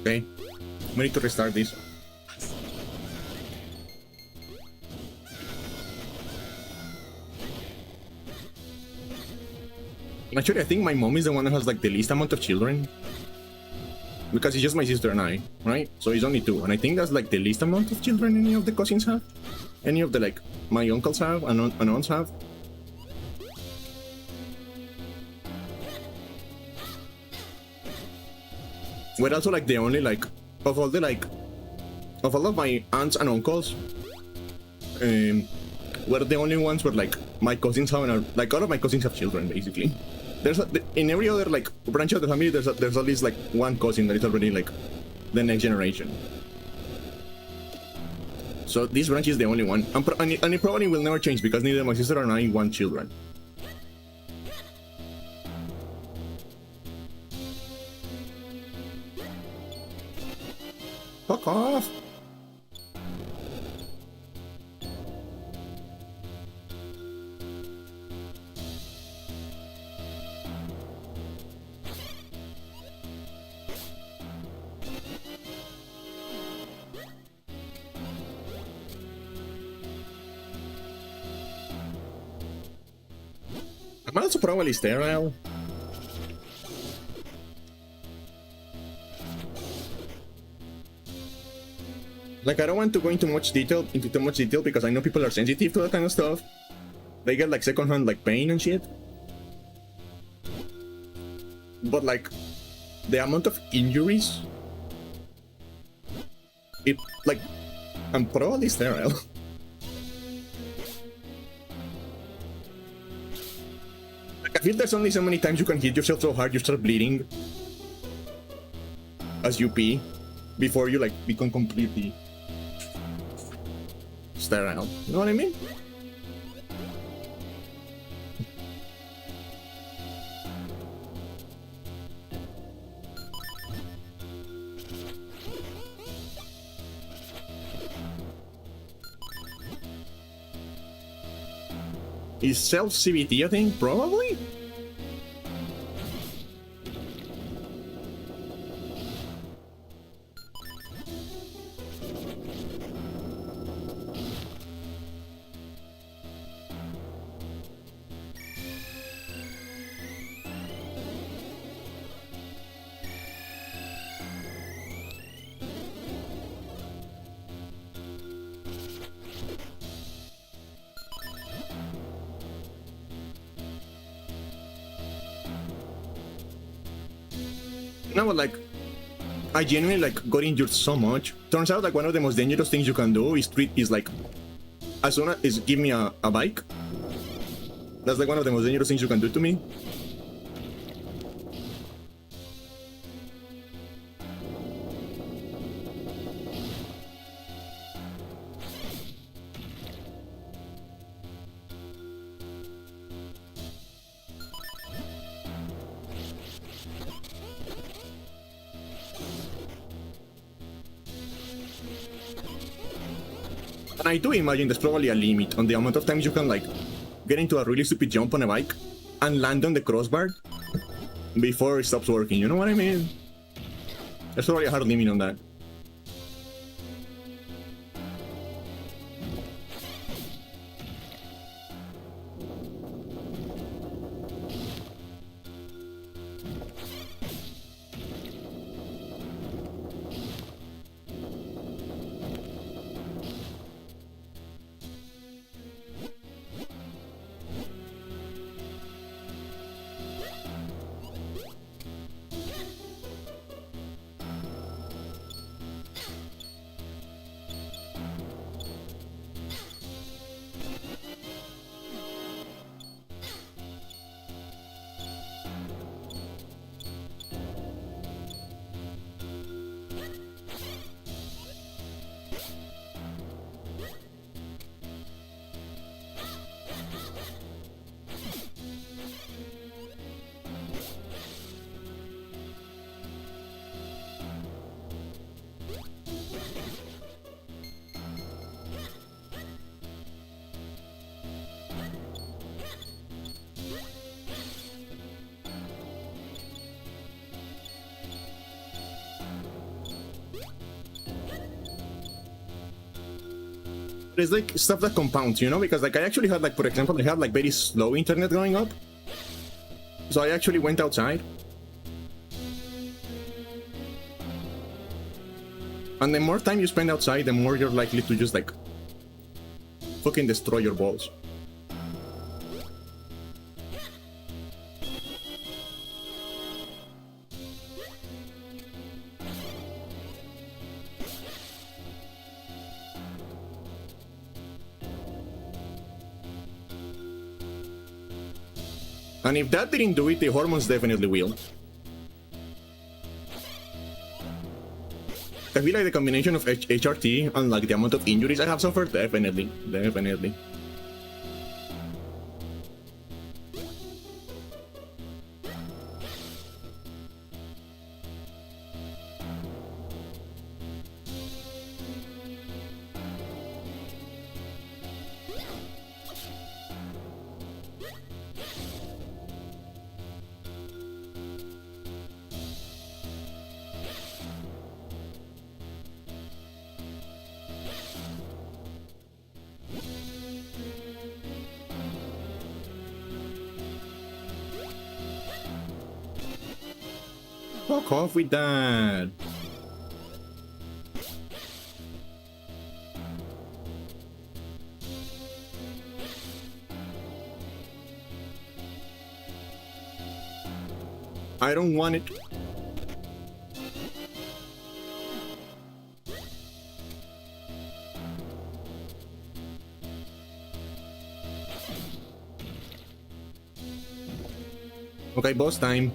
Okay, we need to restart this. Actually, I think my mom is the one that has like the least amount of children. Because it's just my sister and I, right? So it's only 2. And I think that's like the least amount of children any of the cousins have. Any of the like, my uncles have and aunts have. We're also like the only like, of all of my aunts and uncles, we're the only ones where like my cousins have, like all of my cousins have children basically. In every other like branch of the family, there's at least like one cousin that is already like the next generation. So this branch is the only one, and it probably will never change because neither my sister and I want children. Fuck off! I'm also probably sterile. Like, I don't want to go into too much detail because I know people are sensitive to that kind of stuff. They get like secondhand like pain and shit. But like, the amount of injuries, it like, I'm probably sterile. Like, I feel there's only so many times you can hit yourself so hard you start bleeding as you pee before you like become completely sterile. You know what I mean? Is self-CBT a thing? Probably? No, but like, I genuinely like got injured so much. Turns out like one of the most dangerous things you can do is like, as soon as give me a bike. That's like one of the most dangerous things you can do to me. And I do imagine there's probably a limit on the amount of times you can like get into a really stupid jump on a bike and land on the crossbar before it stops working. You know what I mean? There's probably a hard limit on that. It's like stuff that compounds, you know, because like I actually had like, for example, I had like very slow internet growing up. So I actually went outside. And the more time you spend outside, the more you're likely to just like fucking destroy your balls. And if that didn't do it, the hormones definitely will. I feel like the combination of HRT and like the amount of injuries I have suffered, definitely. Fuck off with that. I don't want it. Okay, boss time.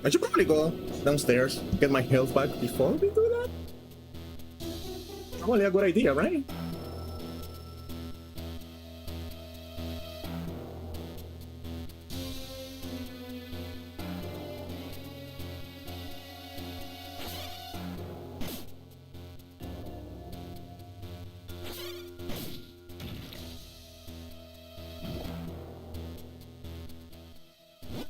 I should probably go downstairs, get my health back before we do that. Probably a good idea, right?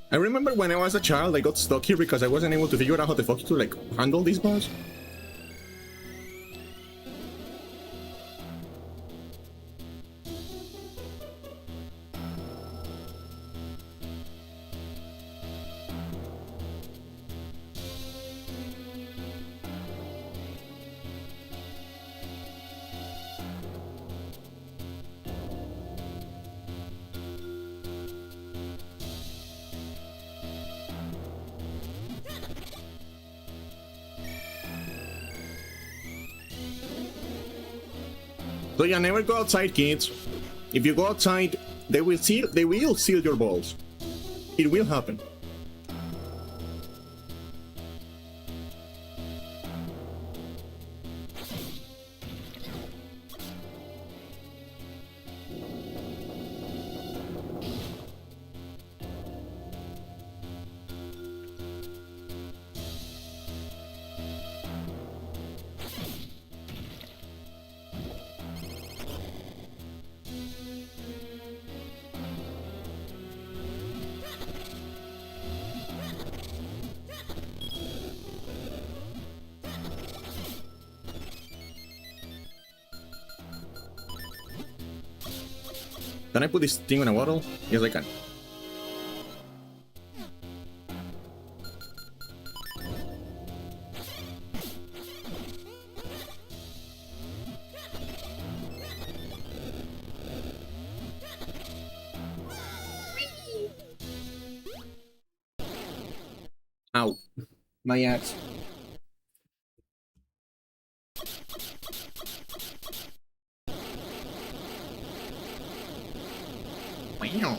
I remember when I was a child, I got stuck here because I wasn't able to figure out how the fuck to like handle these boss. So yeah, never go outside, kids. If you go outside, they will seal your balls. It will happen. Can I put this thing in a bottle? Yes, I can. Ow. My axe. Wow.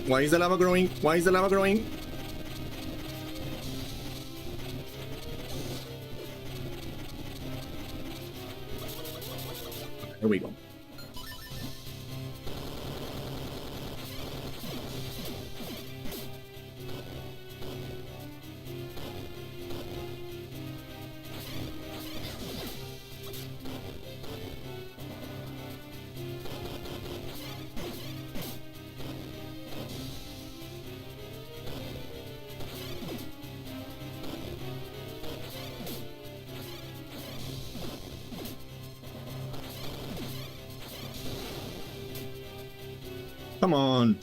Why is the lava growing? Why is the lava growing? Here we go. Come on.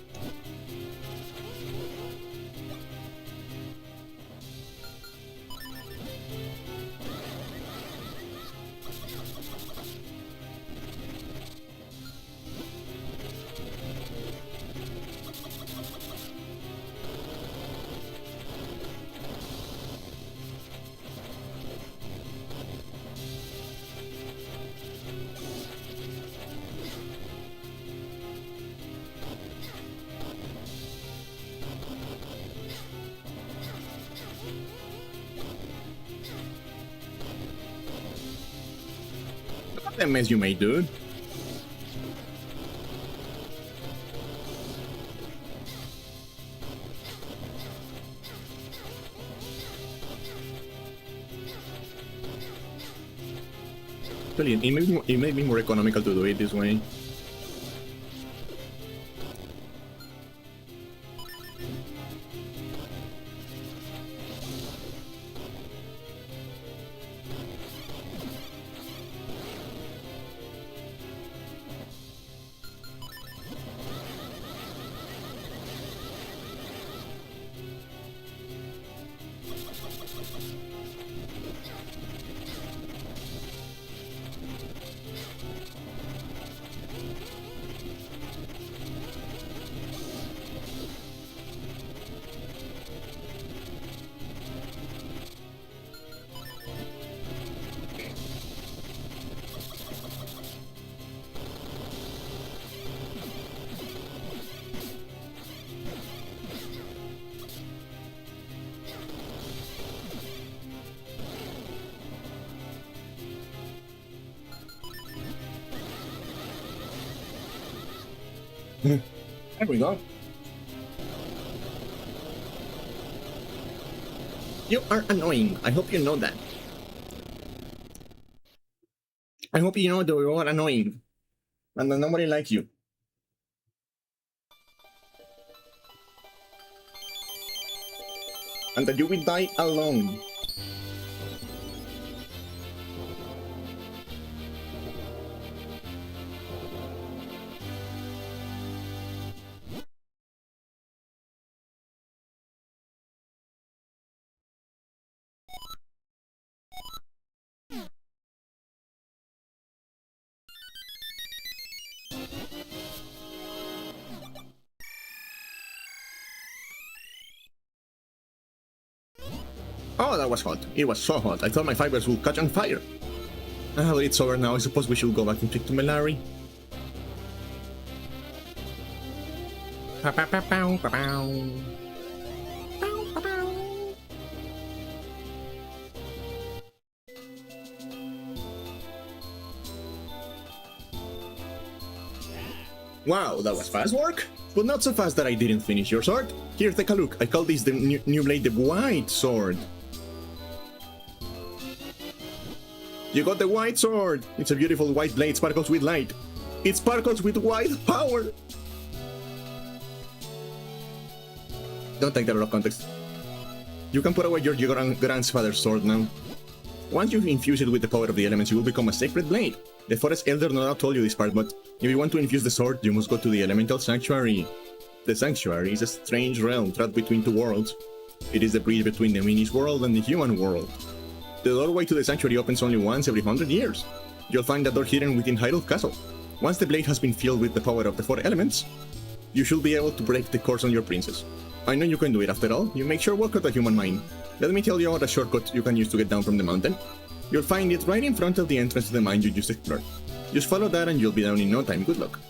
Look at that mess you made, dude. Actually, it made me more economical to do it this way. There we go. You are annoying. I hope you know that. I hope you know that you are annoying. And that nobody likes you. And that you will die alone. Oh, that was hot. It was so hot. I thought my fibers would catch on fire. Ah, but it's over now. I suppose we should go back and speak to Melari. Wow, that was fast work? But not so fast that I didn't finish your sword. Here, take a look. I call this the new blade the White Sword. You got the White Sword! It's a beautiful white blade, sparkles with light. It sparkles with white power! Don't take that out of context. You can put away your grandfather's sword now. Once you infuse it with the power of the elements, you will become a sacred blade. The Forest Elder no doubt told you this part, but if you want to infuse the sword, you must go to the Elemental Sanctuary. The Sanctuary is a strange realm trapped between two worlds. It is the bridge between the Minish world and the human world. The doorway to the Sanctuary opens only once every 100 years. You'll find the door hidden within Hyrule Castle. Once the blade has been filled with the power of the 4 elements, you should be able to break the curse on your princess. I know you can do it after all. You make sure work out a human mind. Let me tell you about a shortcut you can use to get down from the mountain. You'll find it right in front of the entrance to the mine you just explored. Just follow that and you'll be down in no time. Good luck.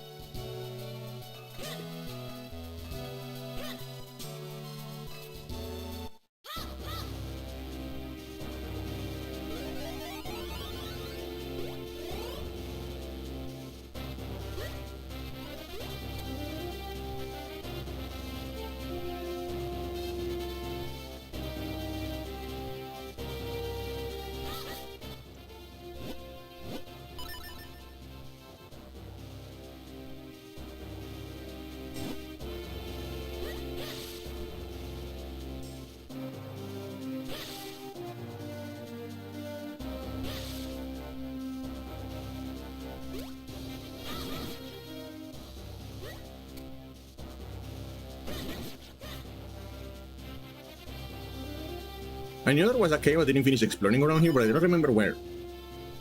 I knew there was a cave I didn't finish exploring around here, but I don't remember where.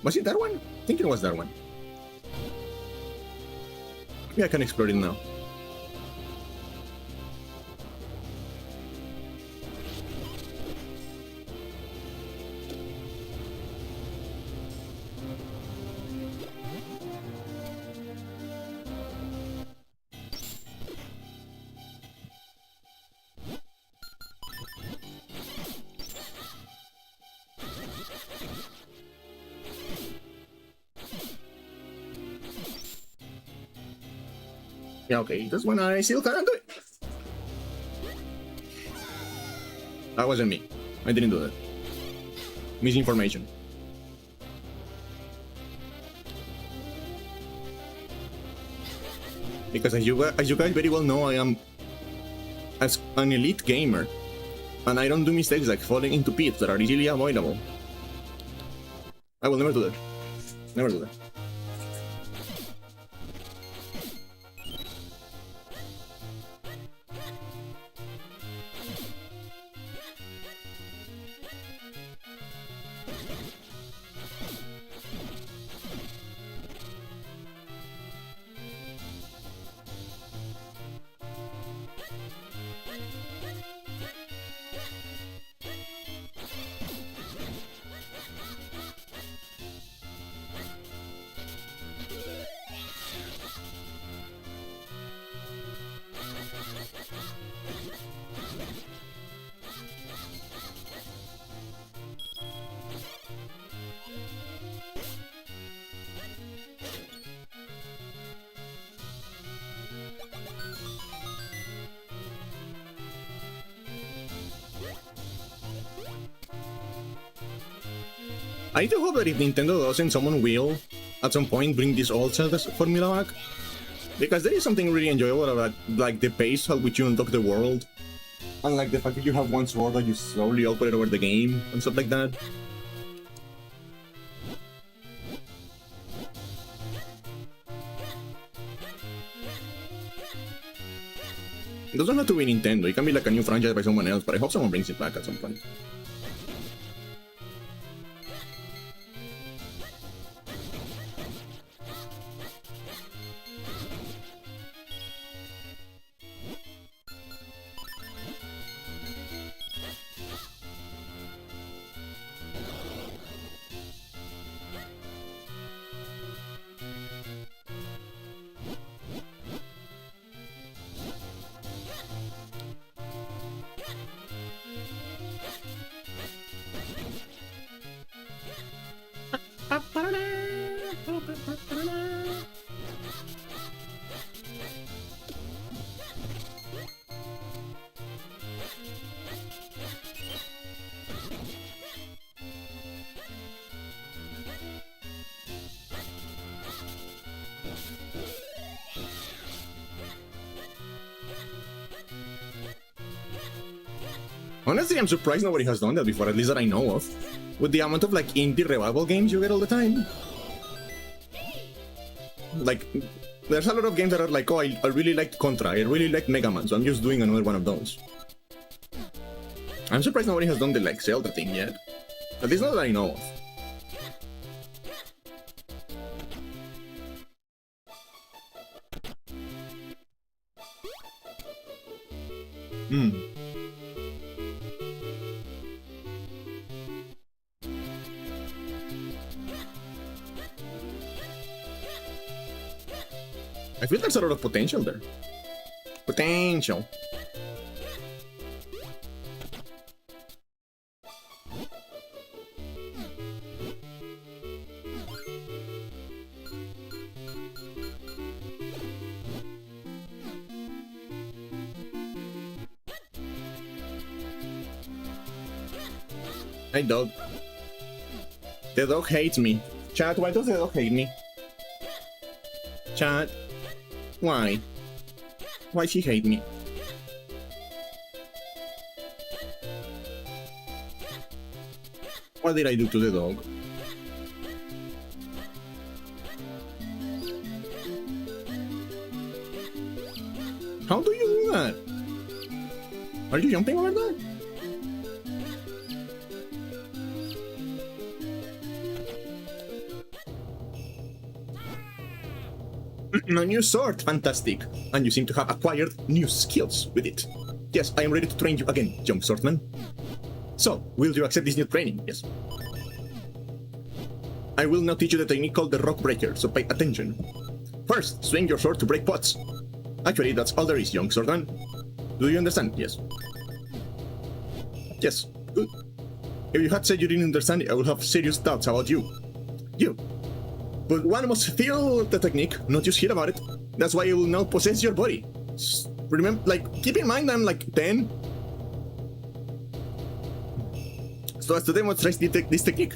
Was it that one? I think it was that one. Maybe I can explore it now. Yeah, okay, this one I still can't do it. That wasn't me. I didn't do that. Misinformation. Because as you guys very well know, I am as an elite gamer, and I don't do mistakes like falling into pits that are easily avoidable. I will never do that. Never do that. I do hope that if Nintendo doesn't, someone will, at some point, bring this old Zelda formula back. Because there is something really enjoyable about, like, the pace at which you unlock the world. And, like, the fact that you have one sword that you slowly operate over the game, and stuff like that. It doesn't have to be Nintendo, it can be like a new franchise by someone else, but I hope someone brings it back at some point. Honestly, I'm surprised nobody has done that before, at least that I know of. With the amount of, like, indie revival games you get all the time. Like, there's a lot of games that are like, oh, I really liked Contra, I really liked Mega Man, so I'm just doing another one of those. I'm surprised nobody has done the, like, Zelda thing yet. At least not that I know of. I feel there's a lot of potential there. Potential. Hey, dog. The dog hates me. Chat, why does the dog hate me? Chat. Why? Why she hate me? What did I do to the dog? How do you do that? Are you jumping over there? A new sword, fantastic. And you seem to have acquired new skills with it. Yes, I am ready to train you again, young swordman. So, will you accept this new training? Yes. I will now teach you the technique called the Rock Breaker, so pay attention. First, swing your sword to break pots. Actually, that's all there is, young swordman. Do you understand? Yes. Yes, good. If you had said you didn't understand, I would have serious doubts about you. But one must feel the technique, not just hear about it. That's why it will now possess your body. Remember, like, keep in mind I'm like 10. So as to demonstrate this technique.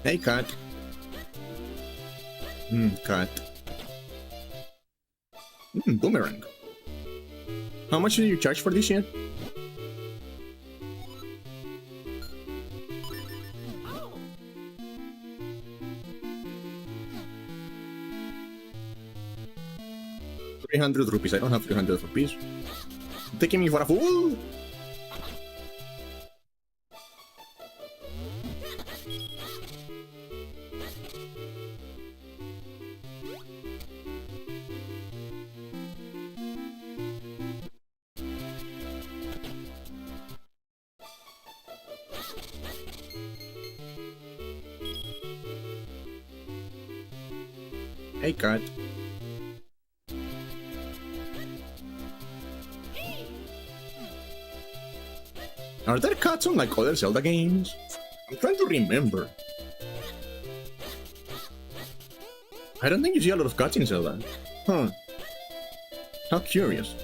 Hey, cat. Cat. Boomerang. How much do you charge for this yet? ₹300. I don't have 300 rupees. Taking me for a fool? Hey, cat. Are there cuts on like other Zelda games? I'm trying to remember. I don't think you see a lot of cuts in Zelda. Huh. How curious.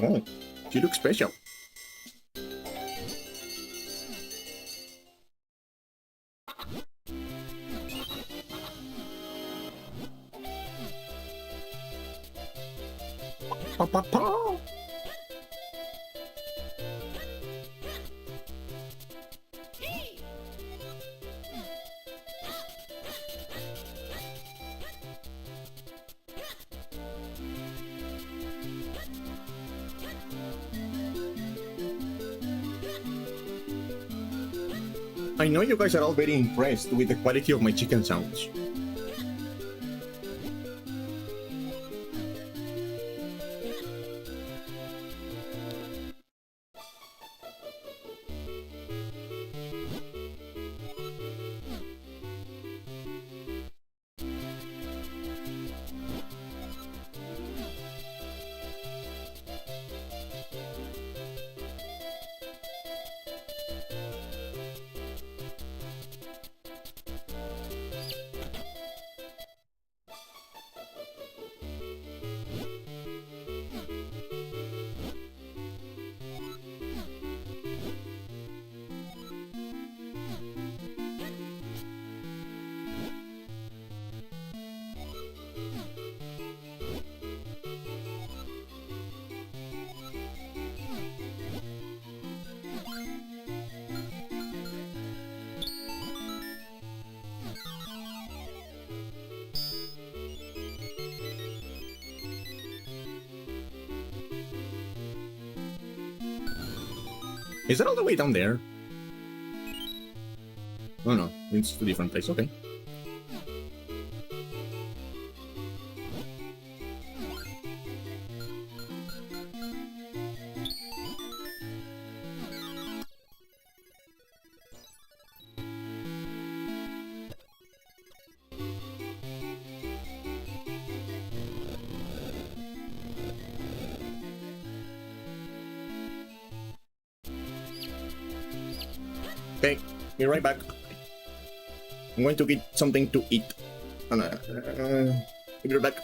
Oh, you look special. I know you guys are all very impressed with the quality of my chicken sounds. Is that all the way down there? Oh no, it's two different places. Okay. Okay, be right back. I'm going to get something to eat. Be right back.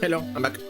Hello, I'm back.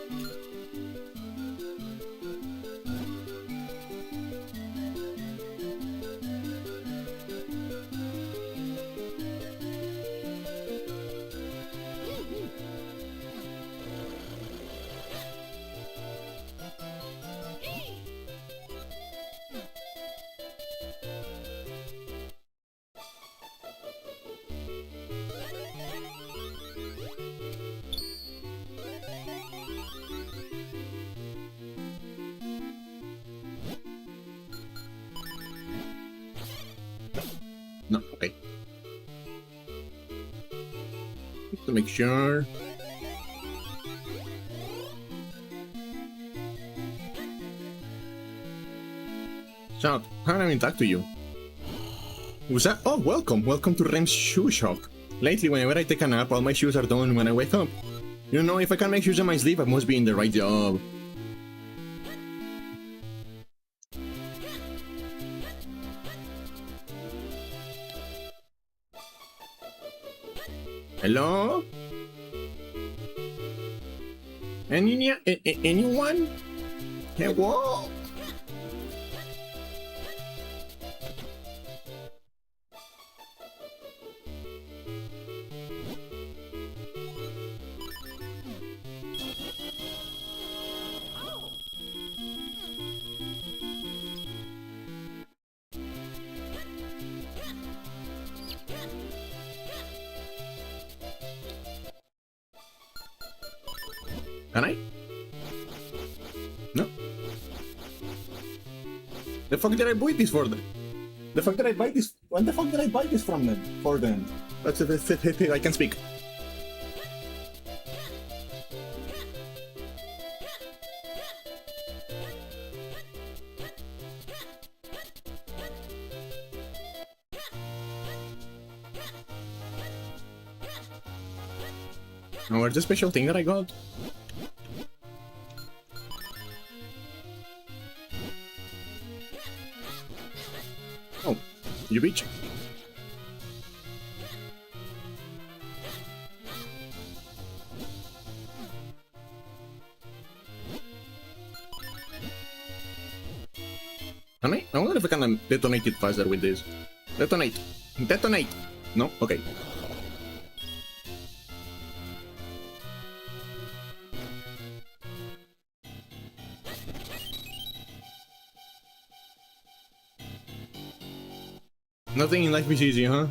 No, okay. To make sure. Shout, how can I talk to you? Who's that? Oh, welcome to Rem's shoe shop. Lately, whenever I take a nap, all my shoes are done when I wake up. You know, if I can make shoes in my sleep, I must be in the right job. Hello? Anyone? Hello? Can I? No. The fuck did I buy this for them? The fuck did I buy this? When the fuck did I buy this from them? For them? That's it. I can speak. Now, where's the special thing that I got? Oh, you bitch. Can I? I wonder if I can detonate it faster with this. Detonate. Detonate. No? Okay. Nothing in life is easy, huh?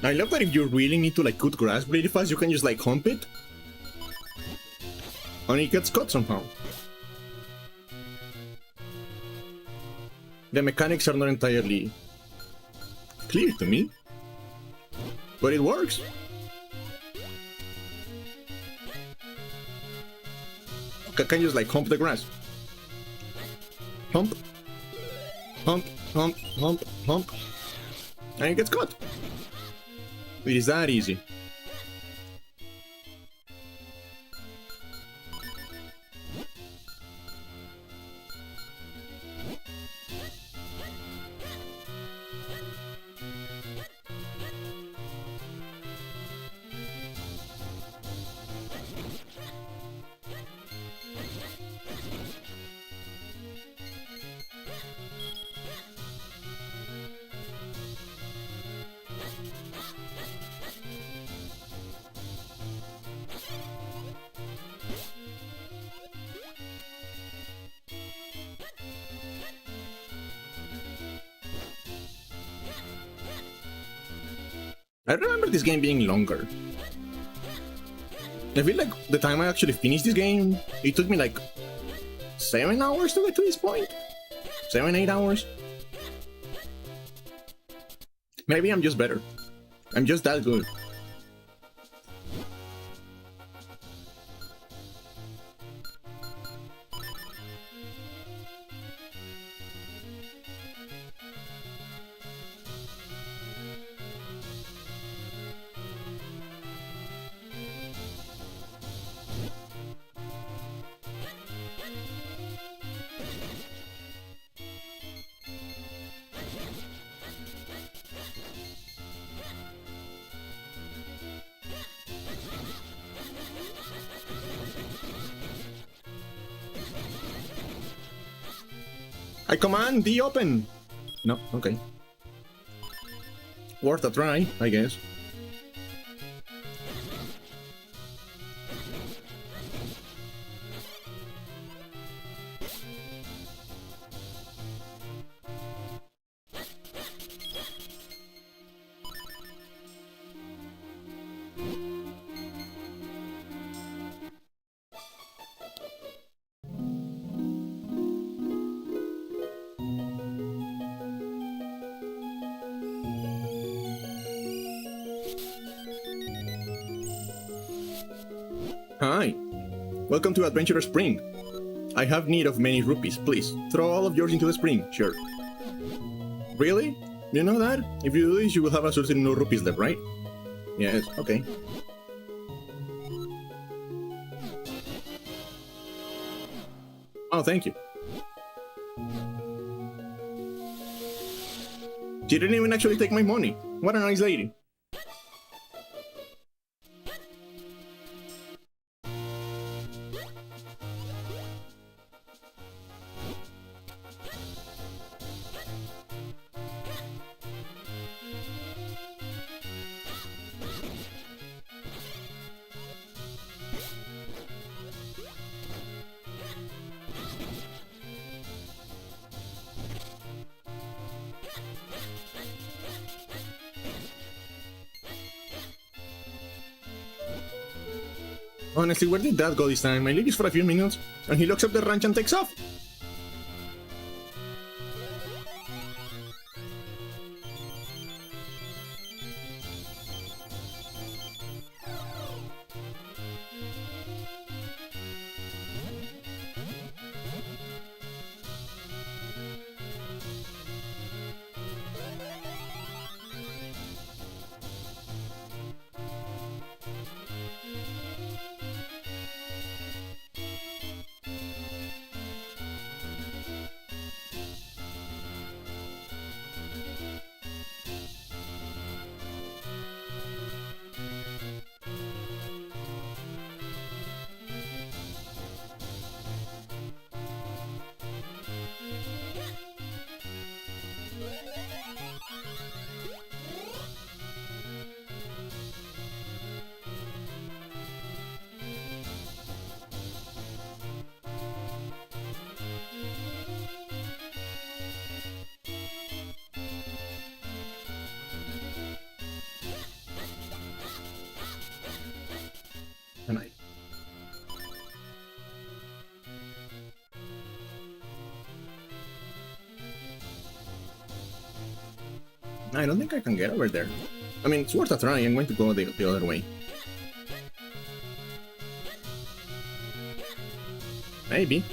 I love that if you really need to like cut grass really fast, you can just like hump it. And it gets cut somehow. The mechanics are not entirely clear to me, but it works. Can you just like hump the grass? Hump, hump, hump, hump, hump, and it gets cut. It is that easy. I remember this game being longer. I feel like the time I actually finished this game, it took me like 7 hours to get to this point. 7, 8 hours. Maybe I'm just better. I'm just that good. I command the open! No, okay. Worth a try, I guess. Hi, welcome to Adventurer Spring. I have need of many rupees, please. Throw all of yours into the spring, sure. Really? You know that? If you do this, you will have a certain no rupees left, right? Yes, okay. Oh, thank you. She didn't even actually take my money. What a nice lady. Honestly, where did that go this time? I leave this for a few minutes, and he locks up the ranch and takes off. And I don't think I can get over there. I mean, it's worth a try. I'm going to go the other way. Maybe.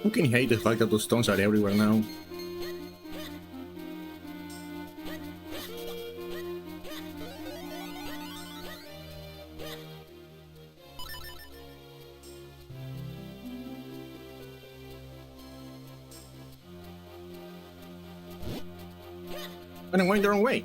Who can hate the fact that those stones are everywhere now? And I'm going the wrong way.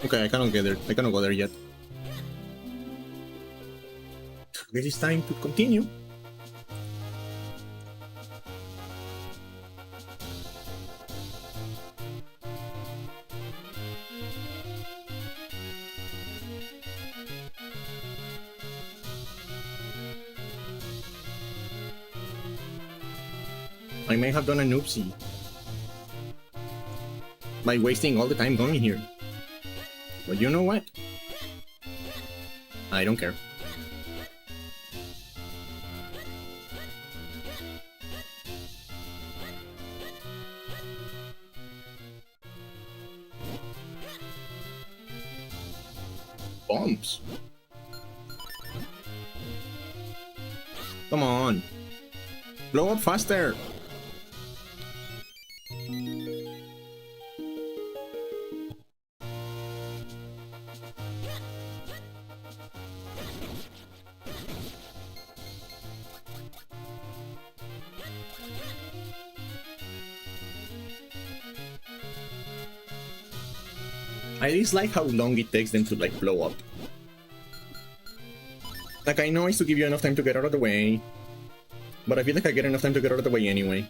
Okay, I cannot get there. I cannot go there yet. It is time to continue. I may have done an oopsie by wasting all the time going here. But you know what? I don't care. Bombs. Come on. Blow up faster. I dislike how long it takes them to like blow up. Like I know it's to give you enough time to get out of the way, but I feel like I get enough time to get out of the way anyway.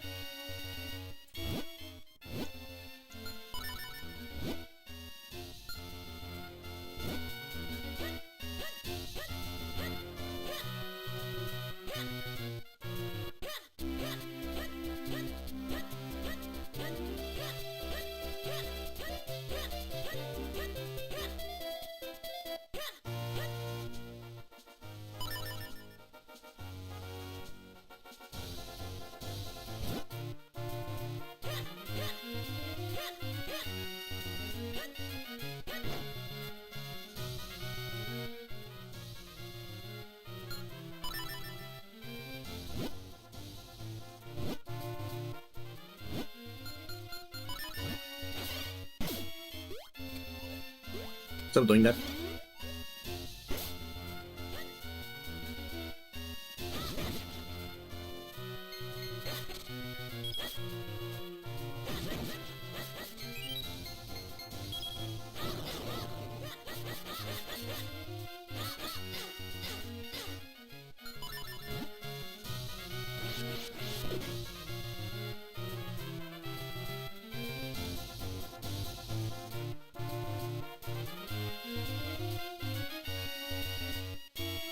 Stop doing that.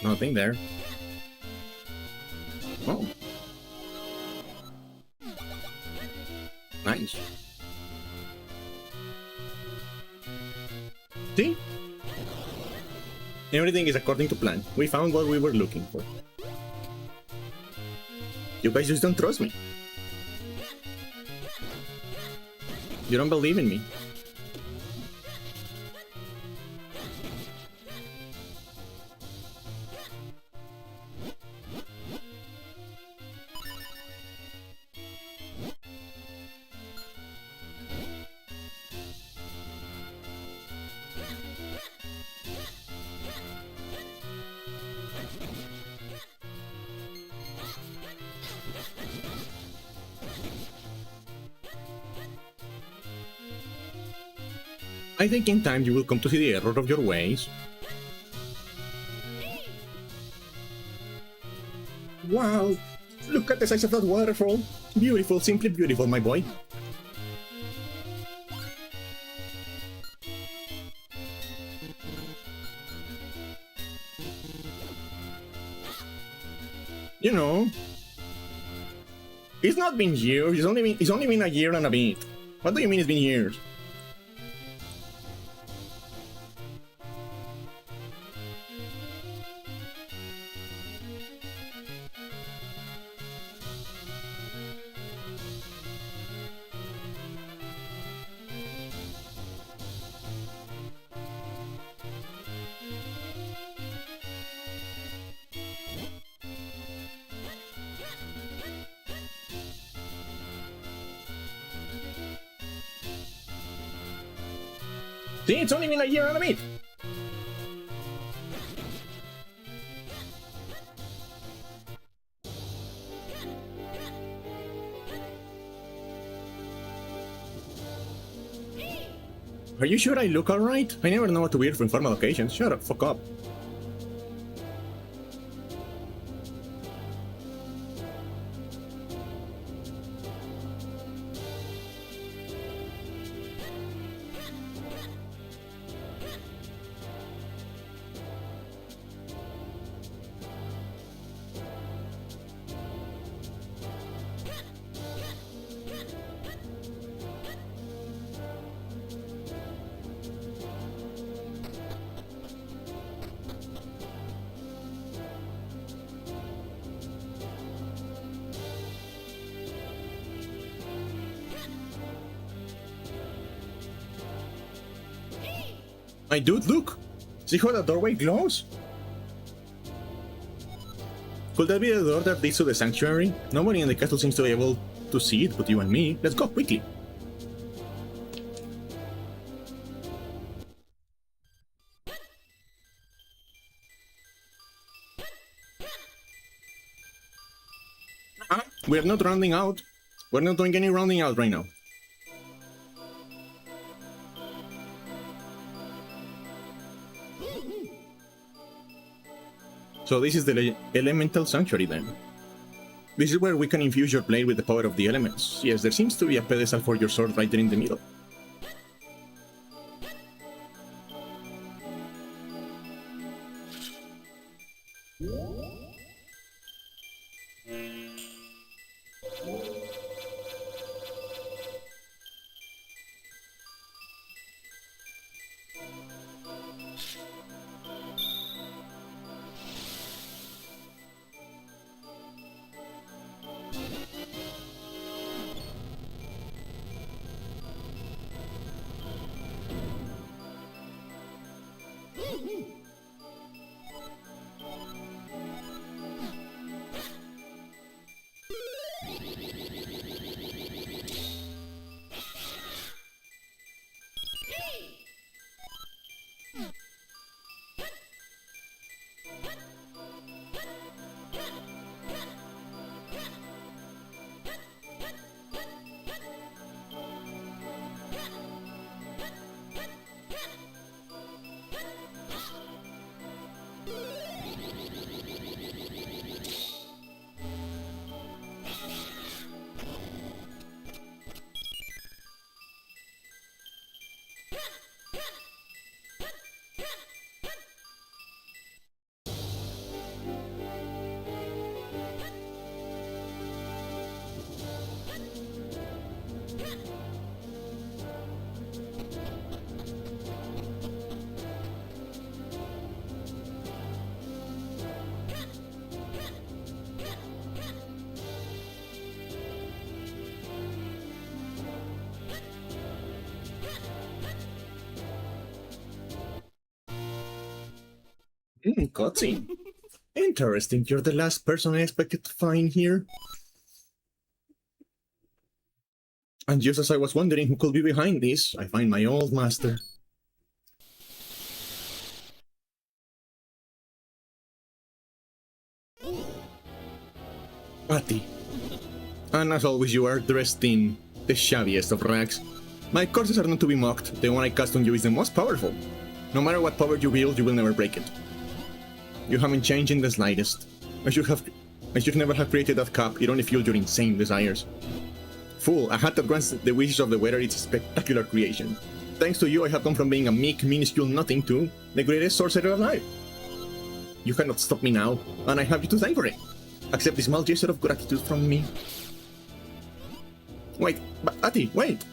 Nothing there. Oh. Nice. See? Everything is according to plan. We found what we were looking for. You guys just don't trust me. You don't believe in me. I think in time you will come to see the error of your ways. Wow! Look at the size of that waterfall! Beautiful, simply beautiful, my boy. You know, it's not been years, it's only been a year and a bit. What do you mean it's been years? See, it's only been a year and a bit. Are you sure I look alright? I never know what to wear for informal occasions. Shut up, fuck up. My dude, look! See how the doorway glows? Could that be the door that leads to the sanctuary? Nobody in the castle seems to be able to see it but you and me. Let's go, quickly! We're not rounding out. We're not doing any rounding out right now. So this is the elemental sanctuary then. This is where we can infuse your blade with the power of the elements. Yes, there seems to be a pedestal for your sword right there in the middle. Cutscene. Interesting, you're the last person I expected to find here. And just as I was wondering who could be behind this, I find my old master. Patty. And as always, you are dressed in the shabbiest of rags. My curses are not to be mocked. The one I cast on you is the most powerful. No matter what power you wield, you will never break it. You haven't changed in the slightest. I should never have created that cup. It only fueled your insane desires. Fool, a hat that grants the wishes of the wearer is a spectacular creation. Thanks to you, I have gone from being a meek, minuscule nothing to the greatest sorcerer alive. You cannot stop me now, and I have you to thank for it. Accept this small gesture of gratitude from me. Wait, but Ati, wait!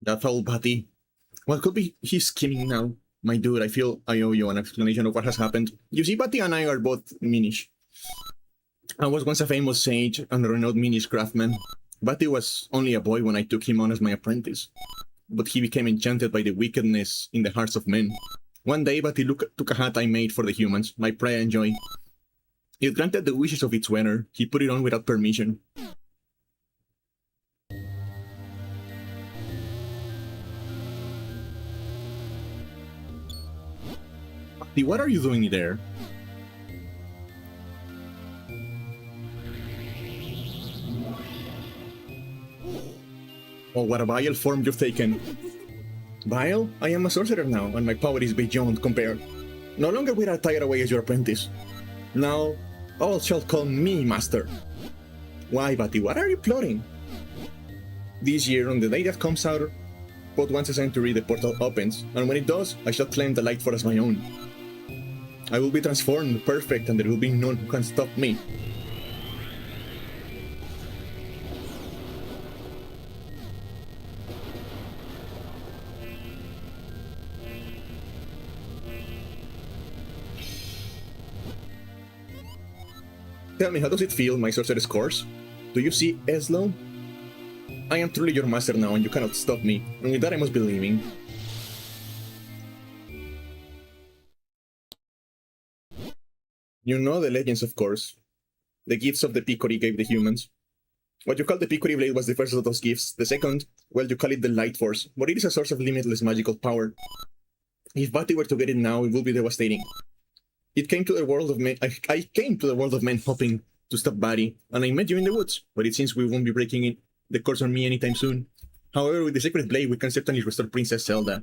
That's all, Patty. Well, could be he's scheming now. My dude, I feel I owe you an explanation of what has happened. You see, Batty and I are both Minish. I was once a famous sage and a renowned Minish craftsman. Batty was only a boy when I took him on as my apprentice, but he became enchanted by the wickedness in the hearts of men. One day, Batty took a hat I made for the humans, my pride and joy. It granted the wishes of its wearer. He put it on without permission. Batty, what are you doing there? Oh, what a vile form you've taken. Vile? I am a sorcerer now, and my power is beyond compare. No longer will I tire away as your apprentice. Now, all shall call me master. Why, Batty, what are you plotting? This year, on the day that comes out, but once a century, the portal opens, and when it does, I shall claim the light force as my own. I will be transformed, perfect, and there will be none who can stop me. Tell me, how does it feel, my sorcerer's course? Do you see Eslo? I am truly your master now, and you cannot stop me, and with that I must be leaving. You know the legends, of course. The gifts of the Picori gave the humans. What you call the Picori blade was the first of those gifts. The second, well, you call it the Light Force, but it is a source of limitless magical power. If Batty were to get it now, it would be devastating. It came to the world of men. I came to the world of men hoping to stop Batty, and I met you in the woods, but it seems we won't be breaking in the course on me anytime soon. However, with the Sacred Blade, we can certainly restore Princess Zelda.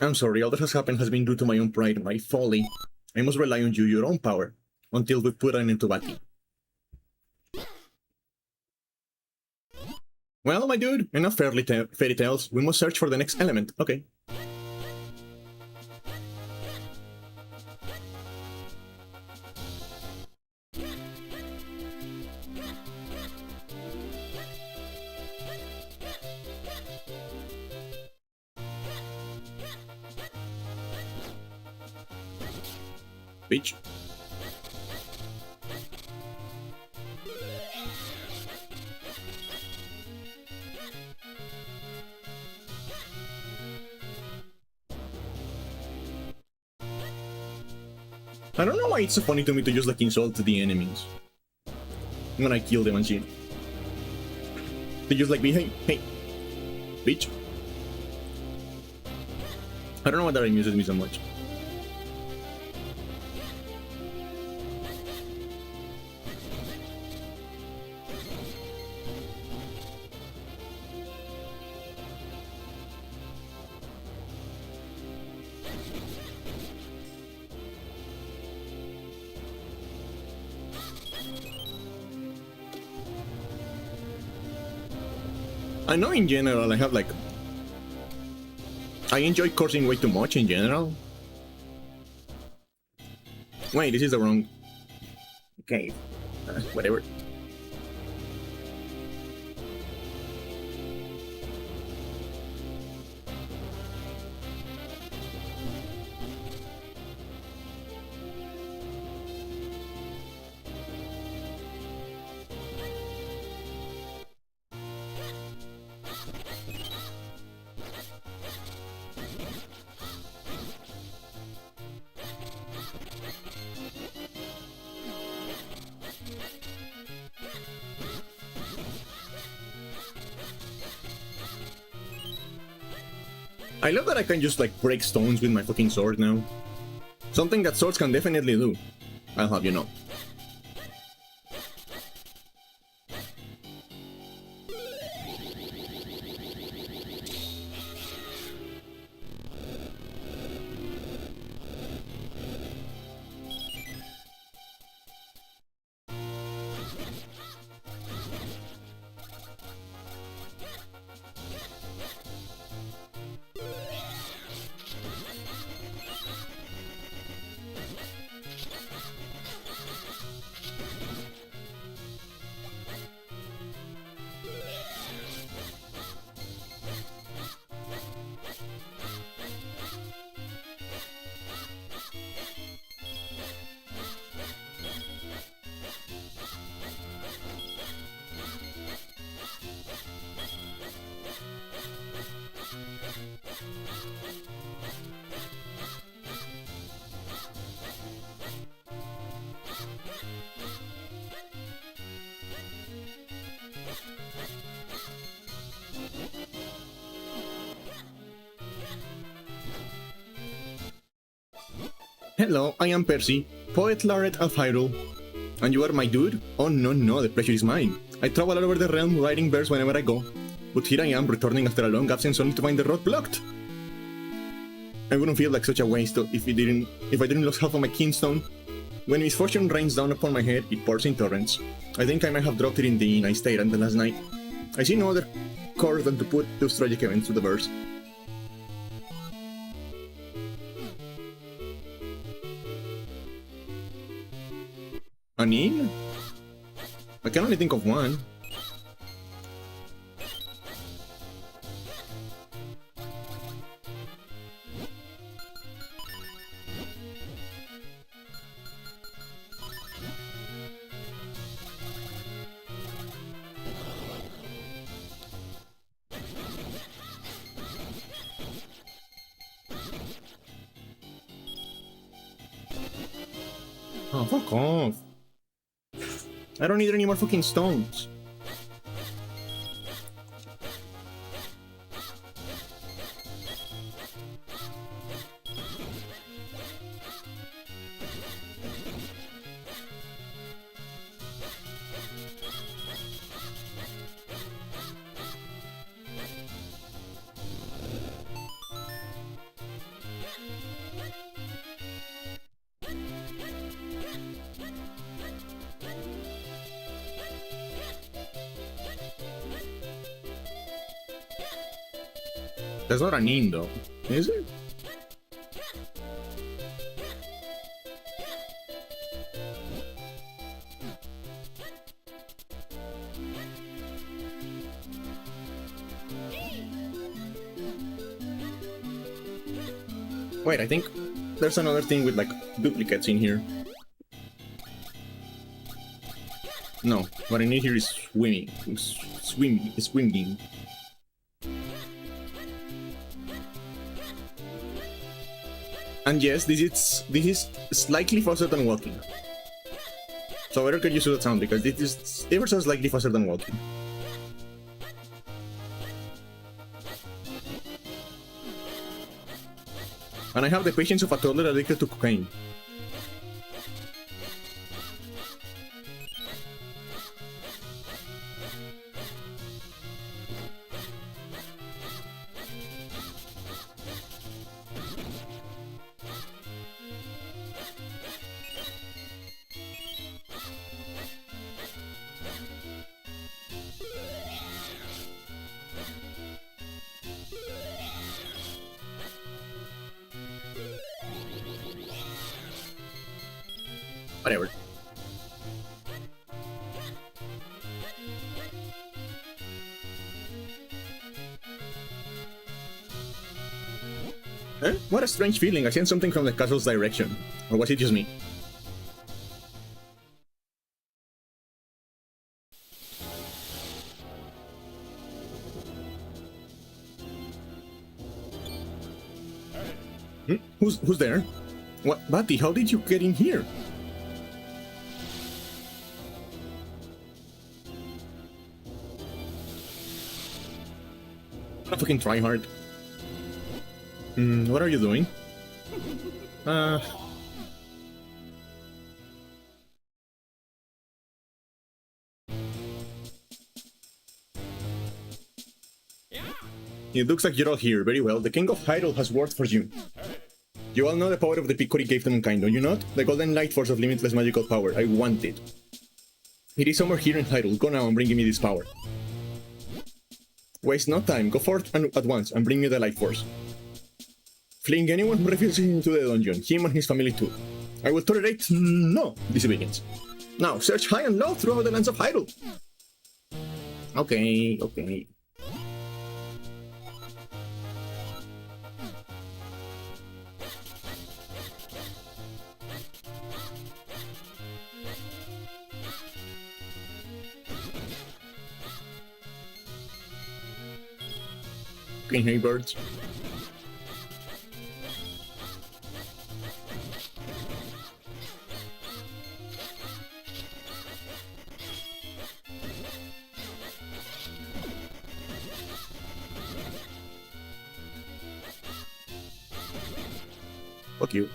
I'm sorry, all that has happened has been due to my own pride, my folly. I must rely on you, your own power, until we put an end to Batty. Well, my dude, enough fairy tales. We must search for the next element. Okay. Bitch. I don't know why it's so funny to me to just like insult the enemies when I kill them and shit. They just like be, hey, bitch. I don't know why that amuses me so much. I know in general I have like... I enjoy coursing way too much in general. Wait, this is the wrong... Okay, whatever. I love that I can just like break stones with my fucking sword now. Something that swords can definitely do. I'll have you know. Hello, I am Percy, Poet Laureate of Hyrule. And you are my dude? Oh no, the pleasure is mine. I travel all over the realm writing verse whenever I go. But here I am, returning after a long absence only to find the road blocked. I wouldn't feel like such a waste if I didn't lose half of my kinstone. When misfortune rains down upon my head, it pours in torrents. I think I might have dropped it in the inn I stayed at the last night. I see no other course than to put those tragic events to the verse. An inn? I can only think of one. Oh, fuck off. I don't need any more fucking stones. That's not an inn though, is it? Wait, I think there's another thing with like duplicates in here. No, what I need here is swimming. Swinging. And yes, this is slightly faster than walking. So I better get used to that sound because it is ever so slightly faster than walking. And I have the patience of a toddler addicted to cocaine. Whatever. Huh? What a strange feeling. I sensed something from the castle's direction. Or was it just me? Who's there? What, Batty, how did you get in here? Fucking try hard. What are you doing? It looks like you're all here. Very well. The King of Hyrule has word for you. You all know the power of the Picori gave to mankind, don't you not? The golden light force of limitless magical power. I want it. It is somewhere here in Hyrule. Go now and bring me this power. Waste no time. Go forth at once and bring me the light force. Fleeing anyone who refuses into the dungeon, him and his family too. I will tolerate no disobedience. Now, search high and low throughout the lands of Hyrule. Okay. Okay, hey birds. Fuck you.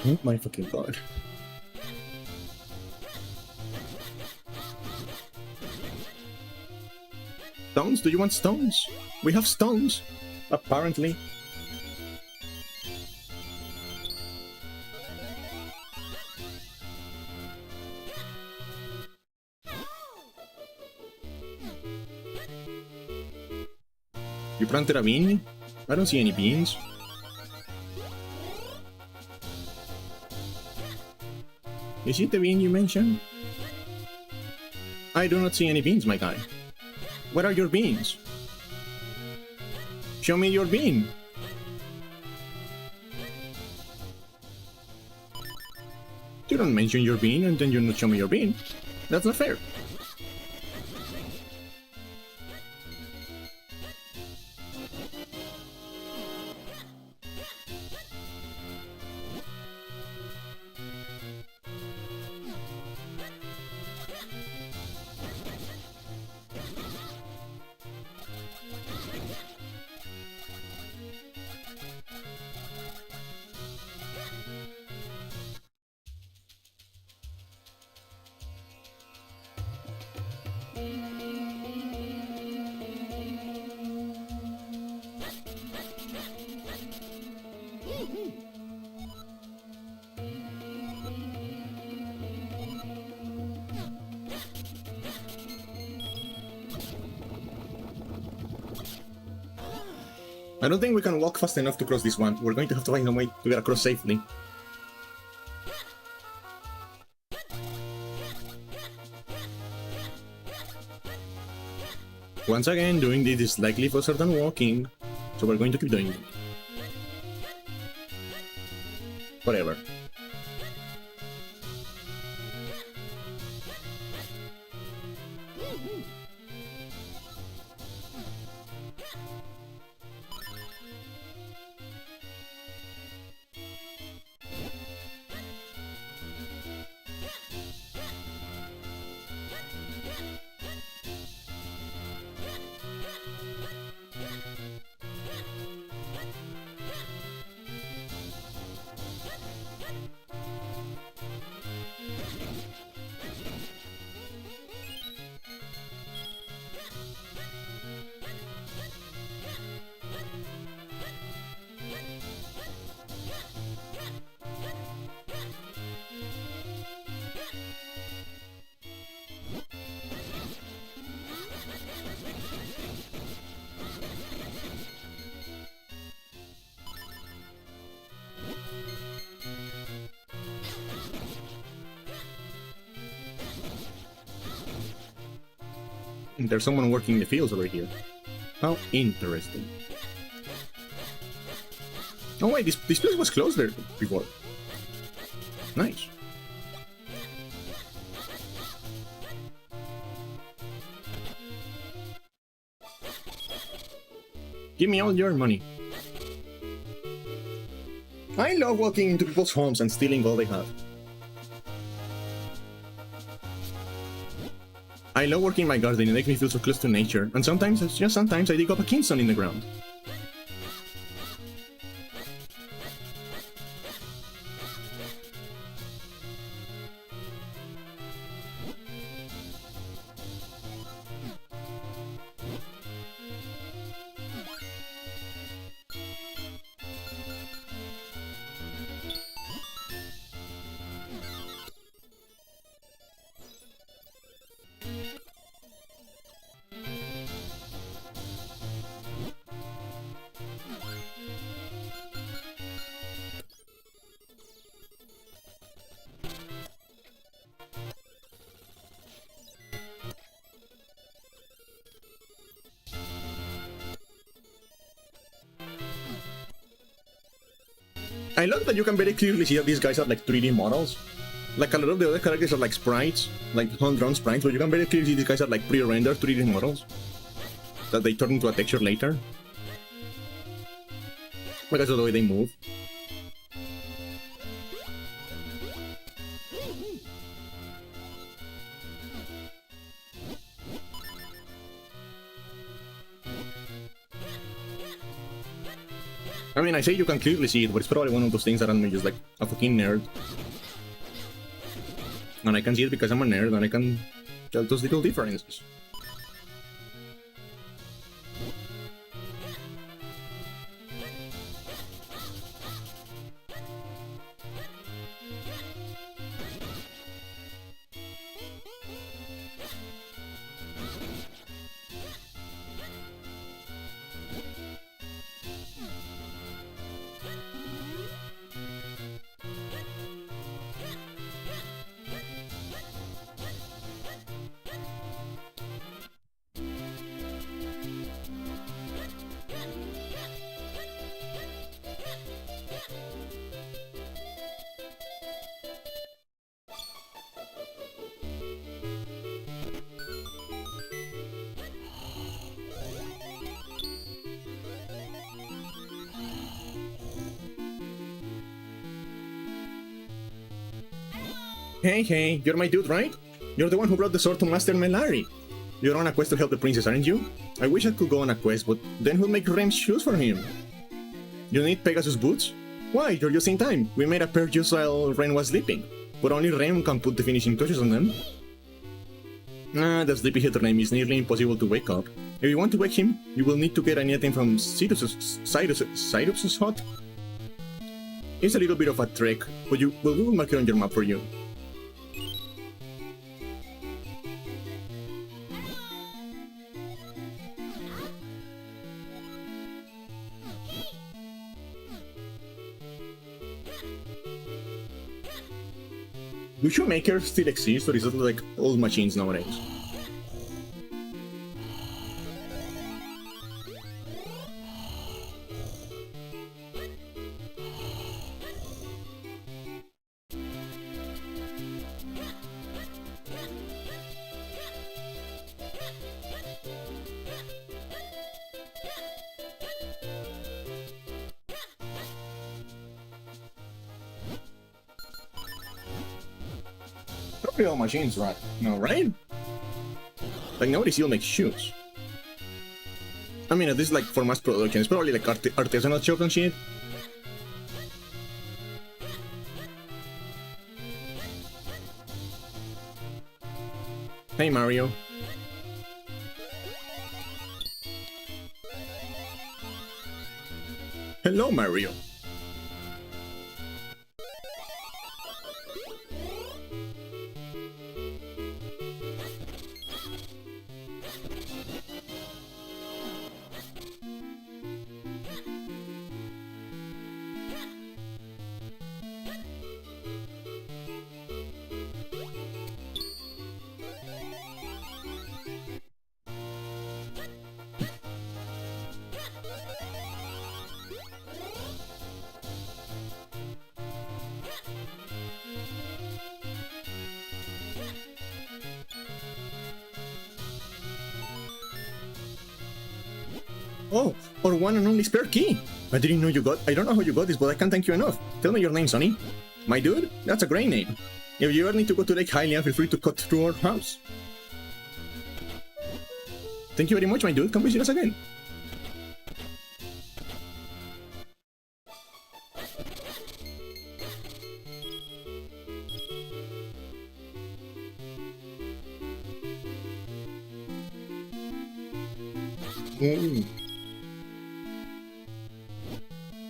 Oh my fucking god. Stones? Do you want stones? We have stones, apparently. You planted a bean? I don't see any beans. Is it the bean you mentioned? I do not see any beans, my guy. Where are your beans? Show me your bean. You don't mention your bean and then you not show me your bean. That's not fair. I don't think we can walk fast enough to cross this one. We're going to have to find a way to get across safely. Once again, doing this is likely faster than walking, so we're going to keep doing it. Whatever. There's someone working in the fields over here. How interesting. Oh wait, this place was closed there before. Nice. Give me all your money. I love walking into people's homes and stealing all they have. I love working my garden, it makes me feel so close to nature, and sometimes, just sometimes, I dig up a Kingston in the ground. I love that you can very clearly see that these guys are like 3D models. Like a lot of the other characters are like sprites, like hand-drawn sprites, but you can very clearly see these guys are like pre-rendered 3D models that they turn into a texture later. Because of the way they move. I mean, I say you can clearly see it, but it's probably one of those things that I'm just like a fucking nerd. And I can see it because I'm a nerd and I can tell those little differences. Hey, you're my dude, right? You're the one who brought the sword to Master Melari. You're on a quest to help the princess, aren't you? I wish I could go on a quest, but then who'll make Rem's shoes for him? You need Pegasus boots? Why, you're just in time. We made a pair just while Ren was sleeping, but only Rem can put the finishing touches on them. The sleepyhead Rem is nearly impossible to wake up. If you want to wake him, you will need to get an item from Cyrus's hut. It's a little bit of a trek, but we will mark it on your map for you. Do shoemakers still exist, or is it like old machines nowadays? Probably all machines, right? No, right? Like, nobody still makes shoes. I mean, at least, like, for mass production, it's probably like artisanal shop and shit. Hey, Mario. Hello, Mario. Oh, our one and only spare key! I don't know how you got this, but I can't thank you enough. Tell me your name, Sonny. My dude? That's a great name. If you ever need to go to Lake Hylian, feel free to cut through our house. Thank you very much, my dude. Come visit us again.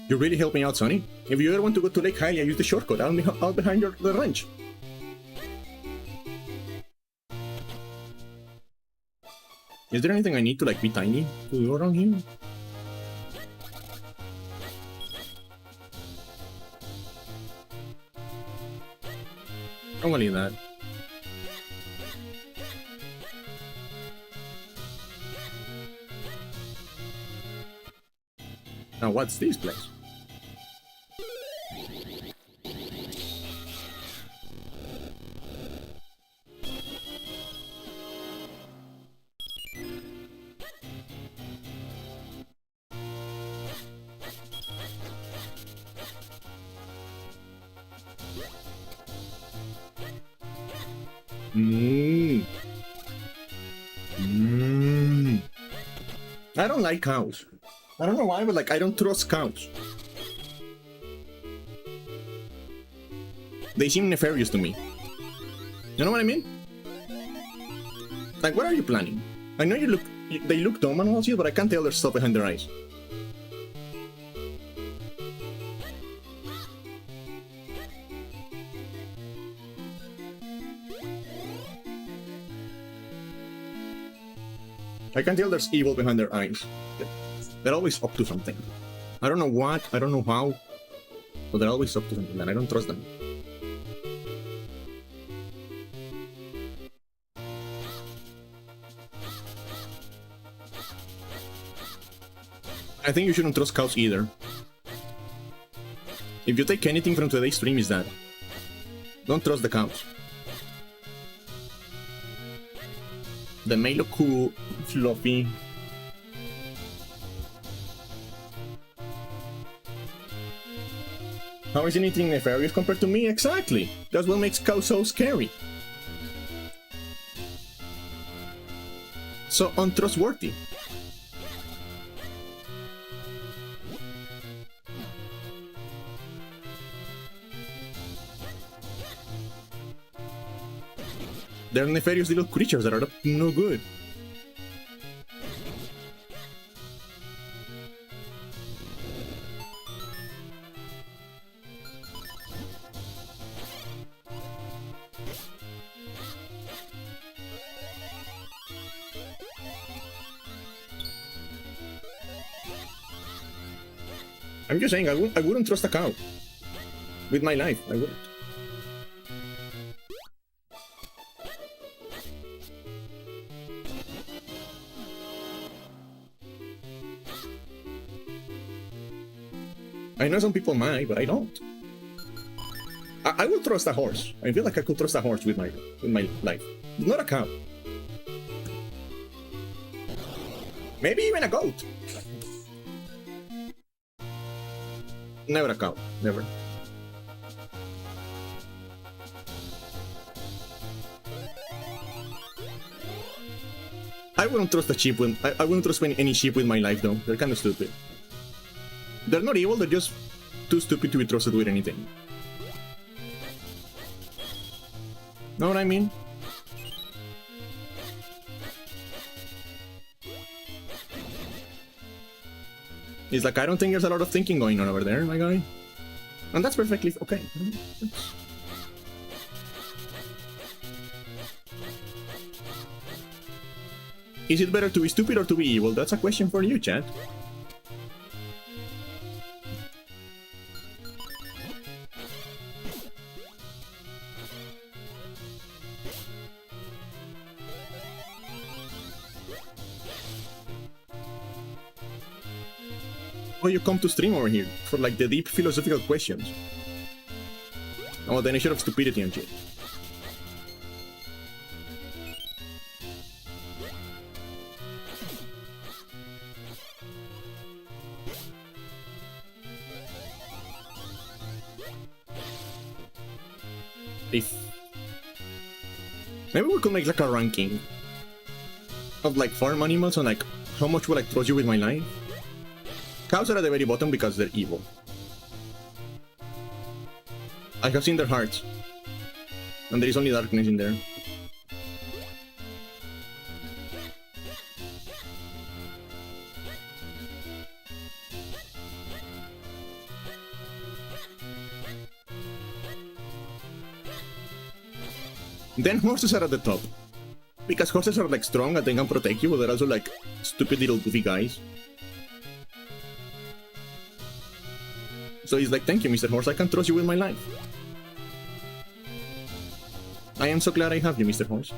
You really helped me out, Sonny. If you ever want to go to Lake Hylia, use the shortcut out behind the ranch. Is there anything I need to like be tiny to do around here? I'm gonna leave that. Now what's this place? I don't like cows. I don't know why, but like I don't trust cows. They seem nefarious to me. You know what I mean? Like, what are you planning? I know they look dumb and all shit, but I can't tell there's stuff behind their eyes. I can tell there's evil behind their eyes. They're always up to something. I don't know what, I don't know how, but they're always up to something, and I don't trust them. I think you shouldn't trust cows either. If you take anything from today's stream, is that don't trust the cows. They may look cool, fluffy. How is anything nefarious compared to me? Exactly! That's what makes cows so scary. So untrustworthy. They're nefarious little creatures that are no good. I'm just saying, I wouldn't trust a cow. With my life, I wouldn't. I know some people might, but I don't. I will trust a horse. I feel like I could trust a horse with my life. Not a cow. Maybe even a goat. Never a cow. Never. I wouldn't trust a sheep with. I wouldn't trust any sheep with my life though. They're kind of stupid. They're not evil. They're just too stupid to be trusted with anything. Know what I mean? It's like, I don't think there's a lot of thinking going on over there, my guy. And that's perfectly okay. Is it better to be stupid or to be evil? That's a question for you, chat. Why you come to stream over here? For like the deep philosophical questions. Oh, then I should have stupidity and shit. If maybe we could make like a ranking of like farm animals and like how much would I trust you with my life? Cows are at the very bottom because they're evil. I have seen their hearts. And there is only darkness in there. Then horses are at the top. Because horses are like strong and they can protect you, but they're also like stupid little goofy guys. So he's like, thank you, Mr. Horse, I can trust you with my life. I am so glad I have you, Mr. Horse.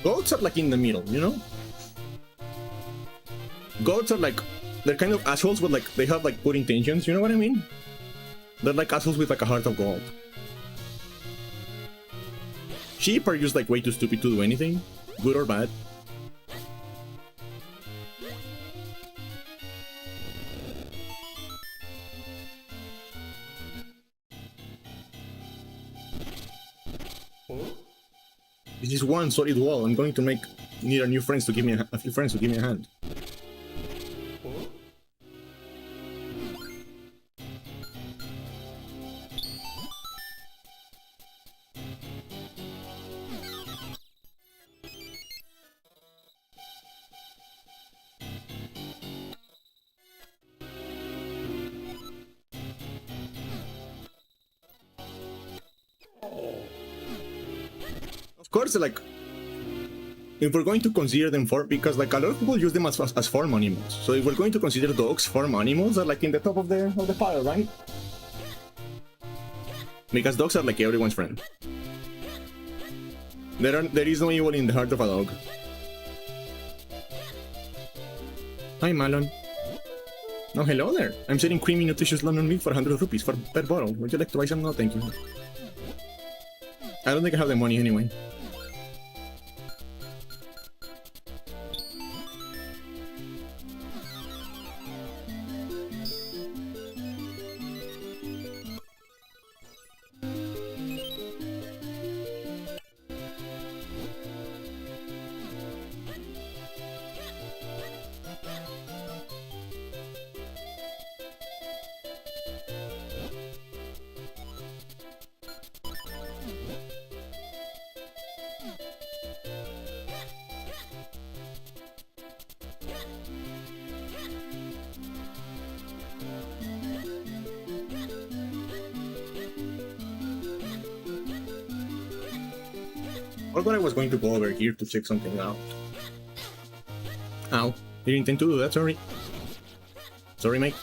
Goats are like in the middle, you know? Goats are like, they're kind of assholes, but like they have like good intentions, you know what I mean? They're like assholes with like a heart of gold. Sheep are just like way too stupid to do anything, good or bad. This is one solid wall. I'm going to need a new friends to give me a few friends to give me a hand. Of course, like, if we're going to consider them because like a lot of people use them as farm animals. So if we're going to consider dogs farm animals, are like in the top of the pile, right? Because dogs are like everyone's friend. There is no evil in the heart of a dog. Hi, Malon. Oh, hello there. I'm selling creamy, nutritious London milk for 100 rupees per bottle. Would you like to buy some? No, thank you. I don't think I have the money anyway. I thought I was going to go over here to check something out. Ow. Didn't intend to do that, sorry. Sorry, mate.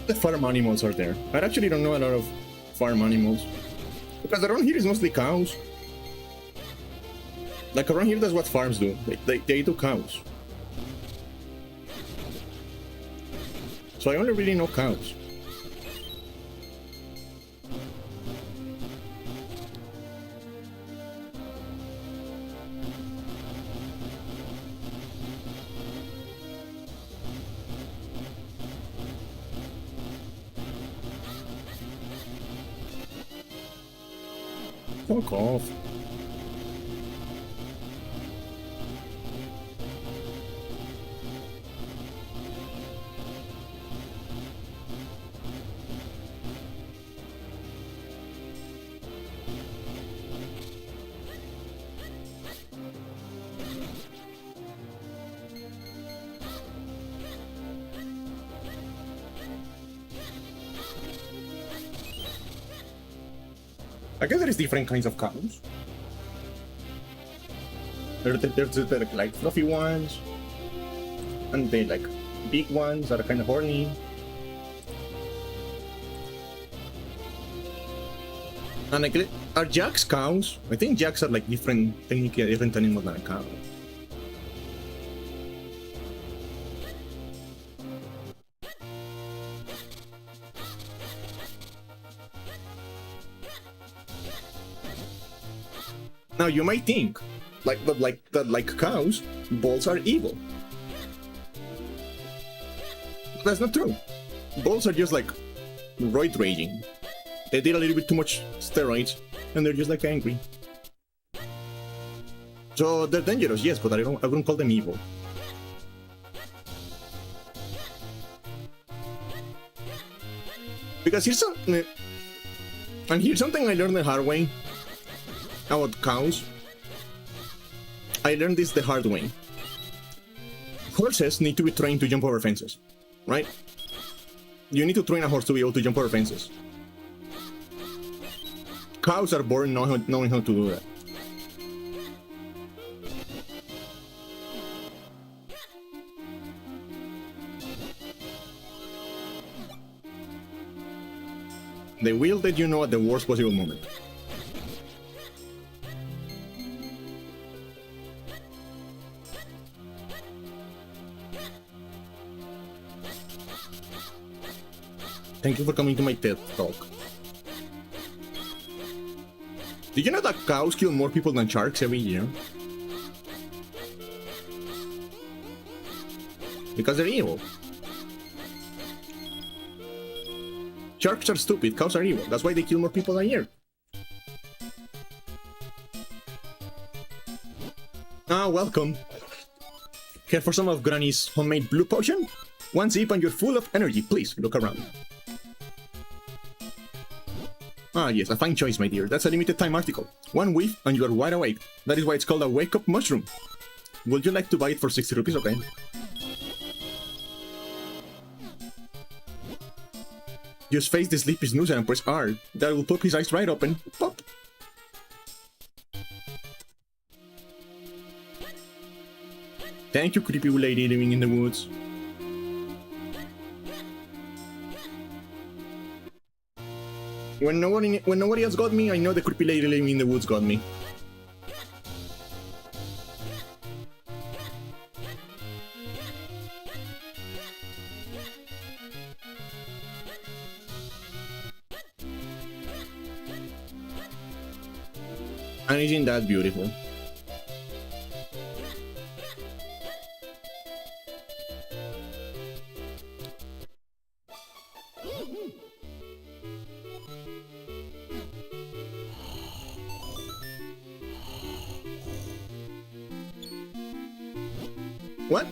The farm animals are there. I actually don't know a lot of farm animals. Because around here is mostly cows. Like around here, that's what farms do. They do cows. So I only really know cows. Fuck off. I guess there is different kinds of cows. There's the like fluffy ones, and the like big ones that are kind of horny. And like, are jacks cows? I think jacks are like technically a different animal than a cow. Now you might think, like cows, bulls are evil. But that's not true. Bulls are just like roid raging. They did a little bit too much steroids, and they're just like angry. So they're dangerous, yes, but I wouldn't call them evil. Because here's something I learned the hard way about cows. I learned this the hard way. Horses need to be trained to jump over fences, right? You need to train a horse to be able to jump over fences. Cows are born knowing how to do that. They will let you know at the worst possible moment. Thank you for coming to my TED Talk. Did you know that cows kill more people than sharks every year? Because they're evil. Sharks are stupid, cows are evil. That's why they kill more people a year. Ah, welcome. Care for some of Granny's homemade blue potion? One sip and you're full of energy. Please, look around. Ah yes, a fine choice, my dear. That's a limited time article. One whiff and you are wide awake. That is why it's called a wake-up mushroom. Would you like to buy it for 60 rupees, okay? Just face the sleepy snoozer and press R. That will pop his eyes right open. Pop! Thank you, creepy lady living in the woods. When nobody else got me, I know the creepy lady living in the woods got me. And isn't that beautiful? What?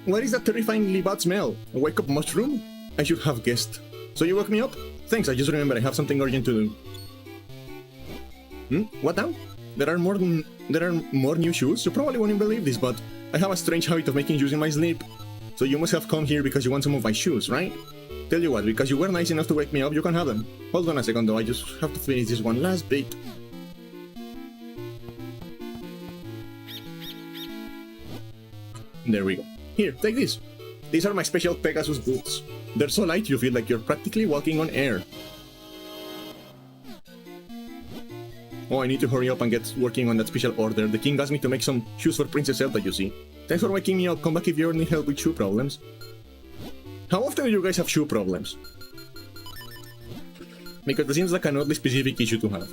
What is that terrifyingly bad smell? A wake-up mushroom? I should have guessed. So you woke me up? Thanks, I just remembered I have something urgent to do. What now? There are more new shoes? You probably won't believe this, but I have a strange habit of making shoes in my sleep. So you must have come here because you want some of my shoes, right? Tell you what, because you were nice enough to wake me up, you can have them. Hold on a second though, I just have to finish this one last bit. There we go. Here, take this. These are my special Pegasus boots. They're so light you feel like you're practically walking on air. Oh, I need to hurry up and get working on that special order. The king asked me to make some shoes for Princess Zelda, you see. Thanks for waking me up. Come back if you ever need help with shoe problems. How often do you guys have shoe problems? Because it seems like an oddly specific issue to have.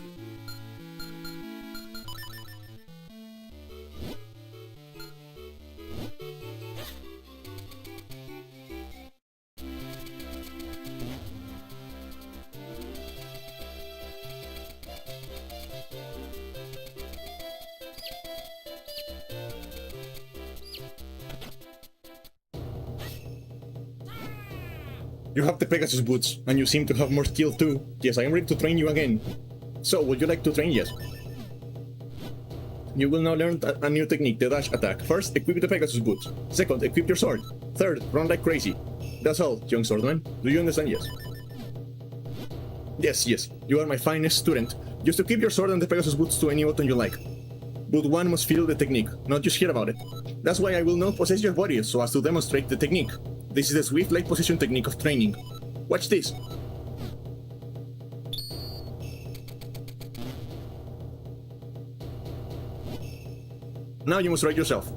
You have the Pegasus boots, and you seem to have more skill too. Yes, I am ready to train you again. So, would you like to train? Yes. You will now learn a new technique, the dash attack. First, equip the Pegasus boots. Second, equip your sword. Third, run like crazy. That's all, young swordman. Do you understand? Yes. Yes. You are my finest student. Just equip your sword and the Pegasus boots to any button you like. But one must feel the technique, not just hear about it. That's why I will now possess your body so as to demonstrate the technique. This is the swift light position technique of training. Watch this. Now you must ride yourself.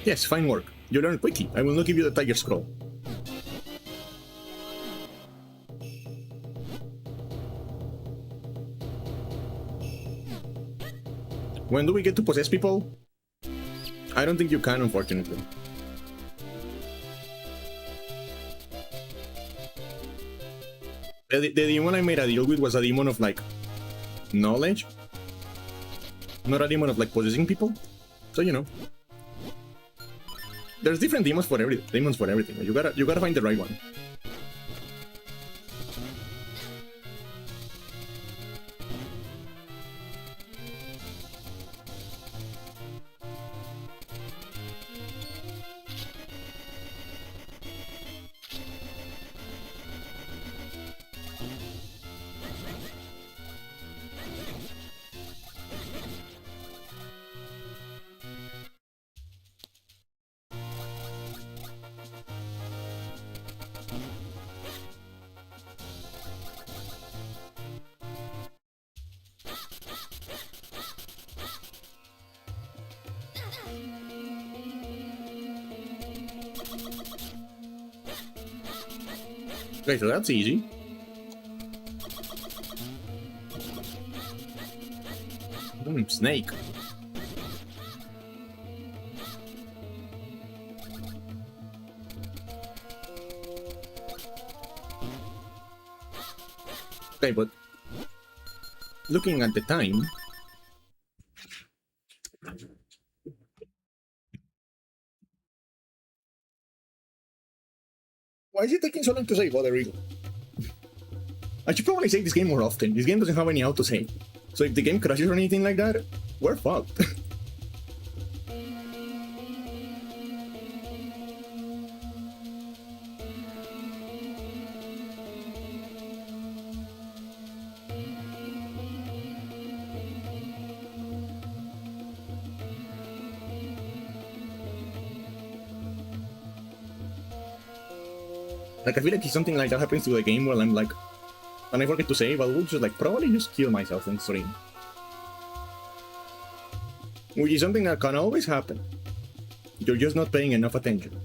Yes, fine work. You learn quickly. I will not give you the tiger scroll. When do we get to possess people? I don't think you can, unfortunately. The demon I made a deal with was a demon of, like, knowledge. Not a demon of, like, possessing people. So, you know. There's different demons for everything. You gotta find the right one. Okay, so that's easy. Snake. Okay, but looking at the time, why is it taking so long to save? Oh, there we go. I should probably save this game more often. This game doesn't have any autosave. So if the game crashes or anything like that, we're fucked. Like, I feel like if something like that happens to the game where I'm like, and I forget to save, I will just like probably just kill myself in stream. Which is something that can always happen. You're just not paying enough attention.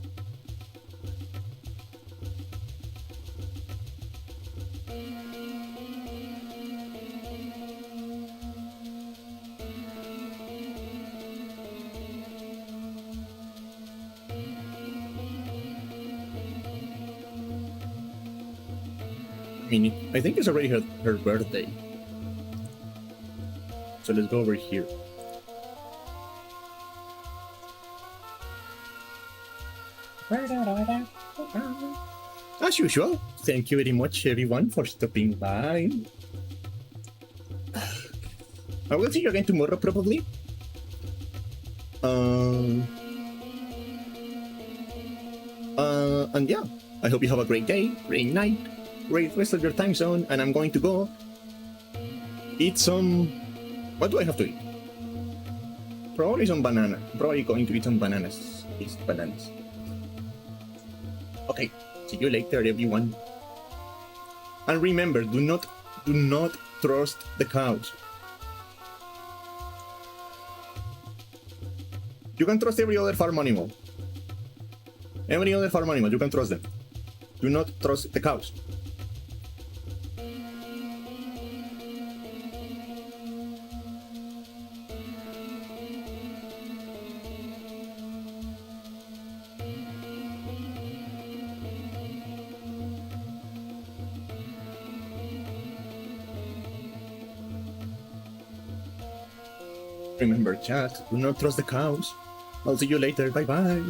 I mean, I think it's already her birthday. So let's go over here. As usual, thank you very much everyone for stopping by. I will see you again tomorrow probably. And yeah, I hope you have a great day, great night, great rest of your time zone, and I'm going to go eat some... What do I have to eat? Probably some banana. I'm probably going to eat some bananas. Eat bananas. Okay, see you later everyone. And remember, do not trust the cows. You can trust every other farm animal. Every other farm animal, you can trust them. Do not trust the cows. Remember, chat, do not trust the cows. I'll see you later. Bye bye.